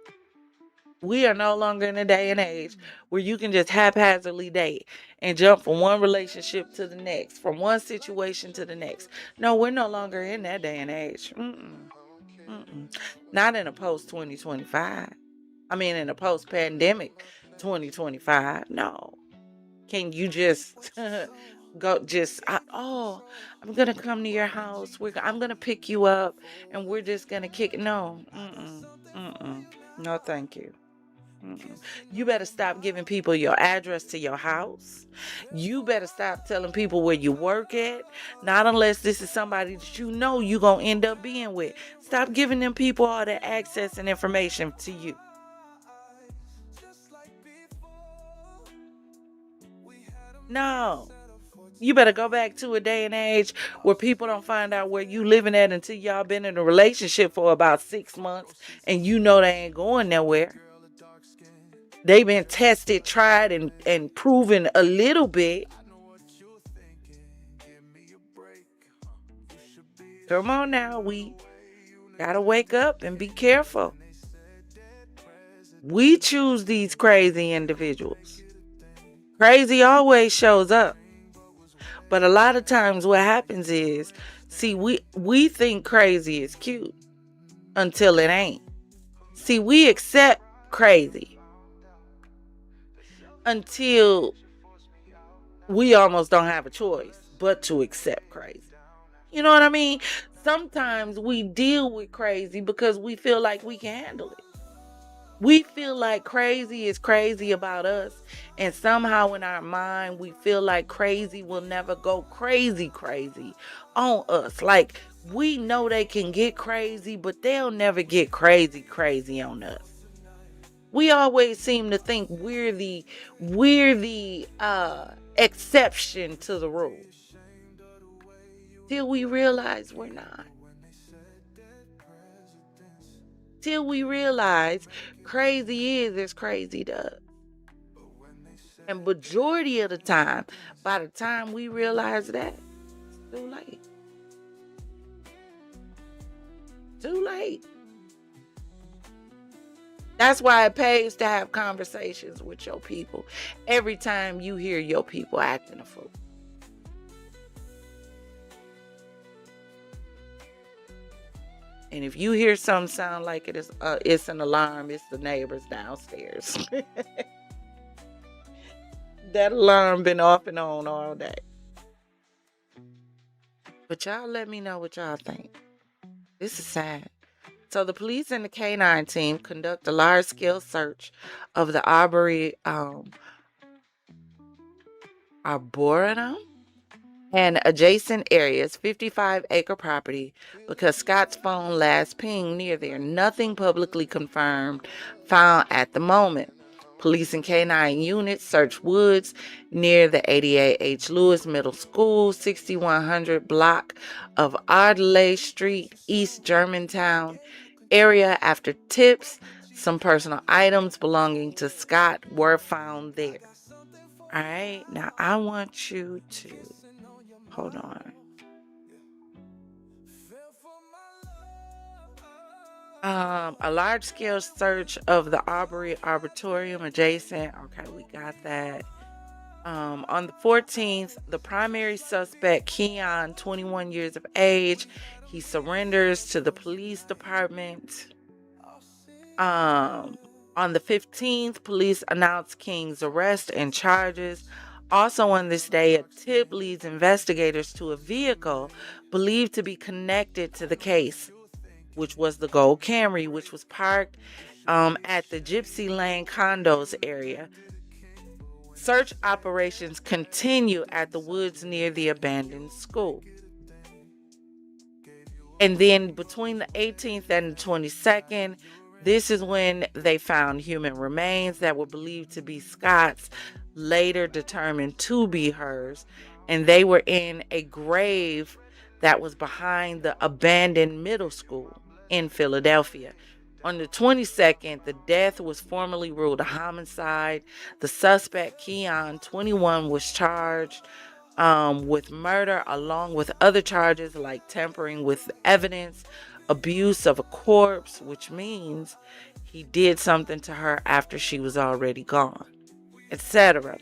We are no longer in a day and age where you can just haphazardly date and jump from one relationship to the next, from one situation to the next. No, we're no longer in that day and age. Not in a post-2025. I mean, in a post-pandemic 2025. No. Can you just go I'm going to come to your house. I'm going to pick you up and we're just going to kick it. No. No, thank you. You better stop giving people your address to your house. You better stop telling people where you work at. Not unless this is somebody that you know you're going to end up being with. Stop giving them people all the access and information to you. No. You better go back to a day and age where people don't find out where you living at until y'all been in a relationship for about 6 months and you know they ain't going nowhere. They've been tested, tried, and proven a little bit. Come on now, we gotta wake up and be careful. We choose these crazy individuals. Crazy always shows up. But a lot of times what happens is, see, we think crazy is cute until it ain't. See, we accept crazy until we almost don't have a choice but to accept crazy. You know what I mean? Sometimes we deal with crazy because we feel like we can handle it. We feel like crazy is crazy about us, and somehow in our mind we feel like crazy will never go crazy on us. Like, we know they can get crazy, but they'll never get crazy on us. We always seem to think we're the exception to the rule, till we realize we're not. Till we realize crazy is as crazy does. And majority of the time, by the time we realize that, it's too late. Too late. That's why it pays to have conversations with your people every time you hear your people acting a fool. And if you hear something sound like it's an alarm, it's the neighbors downstairs. That alarm been off and on all day. But y'all let me know what y'all think. This is sad. So the police and the K9 team conduct a large-scale search of the Arboretum and adjacent areas, 55-acre property, because Scott's phone last pinged near there. Nothing publicly confirmed found at the moment. Police and K9 units searched woods near the 88 H. Lewis Middle School, 6100 block of Ardley Street, East Germantown area after tips. Some personal items belonging to Scott were found there. All right, now I want you to hold on. A large-scale search of the Arboretum adjacent. Okay, we got that. On the 14th, the primary suspect, Keon, 21 years of age, he surrenders to the police department. On the 15th, police announced King's arrest and charges. Also on this day, a tip leads investigators to a vehicle believed to be connected to the case, which was the gold Camry, which was parked at the Gypsy Lane condos area. Search operations continue at the woods near the abandoned school. And then between the 18th and the 22nd, this is when they found human remains that were believed to be Scott's, later determined to be hers. And they were in a grave that was behind the abandoned middle school in Philadelphia. On the 22nd, the death was formally ruled a homicide. The suspect, Keon, 21, was charged with murder, along with other charges like tampering with evidence, abuse of a corpse, which means he did something to her after she was already gone, etc.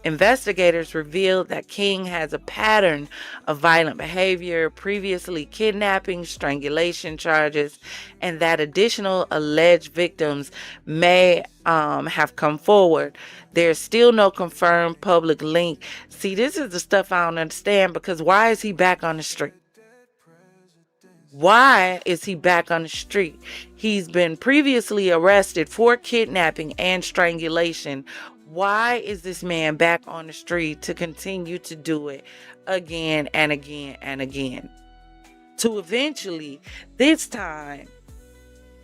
Investigators revealed that King has a pattern of violent behavior, previously kidnapping, strangulation charges, and that additional alleged victims may have come forward. There's still no confirmed public link. See, this is the stuff I don't understand, because why is he back on the street? Why is he back on the street? He's been previously arrested for kidnapping and strangulation. Why is this man back on the street to continue to do it again and again and again? To eventually, this time,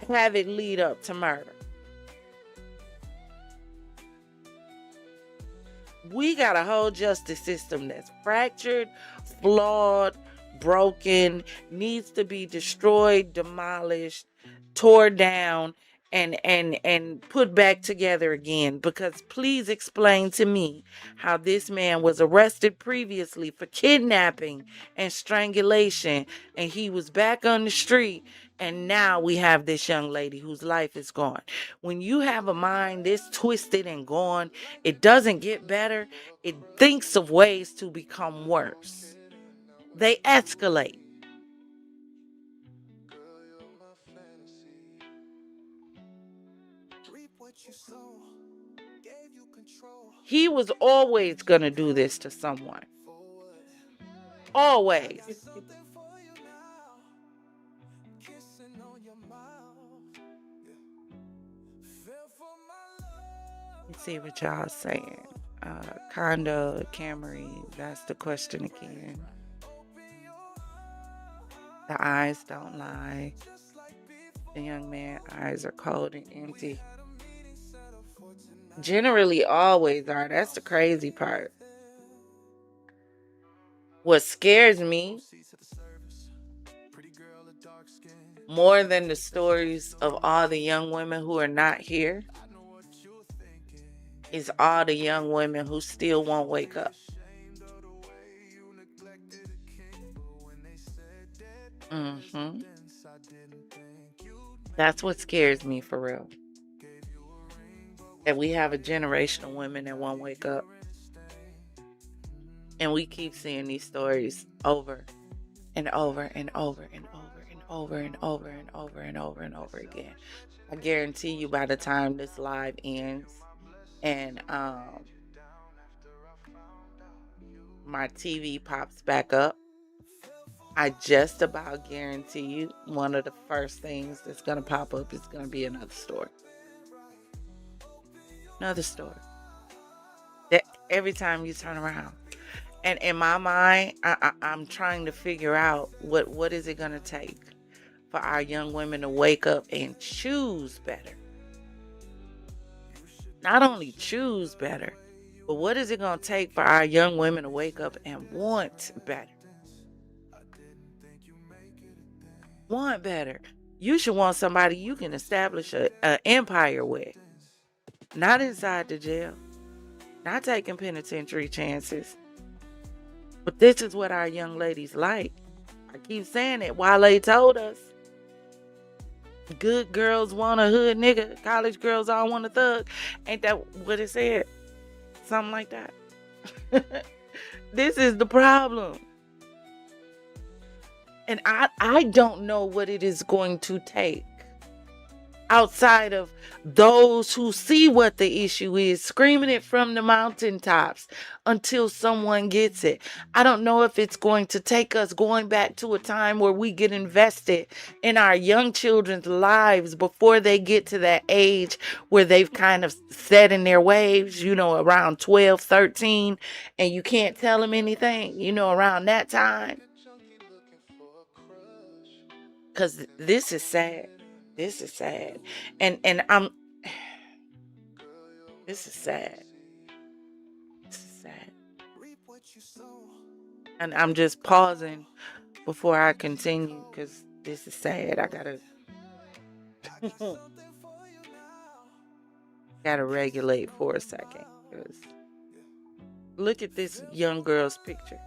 have it lead up to murder. We got a whole justice system that's fractured, flawed, broken, needs to be destroyed, demolished, tore down, and put back together again. Because please explain to me how this man was arrested previously for kidnapping and strangulation, and he was back on the street, and now we have this young lady whose life is gone. When you have a mind this twisted and gone, it doesn't get better. It thinks of ways to become worse. They escalate. He was always going to do this to someone. Always. Let's see what y'all saying. Condo, Camry, that's the question again. The eyes don't lie. The young man's eyes are cold and empty. Generally always are. That's the crazy part. What scares me more than the stories of all the young women who are not here is all the young women who still won't wake up. That's what scares me for real. That we have a generation of women that won't wake up. And we keep seeing these stories over and over and over and over and over and over and over and over and over again. I guarantee you by the time this live ends and my TV pops back up, I just about guarantee you one of the first things that's going to pop up is going to be another story. Another story. That every time you turn around. And in my mind, I'm trying to figure out what is it going to take for our young women to wake up and choose better. Not only choose better, but what is it going to take for our young women to wake up and want better? Want better. You should want somebody you can establish an empire with. Not inside the jail. Not taking penitentiary chances. But this is what our young ladies like. I keep saying it. Wale told us. Good girls want a hood nigga. College girls all want a thug. Ain't that what it said? Something like that. This is the problem. And I don't know what it is going to take outside of those who see what the issue is, screaming it from the mountaintops until someone gets it. I don't know if it's going to take us going back to a time where we get invested in our young children's lives before they get to that age where they've kind of set in their ways, around 12, 13, and you can't tell them anything, around that time. Because this is sad. This is sad. And this is sad. This is sad. And I'm just pausing before I continue because this is sad. I gotta regulate for a second. Because look at this young girl's picture.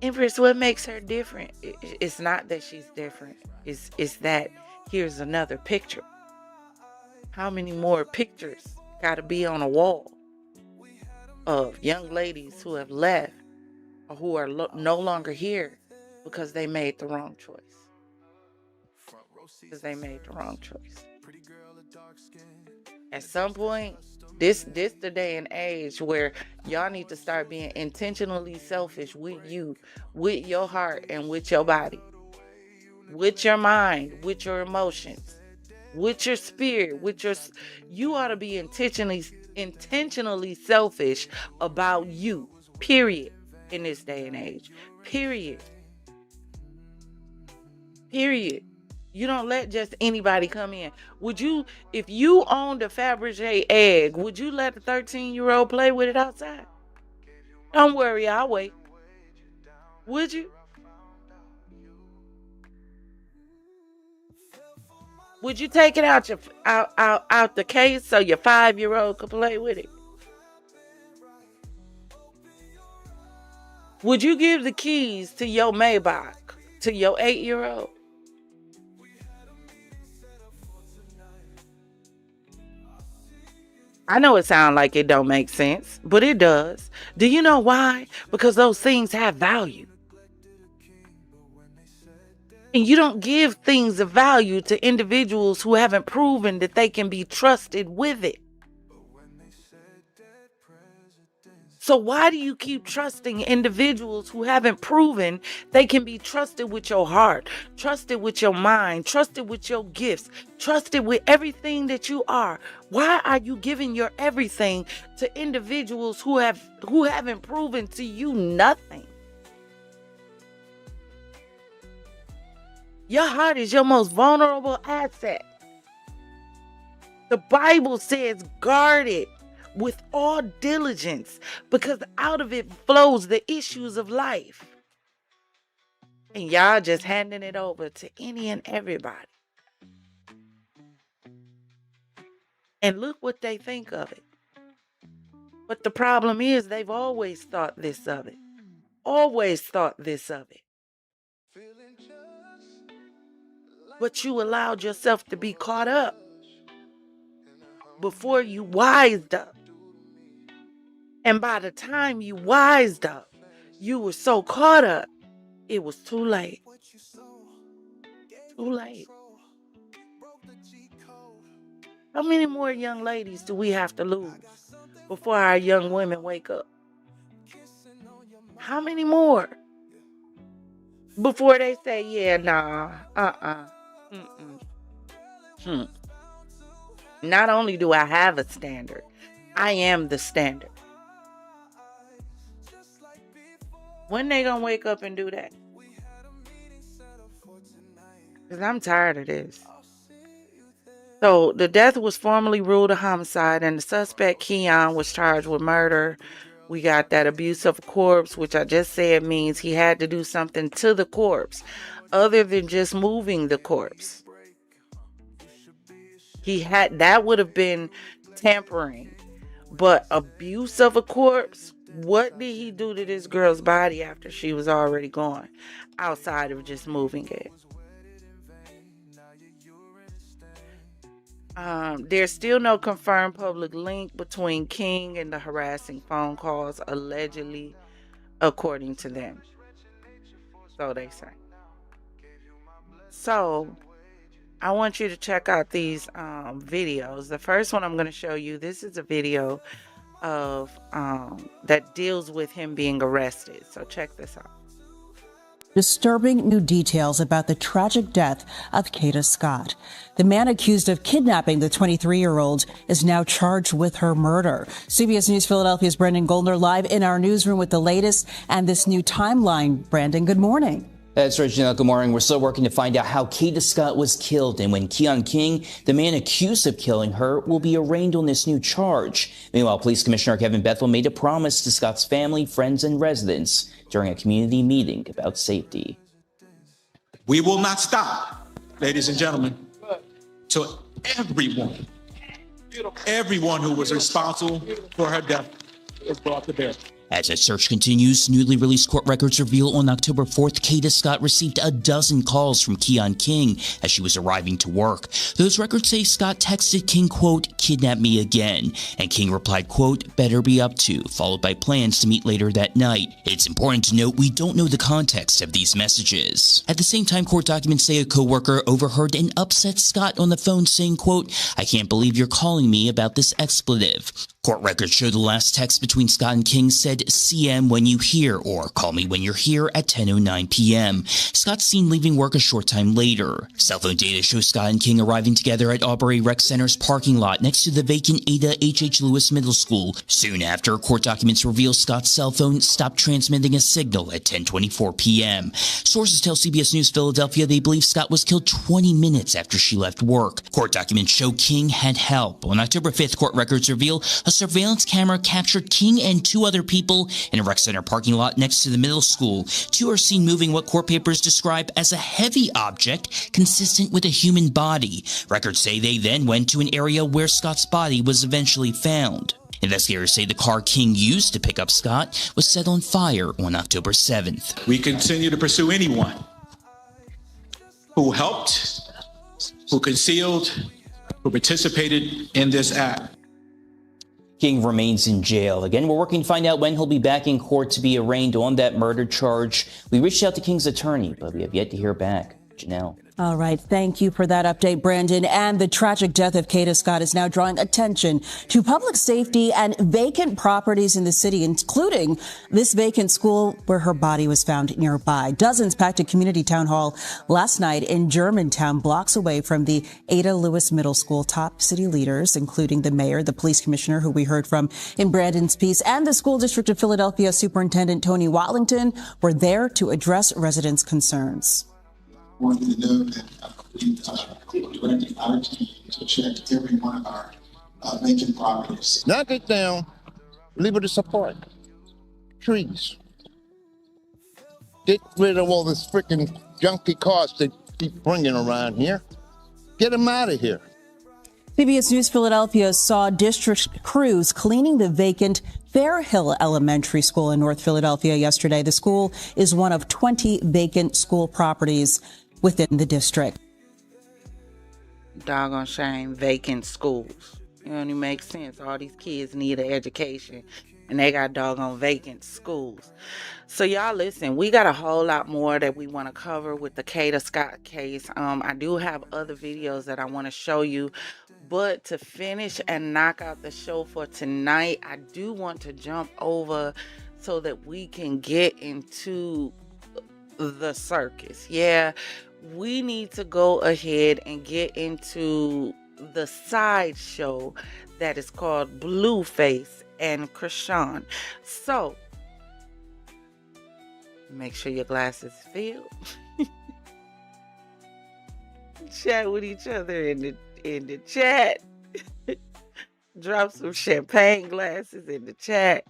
Empris, what makes her different? It's not that she's different. It's that here's another picture. How many more pictures got to be on a wall of young ladies who have left or who are no longer here because they made the wrong choice? Because they made the wrong choice. At some point, this the day and age where y'all need to start being intentionally selfish with you, with your heart, and with your body, with your mind, with your emotions, with your spirit, you ought to be intentionally selfish about you, period, in this day and age, period. You don't let just anybody come in. Would you, if you owned a Fabergé egg, would you let a 13-year-old play with it outside? Don't worry, I'll wait. Would you? Would you take it out the case so your 5-year-old could play with it? Would you give the keys to your Maybach to your 8-year-old? I know it sounds like it don't make sense, but it does. Do you know why? Because those things have value. And you don't give things of value to individuals who haven't proven that they can be trusted with it. So why do you keep trusting individuals who haven't proven they can be trusted with your heart, trusted with your mind, trusted with your gifts, trusted with everything that you are? Why are you giving your everything to individuals who haven't proven to you nothing? Your heart is your most vulnerable asset. The Bible says guard it with all diligence, because out of it flows the issues of life. And y'all just handing it over to any and everybody. And look what they think of it. But the problem is they've always thought this of it. Always thought this of it. But you allowed yourself to be caught up before you wised up. And by the time you wised up, you were so caught up, it was too late. Too late. How many more young ladies do we have to lose before our young women wake up? How many more? Before they say, yeah, nah, Not only do I have a standard, I am the standard. When they gonna wake up and do that? Because I'm tired of this. So the death was formally ruled a homicide, and the suspect, Keon, was charged with murder. We got that abuse of a corpse, which I just said means he had to do something to the corpse other than just moving the corpse. That would have been tampering. But abuse of a corpse, what did he do to this girl's body after she was already gone, outside of just moving it? There's still no confirmed public link between King and the harassing phone calls, allegedly, according to them. So they say. So I want you to check out these videos. The first one I'm going to show you, this is a video of that deals with him being arrested. So check this out. Disturbing new details about the tragic death of Kada Scott. The man accused of kidnapping the 23-year-old is now charged with her murder. CBS News Philadelphia's Brendan Goldner live in our newsroom with the latest and this new timeline. Brandon, good morning. That's right, Janelle. Good morning. We're still working to find out how Kada Scott was killed and when Keon King, the man accused of killing her, will be arraigned on this new charge. Meanwhile, Police Commissioner Kevin Bethel made a promise to Scott's family, friends, and residents during a community meeting about safety. We will not stop, ladies and gentlemen, till everyone who was responsible for her death is brought to bear. As that search continues, newly released court records reveal on October 4th, Kada Scott received a dozen calls from Keon King as she was arriving to work. Those records say Scott texted King, quote, "Kidnap me again," and King replied, quote, "Better be up to," followed by plans to meet later that night. It's important to note we don't know the context of these messages. At the same time, court documents say a co-worker overheard an upset Scott on the phone saying, quote, "I can't believe you're calling me about this expletive." Court records show the last text between Scott and King said, "CM when you hear," or "Call me when you're here" at 10:09 p.m. Scott's seen leaving work a short time later. Cell phone data shows Scott and King arriving together at Aubrey Rec Center's parking lot next to the vacant Ada H.H. Lewis Middle School. Soon after, court documents reveal Scott's cell phone stopped transmitting a signal at 10:24 p.m. Sources tell CBS News Philadelphia they believe Scott was killed 20 minutes after she left work. Court documents show King had help. On October 5th, court records reveal a surveillance camera captured King and two other people in a rec center parking lot next to the middle school. Two are seen moving what court papers describe as a heavy object consistent with a human body. Records say they then went to an area where Scott's body was eventually found. Investigators say the car King used to pick up Scott was set on fire on October 7th. We continue to pursue anyone who helped, who concealed, who participated in this act. King remains in jail. Again, we're working to find out when he'll be back in court to be arraigned on that murder charge. We reached out to King's attorney, but we have yet to hear back. Janelle. All right. Thank you for that update, Brandon. And the tragic death of Kada Scott is now drawing attention to public safety and vacant properties in the city, including this vacant school where her body was found nearby. Dozens packed a community town hall last night in Germantown, blocks away from the Ada Lewis Middle School. Top city leaders, including the mayor, the police commissioner, who we heard from in Brandon's piece, and the school district of Philadelphia Superintendent Tony Watlington, were there to address residents' concerns. I want you to know that we directed our team to check every one of our vacant properties. Knock it down, leave it as a park. Trees. Get rid of all this freaking junky cars they keep bringing around here. Get them out of here. CBS News Philadelphia saw district crews cleaning the vacant Fairhill Elementary School in North Philadelphia yesterday. The school is one of 20 vacant school properties within the district. Doggone shame, vacant schools. It only makes sense. All these kids need an education, and they got doggone vacant schools. So y'all listen, we got a whole lot more that we want to cover with the Kada Scott case. I do have other videos that I want to show you, but to finish and knock out the show for tonight, I do want to jump over so that we can get into the circus. Yeah, we need to go ahead and get into the sideshow that is called Blueface and Chrisean. So make sure your glass is filled. Chat with each other in the chat. Drop some champagne glasses in the chat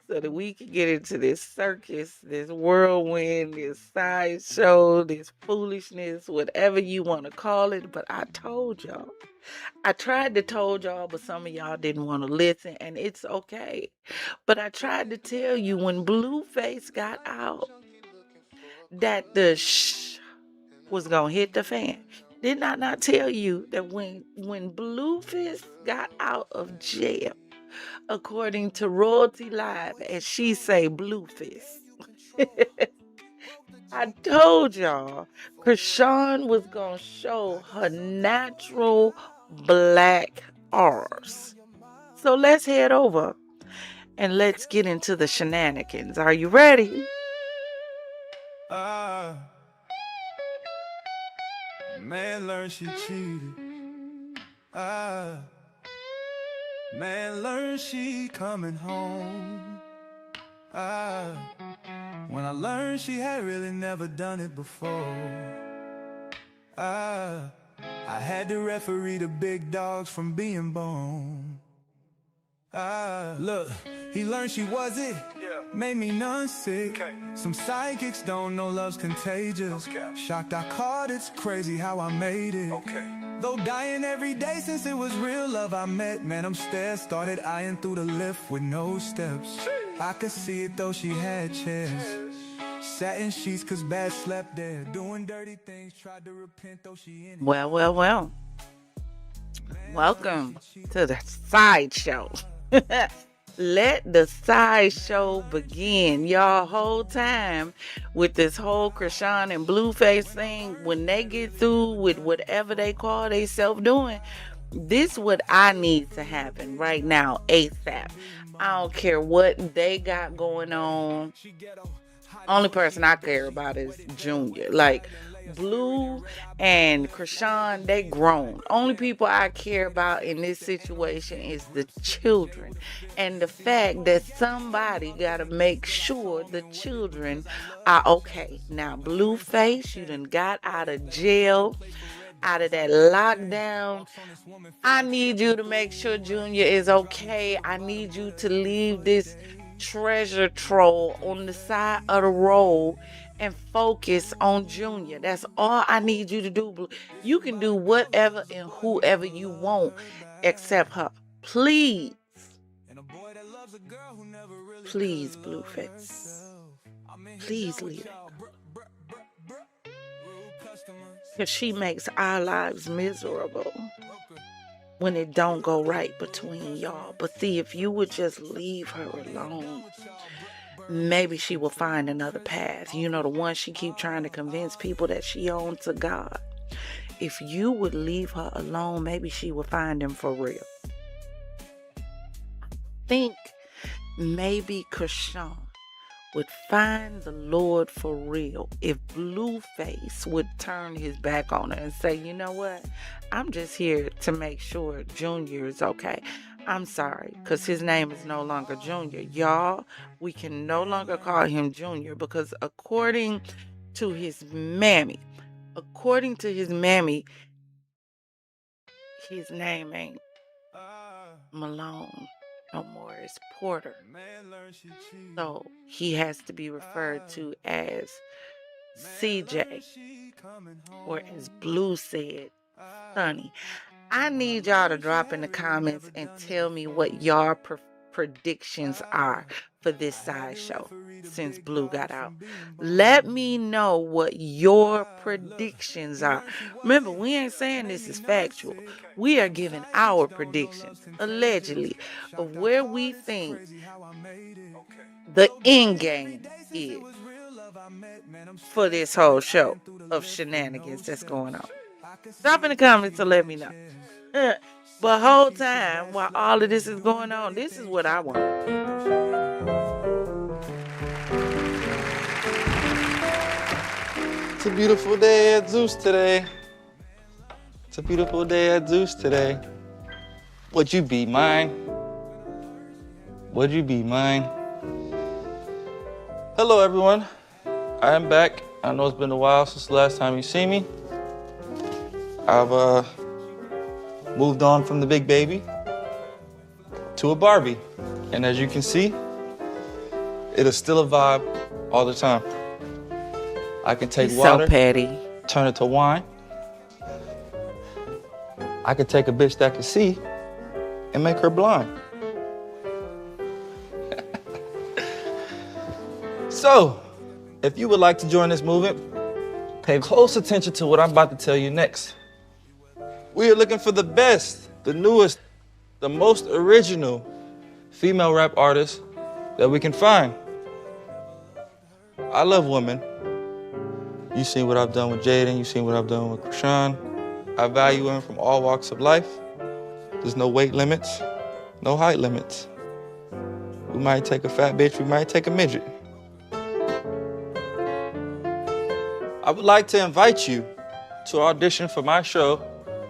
so that we can get into this circus, this whirlwind, this sideshow, this foolishness, whatever you want to call it. But I told y'all. I tried to told y'all, but some of y'all didn't want to listen, and it's okay. But I tried to tell you when Blueface got out that the was going to hit the fan. Did I not tell you that when Blueface got out of jail, according to Royalty Live, as she say, Blueface, I told y'all Chrisean was gonna show her natural black R's. So let's head over and let's get into the shenanigans. Are you ready? Man learned she cheated. Man learned she coming home. When I learned she had really never done it before. I had to referee the big dogs from being born. Look, he learned she was it. Made me none sick. Some psychics don't know love's contagious. Shocked I caught it's crazy how I made it. Though dying every day since it was real love I met. Man, I'm stairs started eyeing through the lift with no steps. I could see it though she had chairs. Sat in sheets cause bad slept there. Doing dirty things, tried to repent though she in it. Well. Welcome to the Sideshow. Let the Sideshow begin. Y'all, whole time with this whole Chrisean and Blueface thing, when they get through with whatever they call themselves doing, this what I need to happen right now, ASAP. I don't care what they got going on. Only person I care about is Junior. Like, Blue and Chrisean, they grown. Only people I care about in this situation is the children. And the fact that somebody got to make sure the children are okay. Now, Blueface, you done got out of jail, out of that lockdown. I need you to make sure Junior is okay. I need you to leave this treasure troll on the side of the road and focus on Junior. That's all I need you to do, Blue. You can do whatever and whoever you want except her. Please. Please, Blueface. Please leave it. Because she makes our lives miserable when it don't go right between y'all. But see, if you would just leave her alone, maybe she will find another path. You know, the one she keep trying to convince people that she owns to God. If you would leave her alone, maybe she will find him for real. Think maybe Chrisean would find the Lord for real if Blueface would turn his back on her and say, you know what? I'm just here to make sure Junior is okay. I'm sorry, because his name is no longer Junior. Y'all, we can no longer call him Junior because according to his mammy, his name ain't Malone no more. It's Porter. So he has to be referred to as CJ, or as Blue said, Sonny. I need y'all to drop in the comments and tell me what your predictions are for this Sideshow since Blue got out. Let me know what your predictions are. Remember, we ain't saying this is factual. We are giving our predictions, allegedly, of where we think the end game is for this whole show of shenanigans that's going on. Drop in the comments to let me know. But whole time while all of this is going on, this is what I want. It's a beautiful day at Zeus today. It's a beautiful day at Zeus today. Would you be mine? Would you be mine? Hello everyone, I am back. I know it's been a while since the last time you see me. I've moved on from the big baby to a Barbie. And as you can see, it is still a vibe all the time. I can take water, so petty, turn it to wine. I could take a bitch that can see and make her blind. So, if you would like to join this movement, pay close attention to what I'm about to tell you next. We are looking for the best, the newest, the most original female rap artists that we can find. I love women. You seen what I've done with Jaden, you seen what I've done with Chrisean. I value women from all walks of life. There's no weight limits, no height limits. We might take a fat bitch, we might take a midget. I would like to invite you to audition for my show,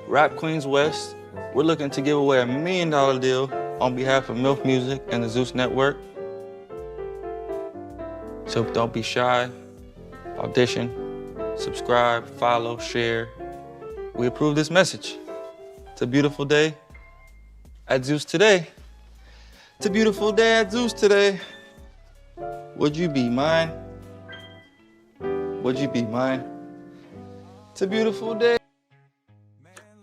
Rap Queens West. We're looking to give away $1 million deal on behalf of MILF Music and the Zeus Network. So don't be shy, audition, subscribe, follow, share. We approve this message. It's a beautiful day at Zeus today. It's a beautiful day at Zeus today. Would you be mine? Would you be mine? It's a beautiful day.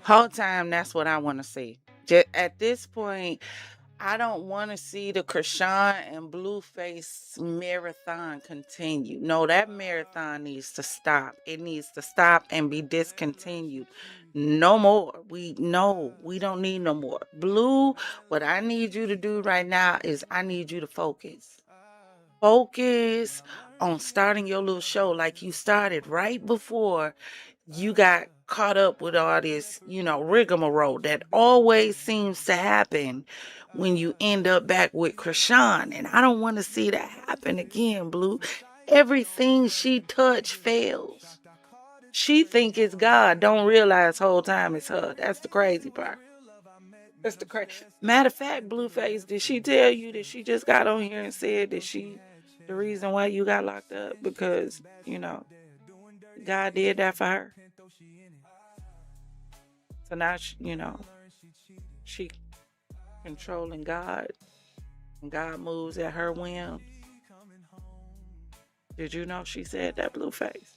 Whole time, that's what I want to see. Just at this point, I don't want to see the Chrisean and Blueface marathon continue. No, that marathon needs to stop. It needs to stop and be discontinued. No more. We don't need no more. Blue, what I need you to do right now is I need you to focus. Focus on starting your little show like you started right before you got caught up with all this, rigmarole that always seems to happen when you end up back with Chrisean. And I don't want to see that happen again, Blue. Everything she touch fails. She think it's God, don't realize whole time it's her. That's the crazy part. That's the crazy. Matter of fact, Blueface, did she tell you that she just got on here and said that the reason why you got locked up because, God did that for her? So now, she controlling God, and God moves at her whim. Did you know she said that, Blueface?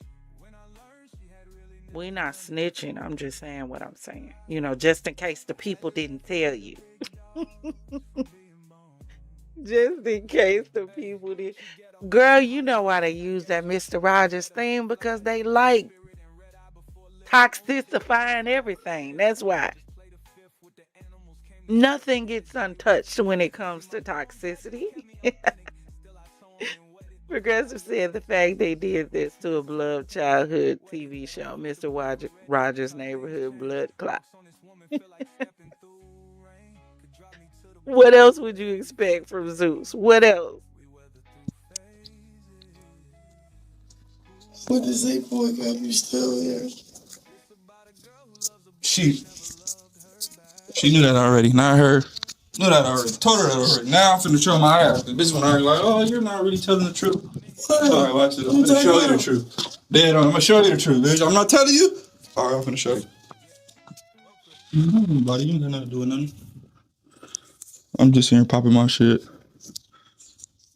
We not snitching. I'm just saying what I'm saying. Just in case the people didn't tell you. Just in case the people did. Girl, you know why they use that Mr. Rogers thing? Because they like toxifying everything. That's why. Nothing gets untouched when it comes to toxicity. Progressive said the fact they did this to a beloved childhood TV show, Mr. Rogers' Neighborhood Blood Clot. What else would you expect from Zeus? What else? What does that boy got me still here? She knew that already, not her. Knew that already. Told her that already. Now I'm finna show my ass. This one already like, oh, you're not really telling the truth. Alright, watch this. I'm gonna show you the truth. Dead on. I'm gonna show you the truth, bitch. I'm not telling you. Alright, I'm finna show you. Buddy, you ain't got nothing to do with nothing. I'm just here popping my shit.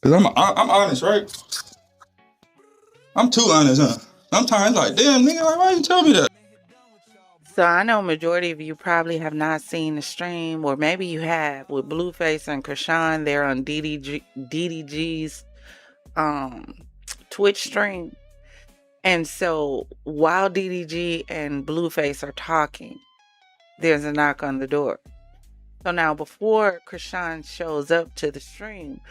Cause I'm honest, right? I'm too honest, huh? Sometimes like, damn, nigga, like, why you tell me that? So I know majority of you probably have not seen the stream, or maybe you have, with Blueface and Chrisean. They're on DDG's Twitch stream. And so while DDG and Blueface are talking, there's a knock on the door. So now before Chrisean shows up to the stream,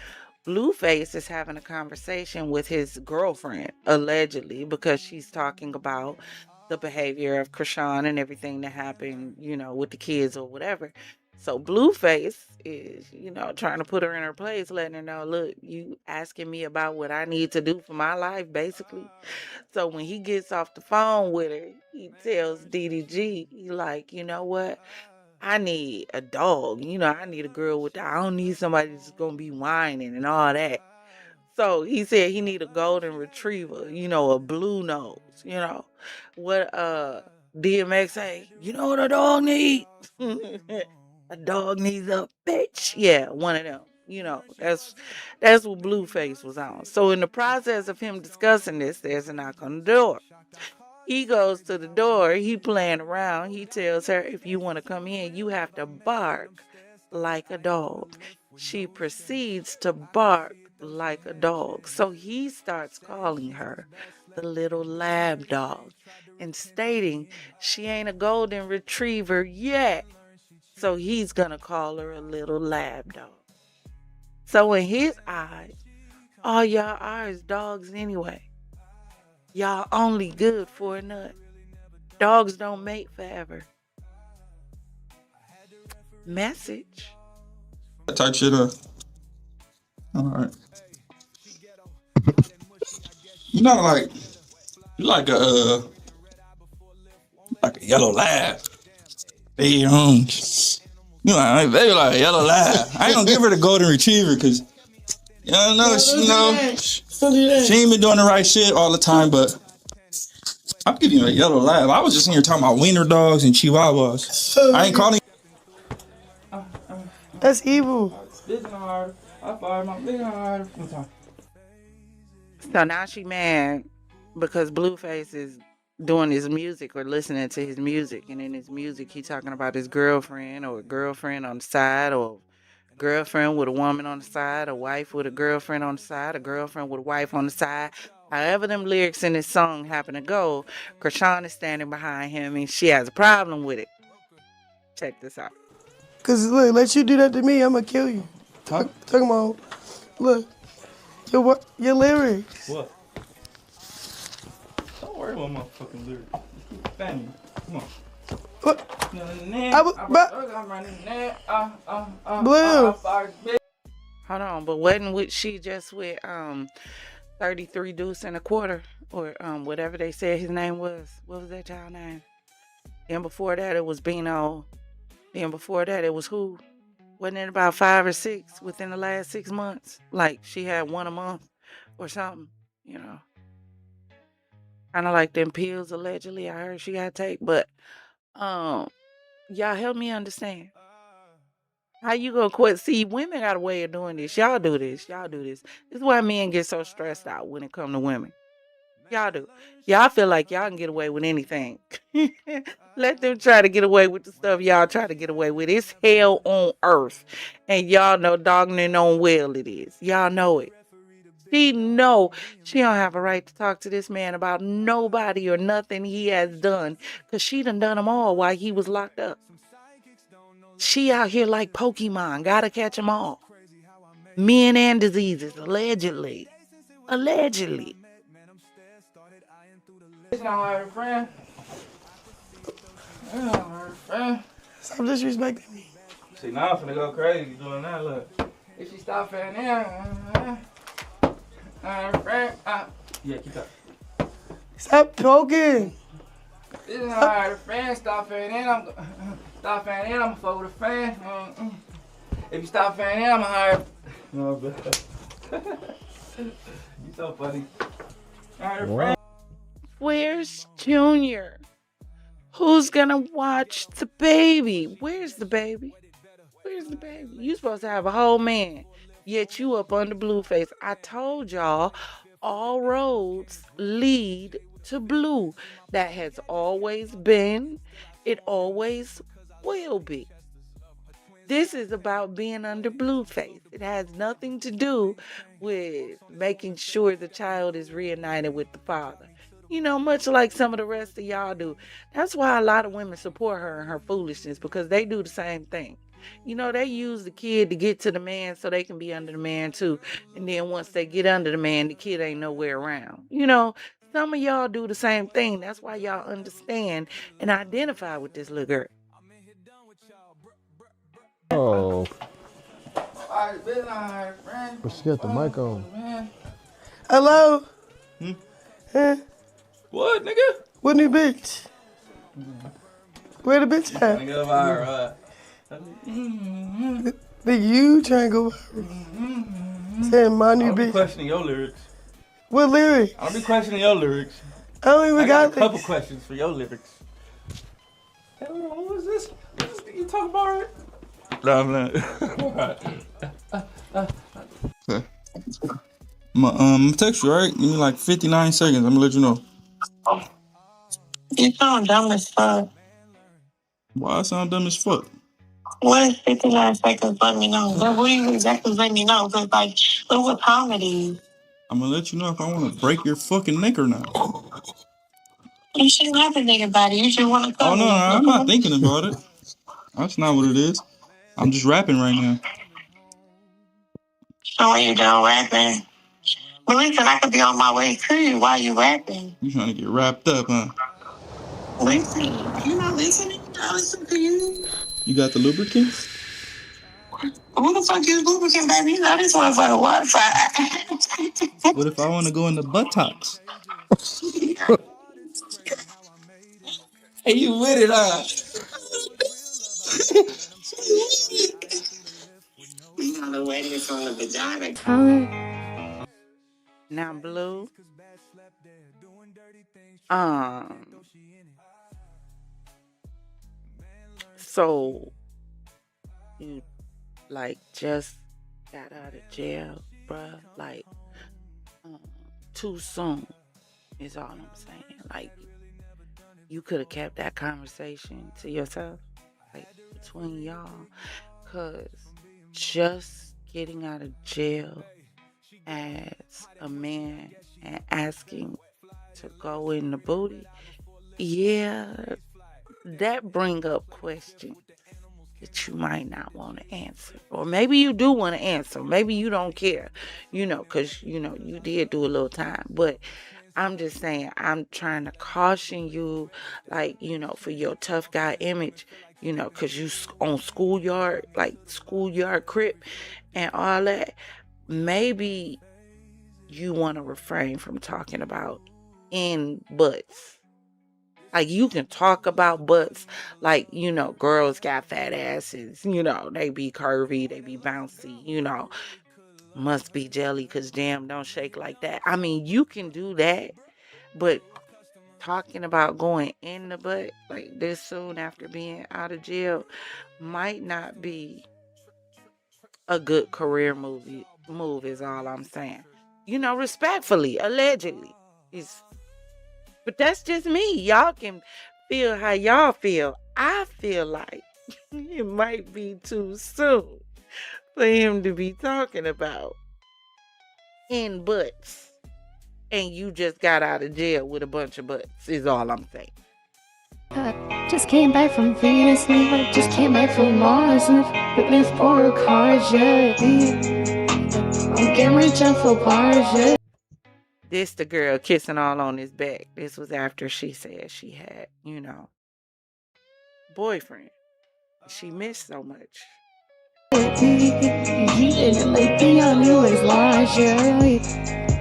Blueface is having a conversation with his girlfriend, allegedly, because she's talking about the behavior of Chrisean and everything that happened, with the kids or whatever. So Blueface is, trying to put her in her place, letting her know, look, you asking me about what I need to do for my life, basically. So when he gets off the phone with her, he tells DDG, he like, you know what? I need a dog. I need a girl with that. I don't need somebody that's going to be whining and all that. So he said he need a golden retriever, a blue nose, What DMX say, you know what a dog needs? A dog needs a bitch. Yeah, one of them. That's what Blueface was on. So in the process of him discussing this, there's a knock on the door. He goes to the door. He playing around. He tells her, if you want to come in, you have to bark like a dog. She proceeds to bark like a dog. So he starts calling her the little lab dog. and stating she ain't a golden retriever yet. So he's gonna call her a little lab dog. So in his eyes, all y'all are is dogs anyway. Y'all only good for a nut. Dogs don't mate forever. Message. Type shit up. All right. You know, you like a yellow lab. They you know, they like a yellow lab. I ain't gonna give her the golden retriever because she ain't been doing the right shit all the time. But I'm giving you a yellow lab. I was just in here talking about wiener dogs and chihuahuas. I ain't calling. That's evil. So now she mad because Blueface is doing his music or listening to his music, and in his music he talking about his girlfriend or a girlfriend on the side, or girlfriend with a woman on the side, a wife with a girlfriend on the side, a girlfriend with a wife on the side. However them lyrics in this song happen to go, Chrisean is standing behind him and she has a problem with it. Check this out. Cause look, let you do that to me, I'ma kill you. Talking about, look, your lyrics. What? Don't worry about my fucking lyrics. Fanny, come on. What? Blue. Hold on, but wasn't she just with 33 Deuce and a quarter, or whatever they said his name was? What was that child name? Then before that it was Bino. Then before that it was who? Wasn't it about 5 or 6 within the last 6 months? Like she had one a month or something, you know. Kind of like them pills allegedly I heard she got to take, but y'all help me understand. How you gonna quit? See, women got a way of doing this. Y'all do this. This is why men get so stressed out when it comes to women. Y'all do. Y'all feel like y'all can get away with anything. Let them try to get away with the stuff y'all try to get away with. It's hell on earth. And y'all know dogging on well it is. Y'all know it. She know she don't have a right to talk to this man about nobody or nothing he has done, because she done them all while he was locked up. She out here like Pokemon, gotta catch them all. Men and diseases, allegedly. Allegedly. It's not her friend. Stop disrespecting me. See, now I'm finna go crazy doing that, look. If she stop in there, yeah, keep up. Stop talking. This is not her friend. Stop fanning in. I'm gonna fuck with a fan. If you stop fanning in, I'm gonna hire. No, but you so funny. Wow. Where's Junior? Who's gonna watch the baby? Where's the baby? Where's the baby? You supposed to have a whole man, yet you up under Blueface. I told y'all, all roads lead to Blue. That has always been. It always will be. This is about being under Blueface. It has nothing to do with making sure the child is reunited with the father. You know, much like some of the rest of y'all do. That's why a lot of women support her and her foolishness, because they do the same thing. You know, they use the kid to get to the man so they can be under the man too. And then once they get under the man, the kid ain't nowhere around. You know, some of y'all do the same thing. That's why y'all understand and identify with this little girl. Oh. But she got the mic on. Hello? Huh? What, nigga? What new bitch? Where the bitch at? Nigga, viral. Nigga, you trying to go viral. Saying my new I'll be bitch. questioning your lyrics. What lyrics? I'll be questioning your lyrics. I don't even got a got couple questions for your lyrics. Hey, what is this? What is this you talking about, right? No, I'm gonna text you, right? Give me like 59 seconds. I'm gonna let you know. You sound dumb as fuck. Why I sound dumb as fuck? What is 59 seconds? Let me know. What do you exactly let me know? Because, like, look what time it is. I'm gonna let you know if I wanna break your fucking neck or not. You shouldn't have to think about it. You should want to Oh come. no, I'm not thinking about it. That's not what it is. I'm just rapping right now. So when you done rapping, but listen, I could be on my way to you while you rapping. You trying to get wrapped up, huh? Listen, you not listening? I listen to you. You got the lubricants? Who the fuck is lubricant, baby? You know this motherfucker Wi-Fi. What if I want to go in the buttocks? Hey, you with it, huh? You know the wedding is on the vagina. Now, Blue, so you like just got out of jail, bruh? Like, too soon is all I'm saying. Like, you could have kept that conversation to yourself, like between y'all, cause just getting out of jail as a man and asking to go in the booty, yeah, that bring up questions that you might not want to answer. Or maybe you do want to answer. Maybe you don't care, because, you did do a little time. But I'm just saying, I'm trying to caution you, like, for your tough guy image, because you on schoolyard crip and all that. Maybe you want to refrain from talking about in butts. Like, you can talk about butts, like, girls got fat asses, they be curvy, they be bouncy, must be jelly because damn, don't shake like that. I mean, you can do that, but talking about going in the butt like this soon after being out of jail might not be a good career move is all I'm saying. Respectfully, allegedly. But that's just me. Y'all can feel how y'all feel. I feel like it might be too soon for him to be talking about in butts. And you just got out of jail with a bunch of butts is all I'm saying. Just came back from Venus, I just came back from Mars, with me 4 cars, yeah. I'm getting rich off of bars, yeah. This the girl kissing all on his back. This was after she said she had, boyfriend. She missed so much. Lately on you is large, yeah.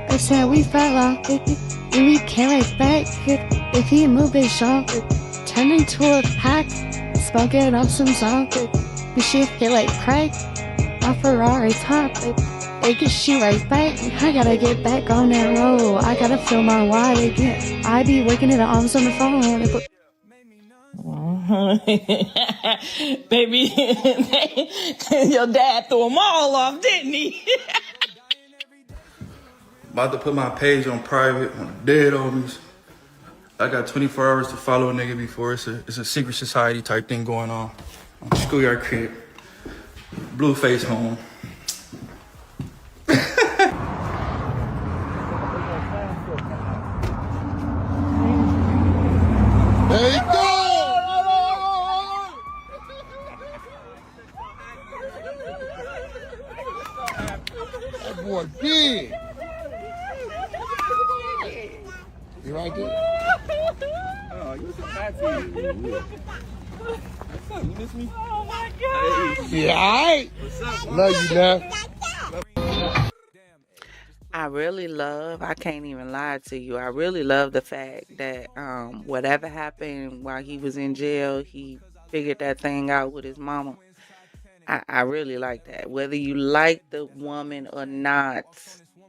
That's how we fell off, and we came right back. If he moved his shop, turn into a pack, smoking up some song. We should feel like crack. My Ferrari top, they get shit right back. I gotta get back on that road. I gotta feel my why again. I be working in the arms on the phone. Baby, your dad threw them all off, didn't he? About to put my page on private on the dead homies. I got 24 hours to follow a nigga before it's a secret society type thing going on the schoolyard crib. Blueface home. There you go! That boy big. You right there? Oh, you so happy. What's up? You miss me? Oh my God. Yeah, all right. What's up? Love you, man. I can't even lie to you. I really love the fact that whatever happened while he was in jail, he figured that thing out with his mama. I really like that. Whether you like the woman or not,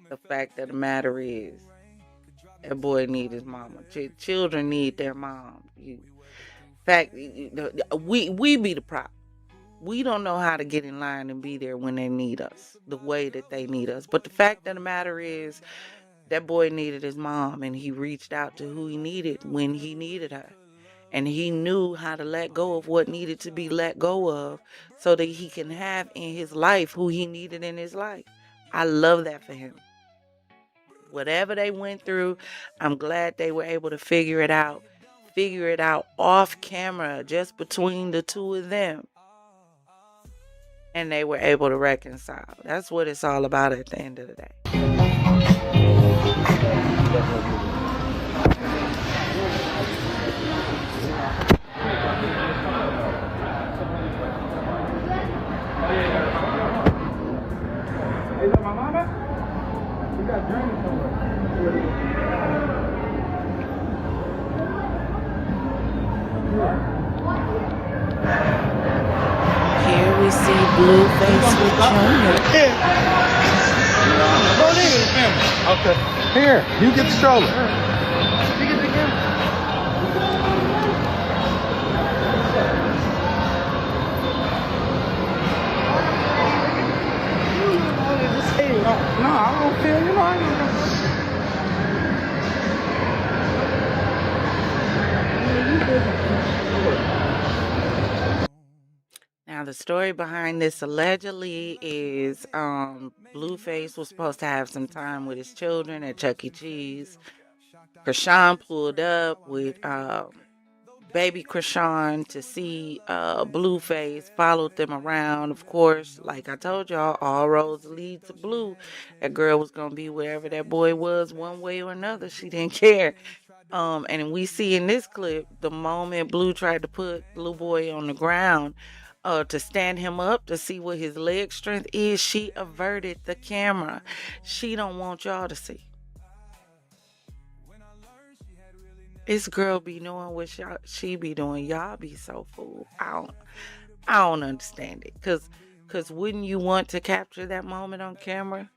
the fact of the matter is, that boy need his mama. Children need their mom. We be the problem. We don't know how to get in line and be there when they need us, the way that they need us. But the fact of the matter is, that boy needed his mom, and he reached out to who he needed when he needed her. And he knew how to let go of what needed to be let go of so that he can have in his life who he needed in his life. I love that for him. Whatever they went through, I'm glad they were able to figure it out figure it out off camera, just between the two of them. And they were able to reconcile. That's what it's all about at the end of the day. Here we see Blueface with Junior. Okay. Here, you get the stroller. No, I don't feel, you know, I Now, the story behind this allegedly is Blueface was supposed to have some time with his children at Chuck E. Cheese. Chrisean pulled up with baby Chrisean to see Blueface, followed them around. Of course, like I told y'all, all roads lead to Blue. That girl was going to be wherever that boy was one way or another. She didn't care. And we see in this clip, the moment Blue tried to put Blue Boy on the ground, to stand him up to see what his leg strength is, she averted the camera. She don't want y'all to see. This girl be knowing what she be doing. Y'all be so fooled. I don't understand it. Cause wouldn't you want to capture that moment on camera?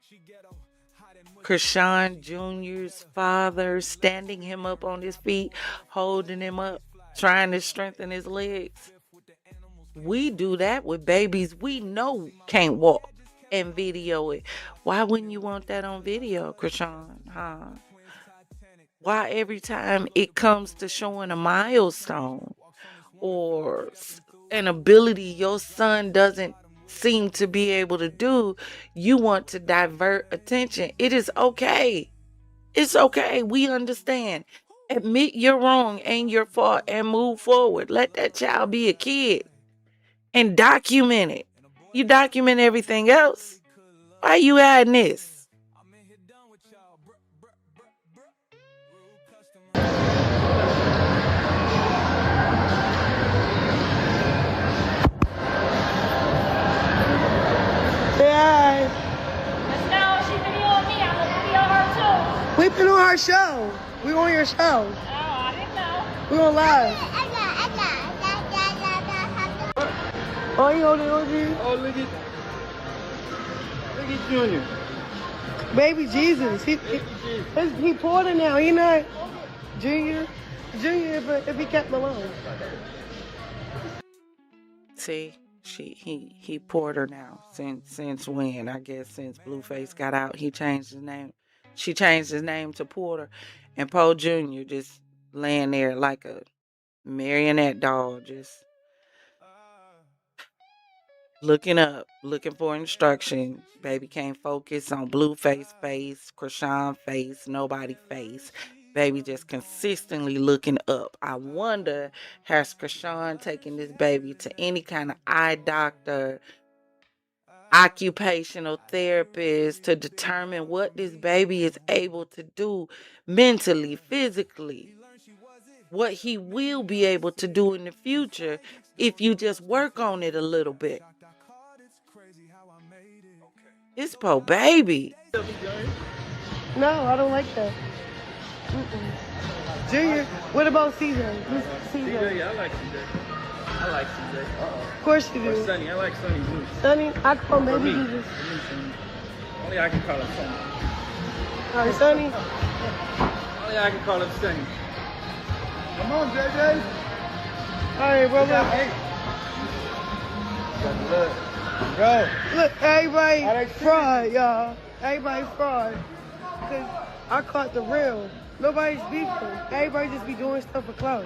Chrisean Jr.'s father standing him up on his feet, holding him up, trying to strengthen his legs. We do that with babies we know can't walk and video it. Why wouldn't you want that on video, Chrisean? Huh? Why every time it comes to showing a milestone or an ability your son doesn't seem to be able to do, you want to divert attention? It is okay. It's okay. We understand. Admit you're wrong and your fault and move forward. Let that child be a kid. And document it. You document everything else. Why you hiding this? Yeah. No, she videoing me. I'm gonna video her too. We've been on our show. We on your show. Oh, I didn't know. We on live. Oh, you holding on to you? Oh, look at Junior. Baby Jesus. He Porter now. He not Junior. Junior if he kept alone. See, he Porter now. Since when? I guess since Blueface got out, he changed his name. She changed his name to Porter, and Poe Jr. just laying there like a marionette doll, just looking up, looking for instruction. Baby can't focus on Blueface face, Chrisean face, nobody face. Baby just consistently looking up. I wonder, has Chrisean taken this baby to any kind of eye doctor, occupational therapist to determine what this baby is able to do mentally, physically, what he will be able to do in the future if you just work on it a little bit. It's poor baby. No, I don't like that. Mm-mm. Junior, what about CJ? Who's CJ? Yeah, I like CJ. I like CJ. Of course you do. Or Sonny, I like Sonny too. Sonny, I call him Baby Jesus. Only I can call him Sonny. All right, Sonny. Only I can call him Sonny. Come on, JJ. All right, brother. Go. Look, everybody fraud, y'all. Everybody fraud. Because I caught the real. Nobody's beefing. Everybody just be doing stuff for clout.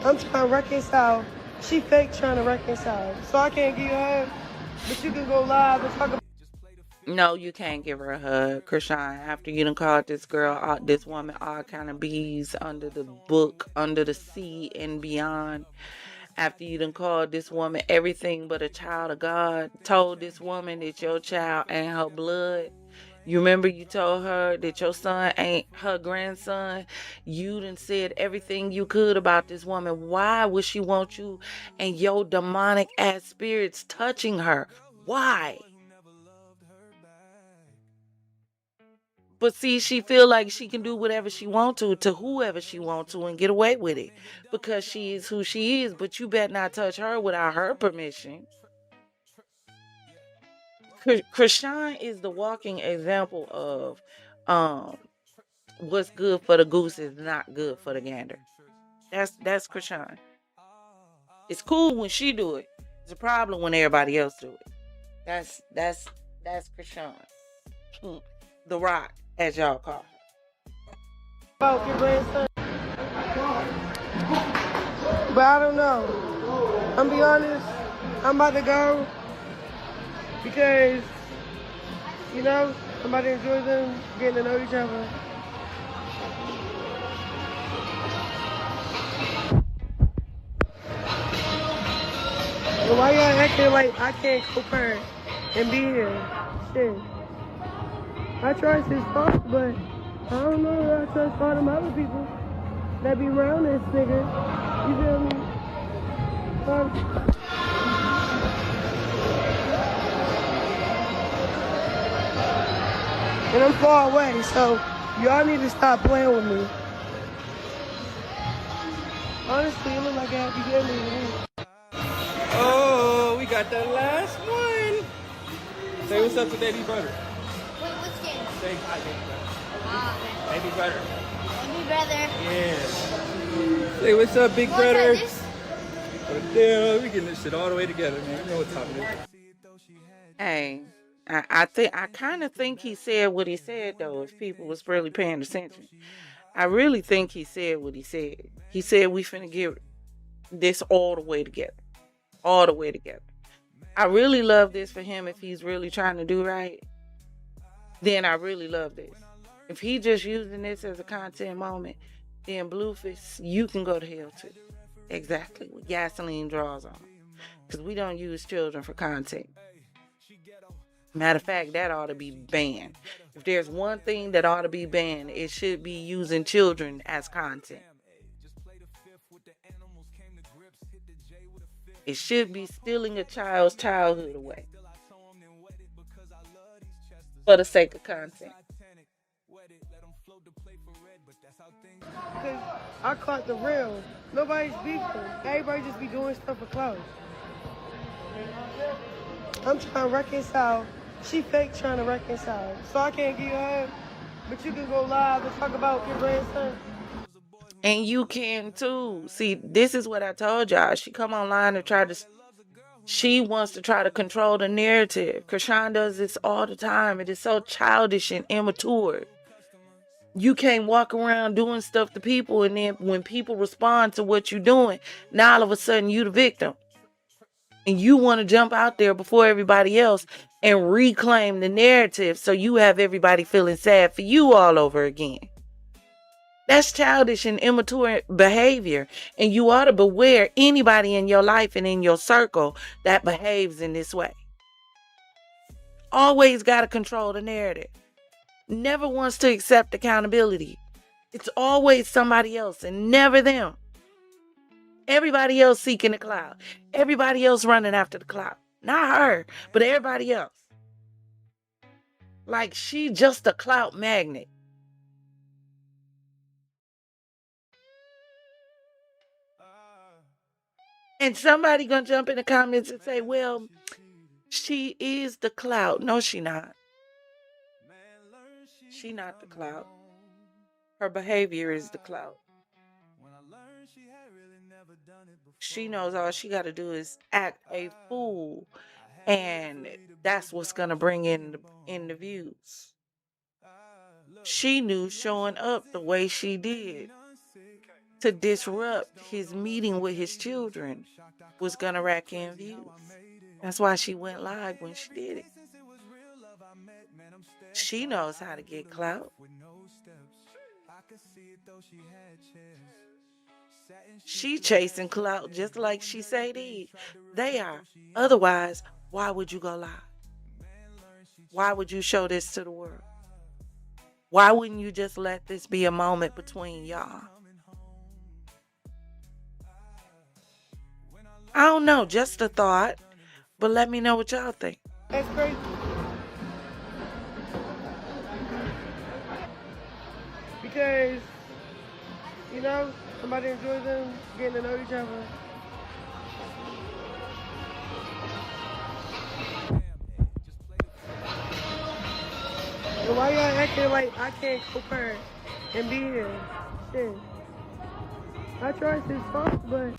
I'm trying to reconcile. She fake trying to reconcile. So I can't get her, but you can go live and talk about No, you can't give her a hug, Chrisean. After you done called this girl, this woman, all kind of bees under the book, under the sea and beyond. After you done called this woman everything but a child of God, told this woman that your child ain't her blood. You remember you told her that your son ain't her grandson. You done said everything you could about this woman. Why would she want you and your demonic ass spirits touching her? Why? But see, she feel like she can do whatever she want to whoever she want to and get away with it because she is who she is. But you better not touch her without her permission. Chrisean is the walking example of what's good for the goose is not good for the gander. That's Chrisean. It's cool when she do it. It's a problem when everybody else do it. That's Chrisean. The Rock, as y'all call her. About your grandson. But I don't know. I'm be honest, I'm about to go because, you know, I'm about to enjoy them getting to know each other. But why y'all acting like I can't co-parent and be here? Shit. I trust his father, but I don't know. I trust all them other people that be around this nigga. You feel me? And I'm far away, so y'all need to stop playing with me. Honestly, it look like a happy family to me. Oh, we got the last one. Say what's up to Baby Brother. Wait, which game? Say hi, Baby Brother. Ah, Baby Brother. Baby brother. Yeah. Say what's up, Big Brother. Damn, we getting this shit all the way together, man. You know what time it is. Hey, I kind of think he said what he said though. If people was really paying attention, I really think he said what he said. He said we finna get this all the way together, all the way together. I really love this for him. If he's really trying to do right, then I really love this. If he just using this as a content moment, then Blueface, you can go to hell too. Exactly, with gasoline draws on. Because we don't use children for content. Matter of fact, that ought to be banned. If there's one thing that ought to be banned, it should be using children as content. It should be stealing a child's childhood away for the sake of content. Because I caught the real. Nobody's beefing. Everybody just be doing stuff for clout. I'm trying to reconcile. She fake trying to reconcile. So I can't give you a hug, but you can go live and talk about your grandson. And you can too. See, this is what I told y'all. She come online and she wants to try to control the narrative. Chrisean does this all the time. It is so childish and immature. You can't walk around doing stuff to people, and then when people respond to what you're doing, now all of a sudden you the victim. And you want to jump out there before everybody else and reclaim the narrative so you have everybody feeling sad for you all over again. That's childish and immature behavior. And you ought to beware anybody in your life and in your circle that behaves in this way. Always got to control the narrative. Never wants to accept accountability. It's always somebody else and never them. Everybody else seeking the clout. Everybody else running after the clout. Not her, but everybody else. Like she just a clout magnet. And somebody gonna jump in the comments and say, well, she is the clout. No, she not. She not the clout. Her behavior is the clout. She knows all she got to do is act a fool, and that's what's gonna bring in the views. She knew showing up the way she did to disrupt his meeting with his children was gonna rack in views. That's why she went live when she did it. She knows how to get clout. She chasing clout just like she say they are. Otherwise, why would you go live? Why would you show this to the world? Why wouldn't you just let this be a moment between y'all? I don't know, just a thought, but let me know what y'all think. That's crazy. Because, you know, somebody enjoys them getting to know each other. And why y'all acting like I can't co-parent and be here? Shit. I tried to talk, but...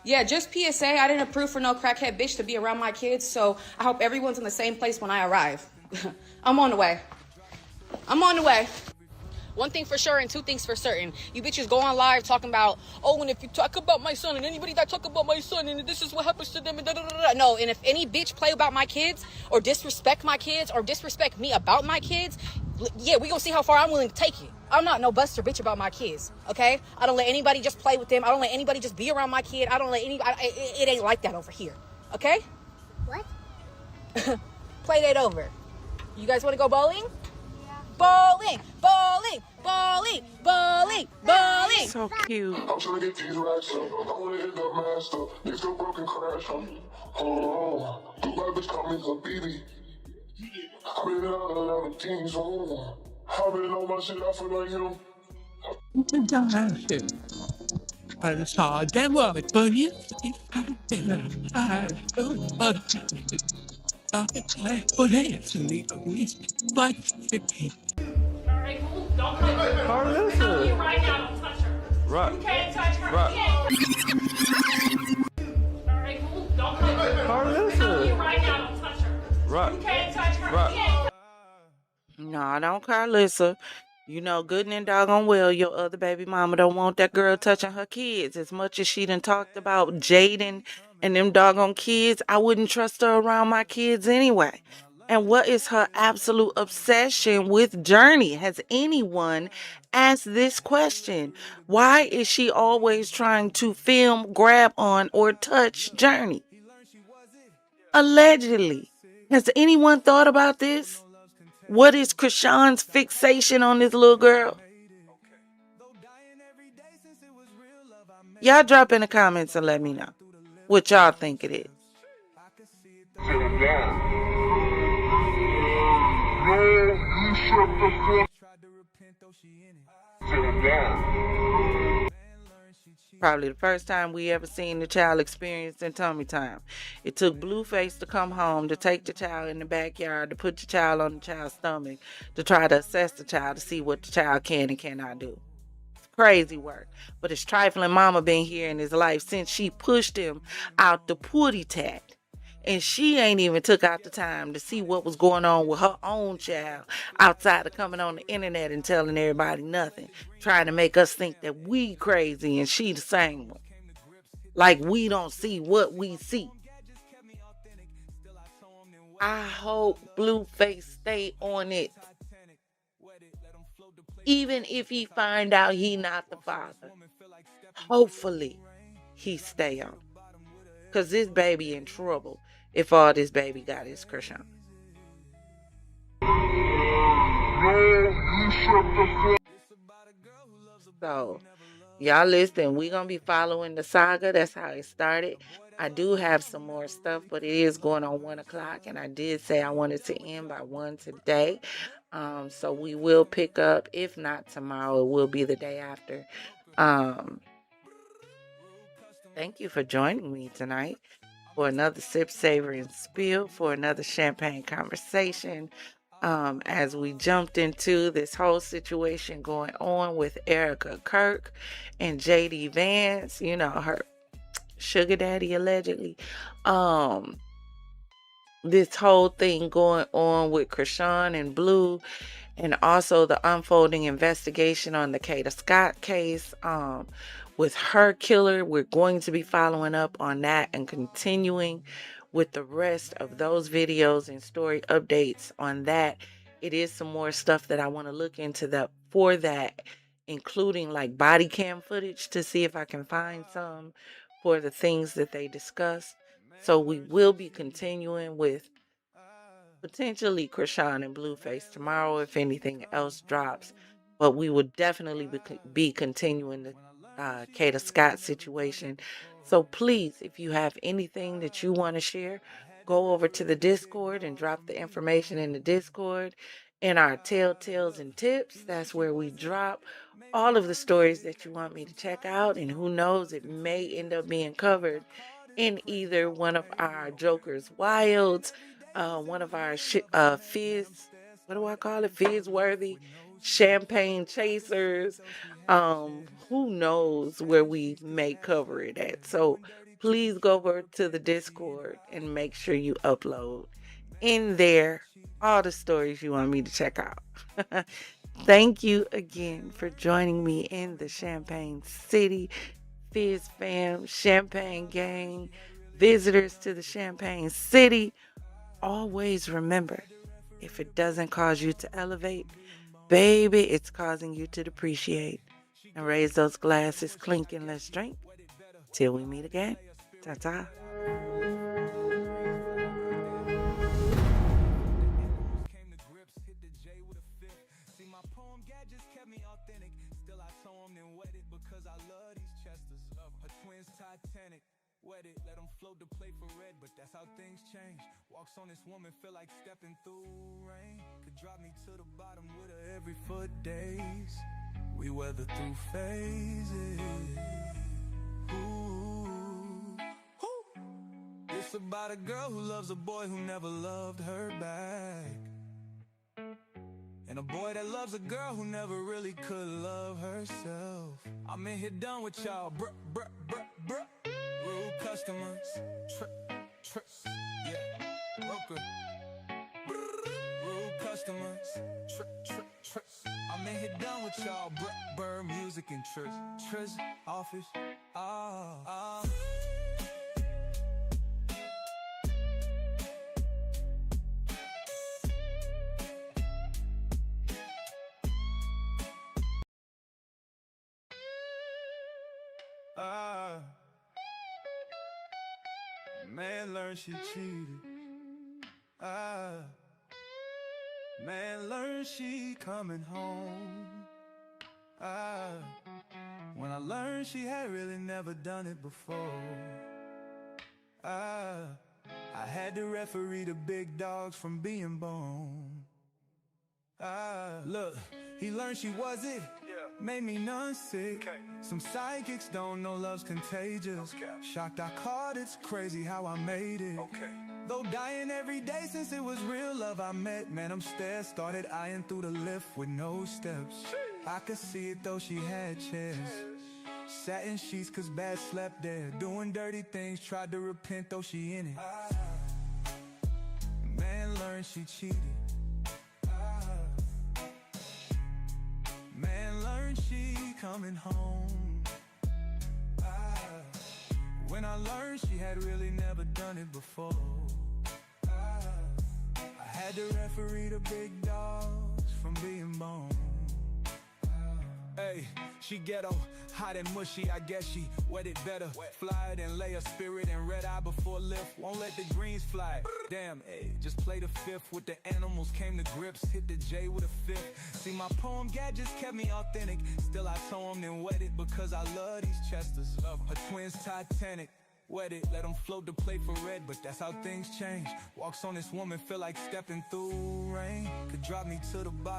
Yeah, just PSA, I didn't approve for no crackhead bitch to be around my kids, so I hope everyone's in the same place when I arrive. I'm on the way. I'm on the way. One thing for sure and two things for certain. You bitches go on live talking about, oh, and if you talk about my son and anybody that talk about my son and this is what happens to them and da-da-da-da. No, and if any bitch play about my kids or disrespect my kids or disrespect me about my kids, yeah, we gonna see how far I'm willing to take it. I'm not no buster bitch about my kids, okay? I don't let anybody just play with them. I don't let anybody just be around my kid. I don't let anybody, it ain't like that over here, okay? What? Play that over. You guys wanna go bowling? Bowling, bowling, bowling, bowling, bowling. So cute. I'm trying to get these racks up. I wanna hit that master. Niggas go broken crash on me. Oh, the bad bitch call me her baby. I've been out of the teens. Oh, I've been on my shit. I feel like him. It's hard, damn well, it's funny. Alright, cool. Don't come. I'm telling you right now, don't touch her. Right. You can't touch her. Right. Alright, cool. Don't come. I'm telling you right now, don't touch her. Right. You can't touch her. Right. No, don't Carlissa. You know good and doggone well your other baby mama don't want that girl touching her kids. As much as she done talked about Jaden and them doggone kids, I wouldn't trust her around my kids anyway. And what is her absolute obsession with Journey? Has anyone asked this question? Why is she always trying to film, grab on, or touch Journey? Allegedly. Has anyone thought about this? What is Chrisean's fixation on this little girl? Y'all drop in the comments and let me know what y'all think it is. Probably the first time we ever seen the child experiencing tummy time. It took Blueface to come home to take the child in the backyard to put the child on the child's stomach to try to assess the child to see what the child can and cannot do. It's crazy work. But his trifling mama been here in his life since she pushed him out the Politicz. And she ain't even took out the time to see what was going on with her own child outside of coming on the internet and telling everybody nothing. Trying to make us think that we crazy and she the same one. Like we don't see what we see. I hope Blueface stay on it. Even if he find out he not the father. Hopefully he stay on. Because this baby in trouble. If all this baby got is Chrisean. So, y'all listen, we're going to be following the saga. That's how it started. I do have some more stuff, but it is going on 1 o'clock. And I did say I wanted to end by 1 today. So we will pick up. If not tomorrow, it will be the day after. Thank you for joining me tonight for another Sip, Savor, and Spill, for another champagne conversation. As we jumped into this whole situation going on with Erika Kirk and JD Vance, you know, her sugar daddy allegedly. This whole thing going on with Chrisean and Blue, and also the unfolding investigation on the Kada Scott case. With her killer, we're going to be following up on that and continuing with the rest of those videos and story updates on that. It is some more stuff that I want to look into for that, including like body cam footage to see if I can find some for the things that they discussed. So we will be continuing with potentially Chrisean and Blueface tomorrow if anything else drops. But we will definitely be continuing the Kada Scott situation. So please, if you have anything that you want to share, go over to the Discord and drop the information in the Discord. In our Telltales and Tips, that's where we drop all of the stories that you want me to check out. And who knows, it may end up being covered in either one of our Jokerz Wildz, one of our Fizz, what do I call it? Fizz worthy champagne chasers. Who knows where we may cover it at. So please go over to the Discord and make sure you upload in there all the stories you want me to check out. Thank you again for joining me in the Champagne City. Fizz fam, Champagne gang, visitors to the Champagne City. Always remember, if it doesn't cause you to elevate, baby, it's causing you to depreciate. And raise those glasses, clink, and let's drink. Till we meet again. Ta-ta. Let them float the plate for red, but that's how things change. Walks on this woman, feel like stepping through rain. Could drop me to the bottom with her every foot days. We weather through phases. Ooh. It's about a girl who loves a boy who never loved her back, and a boy that loves a girl who never really could love herself. I'm in here done with y'all, bruh, bruh, bruh, bruh. Rude customers, yeah, broker. Rude customers, I'm in here done with y'all, burr, music and triz, office, man learned she cheated. Man learned she coming home. When I learned she had really never done it before. I had to referee the big dogs from being born. Look, he learned she was it. Made me none sick. Some psychics don't know love's contagious. Shocked I caught it's crazy how I made it. Though dying every day since it was real love I met. Man, I'm stared, started eyeing through the lift with no steps. I could see it though she had chairs. Sat in sheets cause bad slept there. Doing dirty things, tried to repent though she in it. Man learned she cheated. Man learned she coming home. When I learned she had really never done it before. I had to referee the big dogs from being born. Hey, she ghetto, hot and mushy, I guess she wet it better. Fly it and lay a spirit and red eye before lift. Won't let the greens fly. Damn, hey, just play the fifth with the animals, came to grips. Hit the J with a fifth. See, my poem gadgets kept me authentic. Still I told them and wet it because I love these Chesters. Her twins Titanic. Wet it, let them float the plate for red, but that's how things change. Walks on this woman, feel like stepping through rain. Could drop me to the bottom.